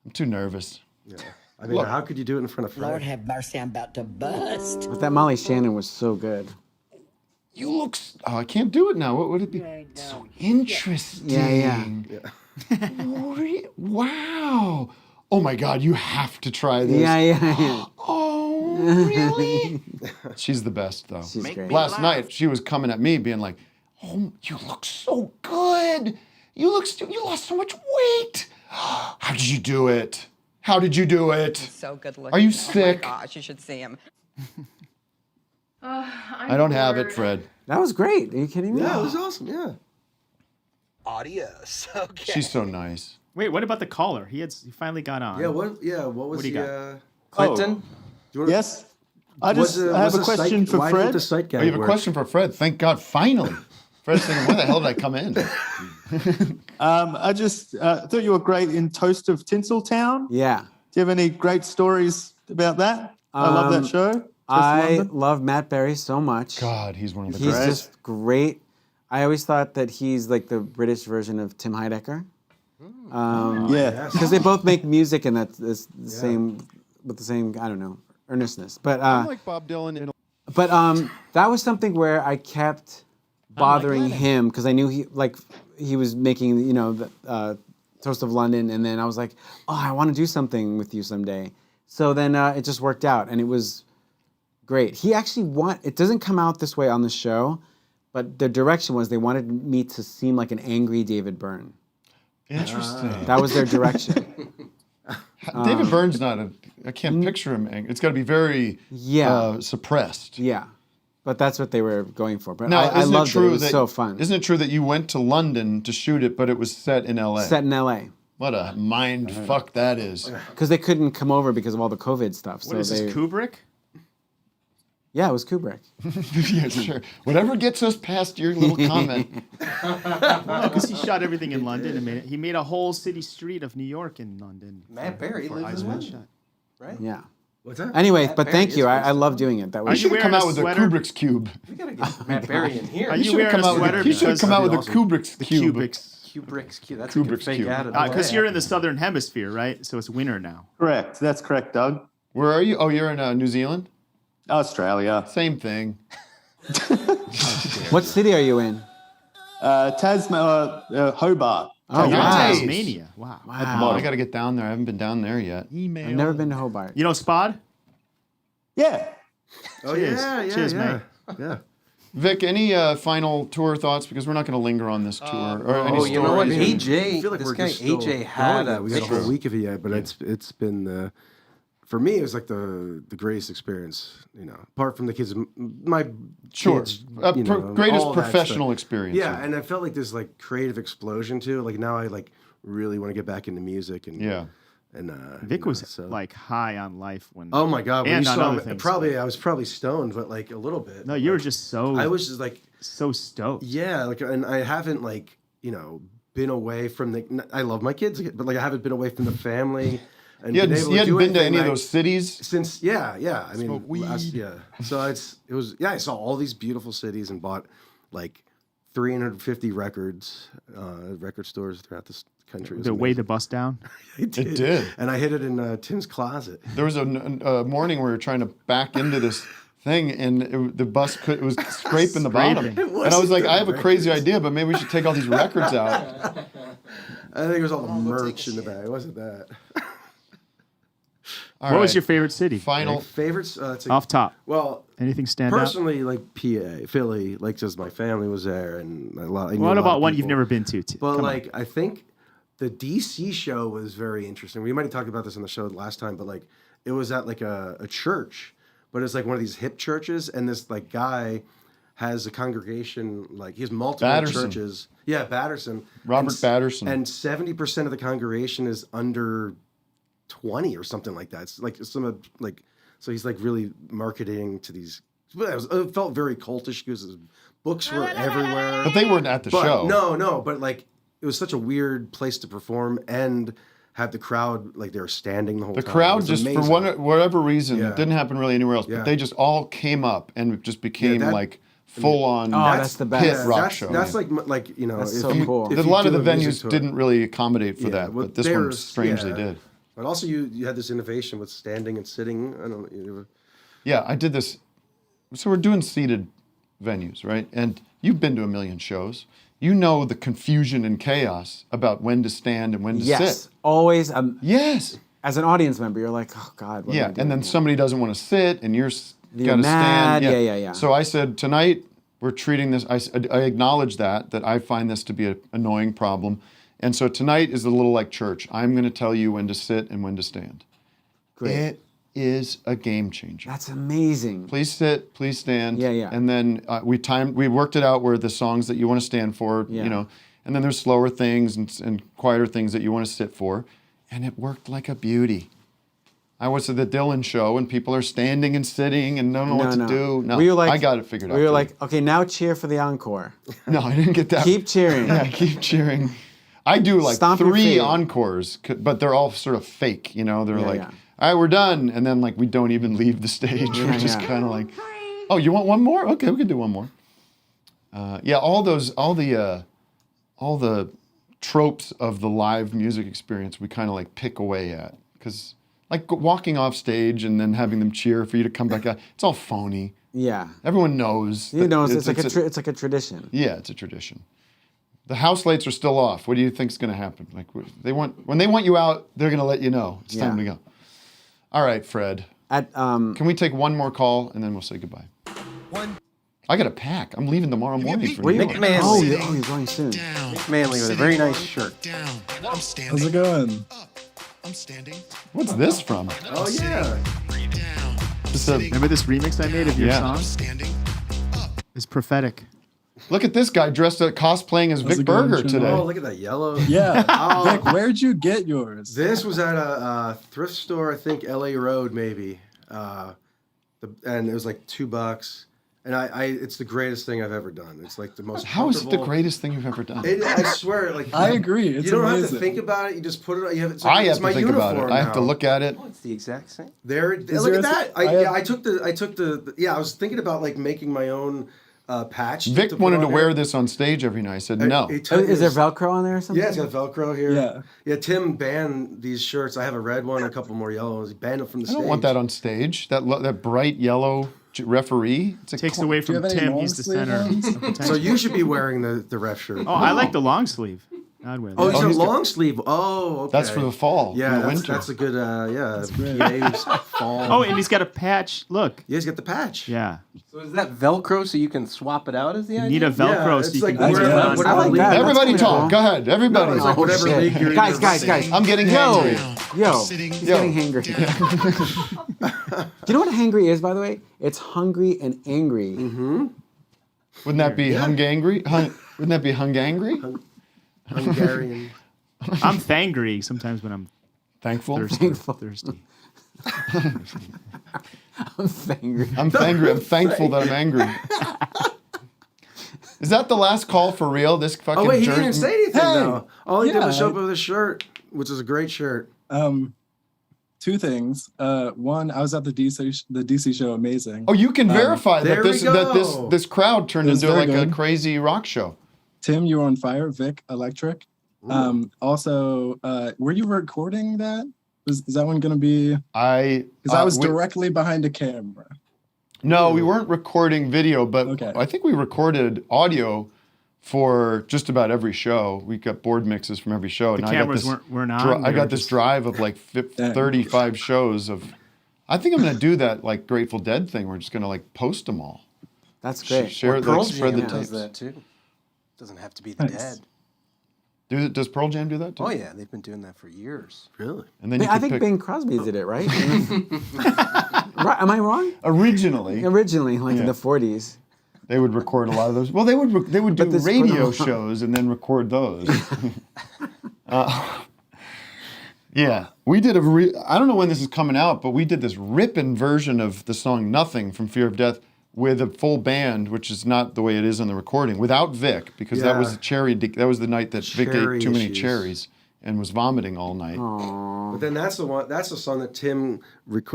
I'm too nervous. Yeah. I mean, how could you do it in front of Fred? Lord have mercy, I'm about to bust. But that Molly Shannon was so good. You look... I can't do it now. What would it be? So interesting. Yeah. Wow. Oh, my God. You have to try this. Yeah. Oh, really? She's the best, though. She's great. Last night, she was coming at me being like, oh, you look so good. You lost so much weight. How did you do it? How did you do it? He's so good looking. Are you sick? Oh my gosh, you should see him. I don't have it, Fred. That was great. Are you kidding me? Yeah, it was awesome. Yeah. Adios. Okay. She's so nice. Wait, what about the caller? He finally got on. Yeah. What was What do you got? Clinton? Yes. I have a question for Fred. Oh, you have a question for Fred. Thank God, finally. Fred's thinking, where the hell did I come in? I just thought you were great in Toast of Tinseltown. Yeah. Do you have any great stories about that? I love that show. I love Matt Berry so much. God, he's one of the He's greats. just great. I always thought that he's like the British version of Tim Heidecker. Yeah. Because they both make music and that's the same, with the same, I don't know, earnestness. But I'm like Bob Dylan. But that was something where I kept bothering him because I knew he was making, you know, the Toast of London, and then I was like, oh, I want to do something with you someday. So then it just worked out, and it was great. He actually it doesn't come out this way on the show, but the direction was they wanted me to seem like an angry David Byrne. Interesting. That was their direction. David Byrne's I can't picture him. It's got to be very suppressed. Yeah. But that's what they were going for. But Now, I loved it. It was that, so fun. Isn't it true that you went to London to shoot it, but it was set in L.A.? Set in L.A. What a mind fuck that is. Because they couldn't come over because of all the COVID stuff. What is this, Kubrick? Yeah, it was Kubrick. Yeah, sure. Whatever gets us past your little comment. No, because he shot everything in London. And he made a whole city street of New York in London. Matt Berry lives in London. Shot. Right? Yeah. What's that? Anyway, Matt but Berry thank you. is I love doing it. That We was. should have come out with sweater? a Kubrick's cube. We gotta get Matt Berry in here. Are He you should have wearing come a out sweater? with. He should have come out with a because- Kubrick's The cube. Kubrick's cube. That's a good Kubrick's fake cube. ad. Because you're in the southern hemisphere, right? So it's winter now. Correct. That's correct, Doug. Where are you? Oh, you're in New Zealand? Australia. Same thing. What city are you in? Hobart. Oh, you're in wow. Tasmania. Wow. I got to get down there. I haven't been down there yet. I've never been to Hobart. You know Spod? Yeah. Oh, Cheers. yeah, Cheers, yeah. mate. Yeah. Vic, any final tour thoughts? Because we're not going to linger on this tour. Or any you know what? stories. AJ, I feel like this we're guy just still AJ had going. a We got a picture. whole week of it yet, but it's been for me it was like the greatest experience. You know, apart from the kids, my kids, you know, greatest all that professional stuff. experience. Yeah, and I felt like this like creative explosion too. Like now I like really want to get back into music and and Vic you know, was like high on life when. Oh my God! When and you on saw other him, things. I was probably stoned, but like a little bit. No, you were just so. I was just like so stoked. Yeah, like, and I haven't like been away from the. I love my kids, but like I haven't been away from the family. And You been hadn't, able you to hadn't do been to anything, any of like, those cities? since. Yeah. I mean, Smoke weed. So it was. Yeah, I saw all these beautiful cities and bought like 350 records, record stores throughout this country. It was The way amazing. the bus down. It did. did. And I hid it in Tim's closet. There was a morning where we were trying to back into this thing, and the bus it was scraping the bottom. Scraping. It And I was like, wasn't I have a the crazy records. idea, but maybe we should take all these records out. I think it was all the merch in the bag. It wasn't that. All What was right. your favorite city? Final. Favorites? It's Off top. Well, Anything stand out? personally, like PA, Philly, like just my family was there, and I knew a What lot about of one you've people. never been to? But Come on. like, I think the DC show was very interesting. We might have talked about this on the show last time, but like, it was at like a church, but it's like one of these hip churches, and this like guy has a congregation, like he has multiple Batterson. churches. Yeah, Batterson. Robert And Batterson. And 70% of the congregation is under 20 or something like that. It's like so he's like really marketing to these. It felt very cultish because his books were everywhere. But they weren't at the But show. No, but like it was such a weird place to perform and had the crowd like they were standing the whole The time. It crowd was just, for amazing. whatever reason, Yeah. it didn't happen really anywhere else, Yeah. but they just all came up and just became that- like full on that's the best. hit Yeah, rock that's, show. That's yeah. like you know, That's if so you, cool. if a you lot of do the a music venues tour. didn't really accommodate for Yeah, that, well, but this one there's- strangely yeah. did. But also, you had this innovation with standing and sitting. I don't know. Yeah, I did this. So we're doing seated venues, right? And you've been to a million shows. You know the confusion and chaos about when to stand and when to Yes, sit. always. Yes. As an audience member, you're like, oh God. What am I Yeah, doing and then here? somebody doesn't want to sit, and you're You're got to mad. stand. Yeah. So I said tonight we're treating this. I acknowledge that I find this to be an annoying problem, and so tonight is a little like church. I'm going to tell you when to sit and when to stand. Great. It is a game changer. That's amazing. Please sit, please stand. Yeah. And then we worked it out where the songs that you want to stand for, Yeah. you know, and then there's slower things and quieter things that you want to sit for, and it worked like a beauty. I was at the Dylan show and people are standing and sitting and don't know what to do. No, Were you like, I got it figured out. We were Dylan. like, okay, now cheer for the encore. No, I didn't get that. Keep cheering. Yeah, keep cheering. I do like Stomp your 3 feet. encores, but they're all sort of fake, you know. They're Yeah, like, yeah. all right, we're done. And then like we don't even leave the stage. We're just kind of like, oh, you want one more? Okay, we can do one more. Yeah, all the tropes of the live music experience we kind of like pick away at, because like walking off stage and then having them cheer for you to come back out, it's all phony. Yeah. Everyone knows. You know, it's like a tradition. Yeah, it's a tradition. The house lights are still off. What do you think's going to happen? Like when they want you out, they're going to let you know it's time to go. All right, Fred. Can we take one more call and then we'll say goodbye? I got to pack. I'm leaving tomorrow morning for New York. Nick Manley. Oh, you're going soon. Nick Manley with a very nice shirt. How's it going? What's this from? Oh yeah. Remember this remix I made of your song? It's prophetic. Look at this guy dressed up cosplaying as Vic Berger today. Oh, look at that yellow. Yeah. Vic, where'd you get yours? This was at a thrift store, I think LA Road maybe. And it was like $2. And it's the greatest thing I've ever done. It's like the most. How is it the greatest thing you've ever done? I swear, like I agree. It's you don't amazing. have to think about it. You just put it. You have it. I have to think about it. I have to look at it. Oh, it's the exact same. Look at that. I took the. I was thinking about like making my own patch. Vic wanted to wear this on stage every night. I said no. Is there Velcro on there or something? Yeah, it's got Velcro here. Yeah. Yeah, Tim banned these shirts. I have a red one, a couple more yellow ones. He banned them from the I stage. don't want that on stage. That bright yellow referee. It takes away from Tim. He's the center. So you should be wearing the ref shirt. Oh, I like the long sleeve. I'd wear that. Oh, he's a long sleeve. Oh, okay. That's for the fall. Yeah, the winter. That's a good. PA's fall. Oh, and he's got a patch. Look. Yeah, he's got the patch. Yeah. So is that Velcro so you can swap it out? Is the idea? You need a Velcro so you like can. Everybody talk. Go ahead. Everybody. No, it's like whatever league you're in. Guys. I'm getting hangry. He's getting hangry. Do you know what hangry is, by the way? It's hungry and angry. Mm-hmm. Wouldn't that be hungangry? Wouldn't that be hungangry? Hungarian. I'm thangry sometimes when I'm thankful. Thirsty. I'm thangry. I'm thangry. I'm thankful that I'm angry. Is that the last call for real? This fucking. Oh wait, he didn't even say anything though. All he did was show up I- with a shirt, which is a great shirt. Two things. One, I was at the DC show. Amazing. Oh, you can verify that there we this crowd turned It was into like very a good. crazy rock show. Tim, you were on fire. Vic, electric. Also, were you recording that? Is that one going to be? Because I was directly behind a camera. No, we weren't recording video, but I think we recorded audio for just about every show. We got board mixes from every show. The and cameras weren't on. I got this drive of like 35 shows of. I think I'm going to do that like Grateful Dead thing. We're just going to like post them all. That's great. Share Pearl spread the Jam does tapes. that too. Doesn't have to be the Dead. Does Pearl Jam do that too? Oh yeah, they've been doing that for years. Really? And then I think Bing Crosby did it, right? Right? Am I wrong? Originally, like in the 40s. They would record a lot of those. Well, they would do radio shows and then record those. Yeah, we did I don't know when this is coming out, but we did this ripping version of the song "Nothing" from Fear of Death with a full band, which is not the way it is on the recording, without Vic, because that was that was the night that Vic ate too many cherries and was vomiting all night. But then that's the song that Tim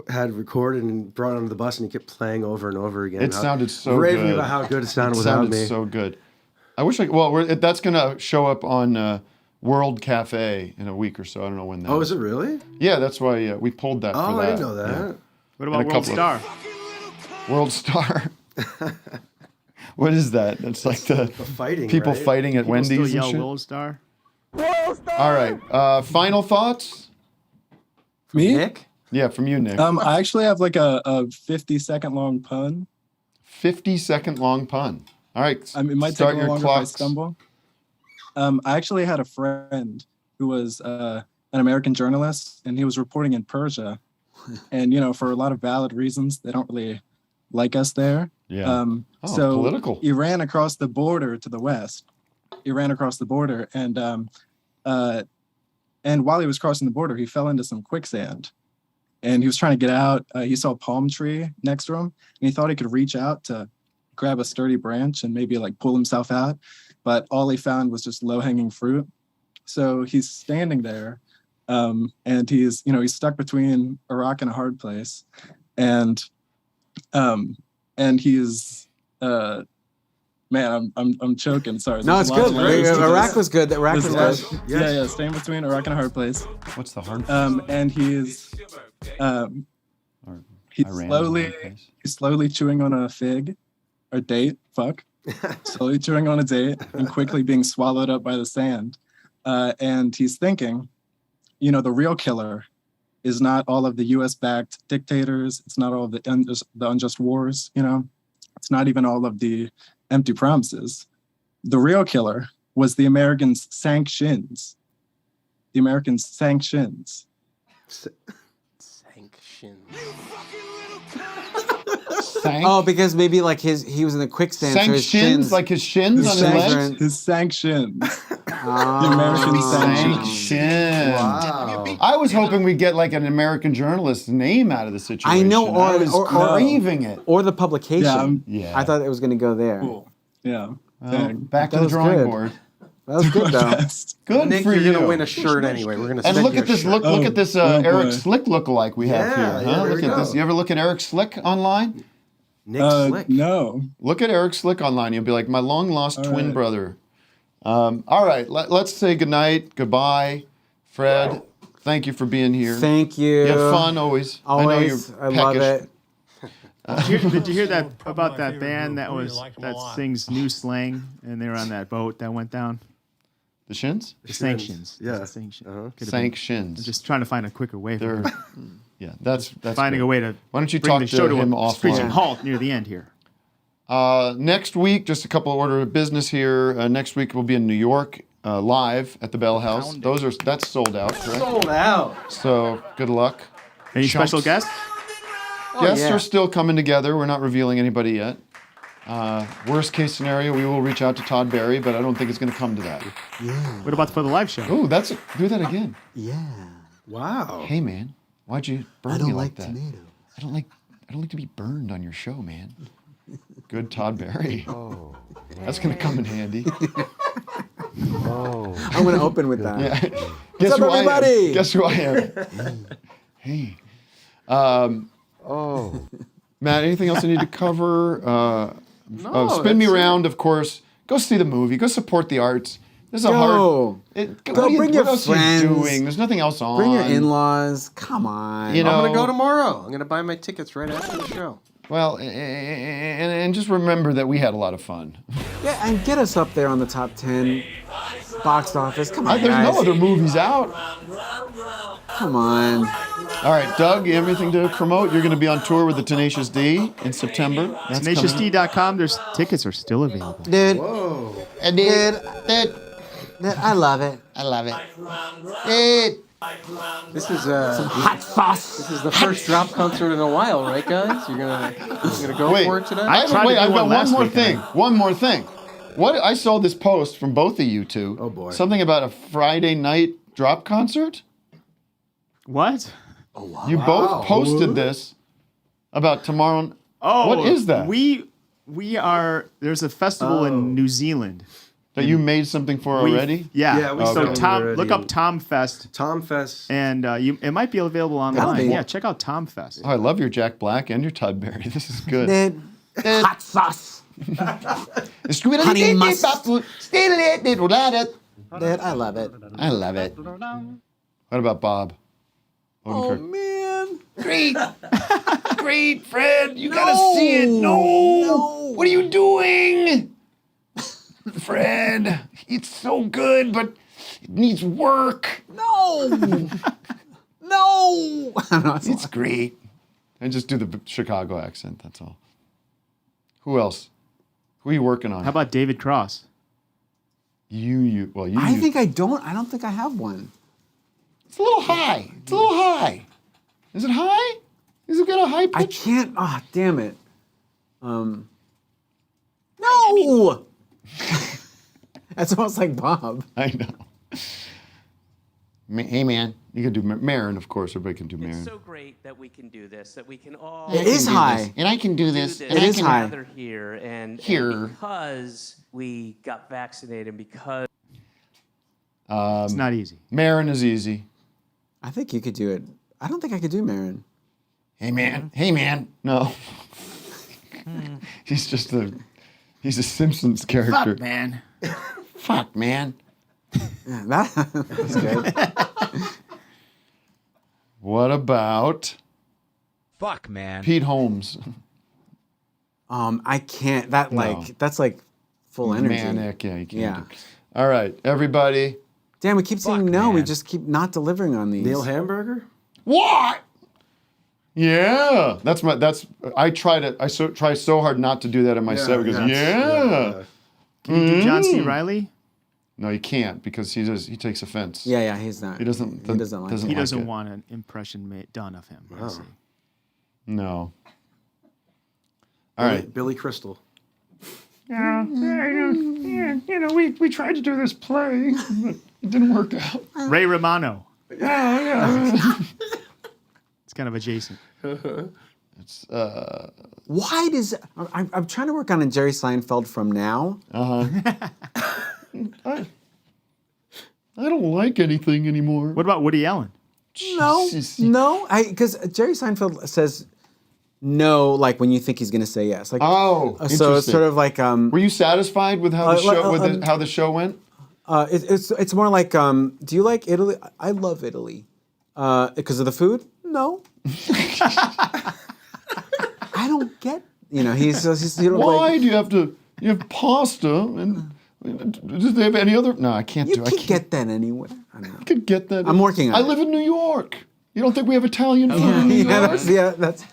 had recorded and brought onto the bus, and he kept playing over and over again. It sounded so raving good. about how good it sounded without me. So good. I wish that's going to show up on World Cafe in a week or so. I don't know when that. Oh, is it really? Yeah, that's why we pulled that. Oh, for that. I didn't know that. Yeah. What about World Star? World Star. What is that? That's like the fighting, people right? fighting at People Wendy's still and yell shit. World Star. All right. Final thoughts? Me? Nick? Yeah, from you, Nick. I actually have like a 50-second long pun. 50-second long pun. All right. It might start take a your little longer if I clocks. stumble. I actually had a friend who was an American journalist, and he was reporting in Persia. And, for a lot of valid reasons, they don't really like us there. Yeah. So political. he ran across the border to the west. He ran across the border, and while he was crossing the border, he fell into some quicksand. And he was trying to get out. He saw a palm tree next to him, and he thought he could reach out to grab a sturdy branch and maybe like pull himself out. But all he found was just low-hanging fruit. So he's standing there, and he's stuck between a rock and a hard place, and he's man, I'm choking. Sorry. No, There's it's a lot good. of layers to Iraq this. was good. Iraq was There's good. Yeah, staying between a rock and a hard place. What's the hard? And he's Iran, he's slowly chewing on a fig, or date. Fuck. Slowly chewing on a date and quickly being swallowed up by the sand. And he's thinking, the real killer is not all of the U.S.-backed dictators. It's not all of the unjust wars. It's not even all of the empty promises. The real killer was the Americans' sanctions. The Americans' sanctions. Sanctions. Oh, because maybe like he was in the quicksand. So his shins, like his shins on his legs? His sanctions. The American sanctions. Wow. I was hoping we'd get like an American journalist's name out of the situation. I know, I was craving it. Or the publication. Yeah. I thought it was going to go there. Cool. Yeah. Well, back to the drawing board. That was good though. Good Nick, for you're you. gonna win a shirt anyway. We're gonna and send look you at a this. shirt. Look at this Eric Slick lookalike we have Yeah, here. yeah, Huh? there Look we at this. go. You ever look at Eric Slick online? Nick Slick. No. Look at Eric Slick online. You'll be like, my long lost twin brother. All right, let's say goodnight, goodbye, Fred. Thank you for being here. Thank you. You had fun always. I know you're I love peckish. it. Did you hear that about that band that sings new slang and they were on that boat that went down? The Shins? The Sanctions. Yeah. The Sanctions. Sanctions. I'm just trying to find a quicker way. Yeah, that's finding good. a way to. Why don't you bring talk the to show him a screeching offline? halt near the end here. Next week, just a couple of order of business here. Next week we'll be in New York live at the Bell House. That's sold out, correct? Sold out. So good luck. Any Chunks. special guests? Guests are still coming together. We're not revealing anybody yet. Worst case scenario, we will reach out to Todd Barry, but I don't think it's going to come to that. Yeah. What about for the live show? Oh, do that again. Yeah. Wow. Hey man, why'd you burn I don't me like like that? tomatoes. I don't like to be burned on your show, man. Good Todd Barry. Oh, that's gonna come in handy. Oh. I'm going to open with that. Yeah. What's up, who I am? everybody? Guess who I am? Hey. Matt, anything else I need to No, cover? Spin me that's it. around, of course. Go see the movie. Go support the arts. This is a Go. hard. Go bring your what else friends. Are you doing? There's nothing else on. Bring your in-laws. Come on. You know, I'm gonna go tomorrow. I'm gonna buy my tickets right after the show. Well, and just remember that we had a lot of fun. Yeah, and get us up there on the top 10 box office. Come on, There's guys. no other movies out. Come on. All right, Doug, you have anything to promote? You're going to be on tour with the Tenacious D in September. TenaciousD.com. There's tickets are still available. Dude. Whoa. Dude, I love it. I love it. Dude. This is Some hot sauce. This is the first drop concert in a while, right, guys? You're gonna go Wait, for it today. I've got one more thing. One more thing. What I saw this post from both of you two. Oh boy. Something about a Friday night drop concert. What? Oh wow. You both posted this about tomorrow. Oh, what is that? We are. There's a festival in New Zealand. That you made something for already? Yeah. Yeah, we so started Tom, already. look up Tom Fest. Tom Fest. And it might be available online. Yeah, check out Tom Fest. Oh, I love your Jack Black and your Todd Barry. This is good. Dude, hot sauce. Honey mustard. Dude, I love it. I love it. What about Bob? Oh, Odenkirk? man. Great. Great, Fred. You gotta see it. No. What are you doing? Fred, it's so good, but it needs work. No. No. It's great. I just do the Chicago accent, that's all. Who else? Who are you working on? How about David Cross? You. I don't think I have one. It's a little high. It's a little high. Is it high? Is it got a high pitch? I can't. Ah, damn it. No. That's almost like Bob. I know. Hey, man. You can do Marin, of course. Everybody can do Marin. It's so great that we can do this, that we can all. It is high. And I can do this. It is high. Gather here and because we got vaccinated, because It's not easy. Marin is easy. I think you could do it. I don't think I could do Marin. Hey man. No. He's just he's a Simpsons character. Fuck, man. Fuck, man. Yeah, that's good. What about Fuck, man. Pete Holmes? I can't. That's like full energy. Manic, yeah, you can't. Yeah. All right, everybody. Damn, we keep saying no. man. We just keep not delivering on these. Neil Hamburger? What? Yeah, I try so hard not to do that in my set because Can you do John C. Reilly? No, you can't because he takes offense. Yeah, he's not. He doesn't like He doesn't it. want an impression done of him. I see. No. All right, Billy Crystal. Yeah, we tried to do this play, but it didn't work out. Ray Romano. Yeah. It's kind of adjacent. It's Why does I'm trying to work on a Jerry Seinfeld from now. I don't like anything anymore. What about Woody Allen? No, because Jerry Seinfeld says no, like when you think he's going to say yes. Like, so it's sort of like. Were you satisfied with how the show how the show went? It's more like, do you like Italy? I love Italy. Because of the food? No. I don't get. He's Why do you have to? You have pasta and. Do they have any other? No, I can't do it. You can get that anywhere. I don't know. I could get that. I'm working on it. I live in New York. You don't think we have Italian food in New York? That's.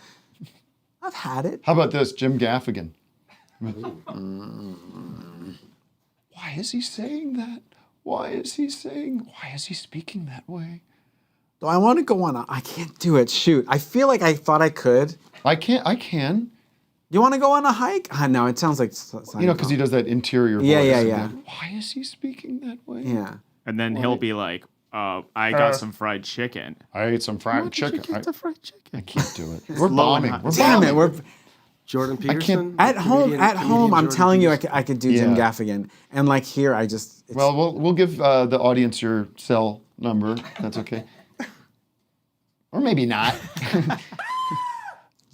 I've had it. How about this, Jim Gaffigan? Why is he saying that? Why is he speaking that way? Do I want to go on? I can't do it. Shoot. I feel like I thought I could. I can. You want to go on a hike? No, it sounds like. Because he does that interior voice. Yeah. Why is he speaking that way? Yeah. And then he'll be like, I got some fried chicken. I ate some fried chicken. The fried chicken? I can't do it. We're bombing. Damn it. We're Jordan Peterson. At home. I'm Jordan telling you, Peterson. I could do Jim Gaffigan, and like here, I just. Well, we'll give the audience your cell number. That's okay. Or maybe not.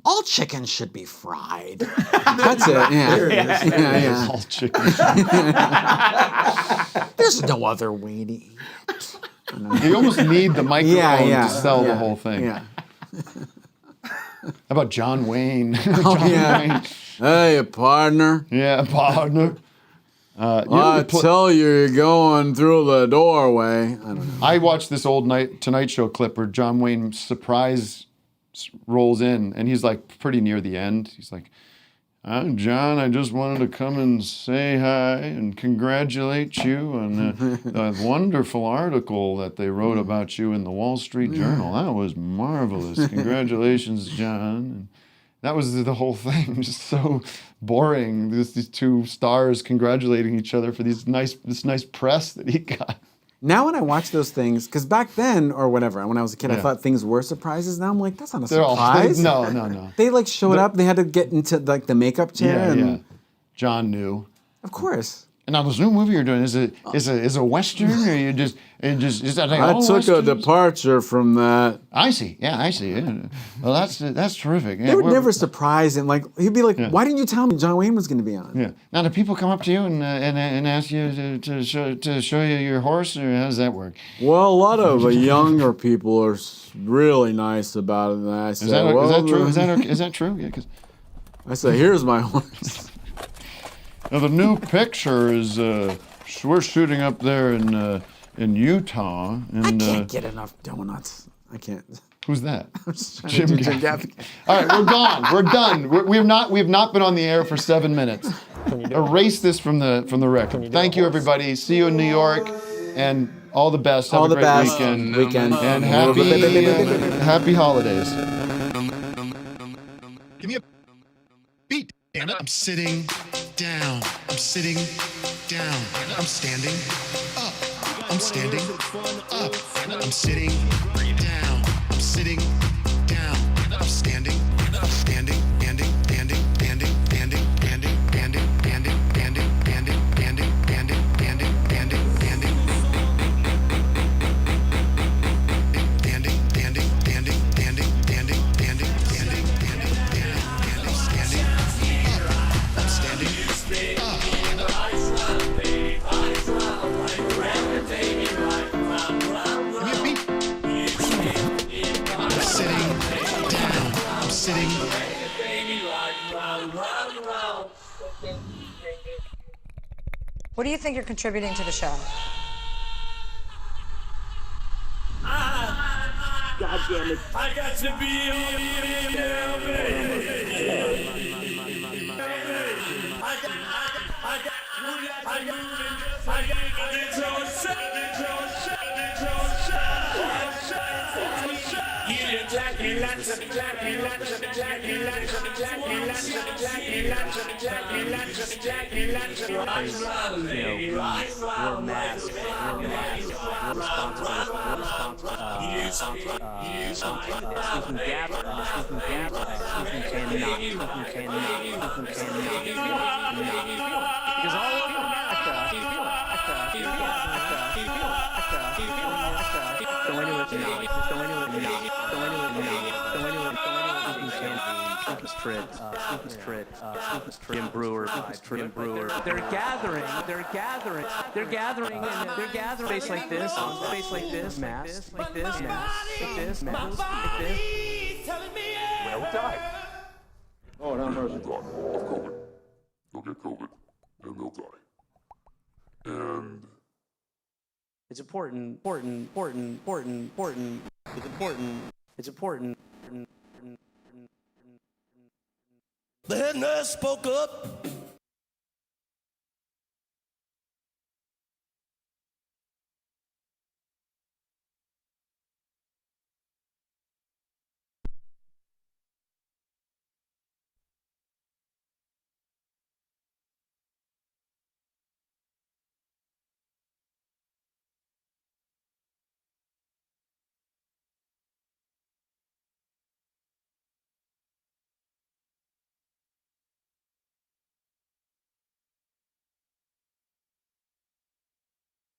All chicken should be fried. That's it. Yeah. There it is. Yeah. All chicken. There's no other way to eat. You almost need the microphone to sell the whole thing. Yeah. How about John Wayne? Wayne. Hey, partner. Yeah, partner. Tell you're going through the doorway. I don't know. I watched this old Tonight Show clip where John Wayne surprise rolls in, and he's like pretty near the end. He's like, "I'm John. I just wanted to come and say hi and congratulate you on the wonderful article that they wrote about you in the Wall Street Journal. That was marvelous. Congratulations, John." And that was the whole thing. Just so boring. These two stars congratulating each other for this nice press that he got. Now when I watch those things, because back then or whatever, when I was a kid, I thought things were surprises. Now I'm like, that's not a surprise. No. They like showed up. They had to get into like the makeup chair. Yeah. John knew. Of course. And now this new movie you're doing is a western, or you just is that like I all took westerns? a departure from that. I see. Yeah. Well, that's terrific. Yeah, They would never surprise him. Like he'd be like, "Why didn't you tell me John Wayne was going to be on?" Yeah. Now, do people come up to you and ask you to show you your horse, or how does that work? Well, a lot of younger people are really nice about it. And I say, Is that true? Is that true? Yeah. Cause I say, "Here's my horse." now the new picture is we're shooting up there in Utah, and I can't get enough donuts. I can't. Who's that? Jim Gaffigan. All right, we're gone. We're done. We've not been on the air for 7 minutes. Erase this from the record. Thank you, everybody. See you in New York, and all the best. Have a great weekend. And happy holidays. Give me a beat, damn it. I'm sitting down. I'm sitting down. I'm standing up. I'm standing up. I'm sitting down. I'm sitting down. I'm standing, standing, standing, standing, standing, standing, standing, standing, standing, standing, standing, standing, standing, standing, standing, standing, standing. What do you think you're contributing to the show? God damn it. I got to be They're gathering space like this, mass, like this, mass. Well died. Oh, no mercy. COVID. They'll get COVID, and they'll die. And It's important. It's important. The head nurse spoke up.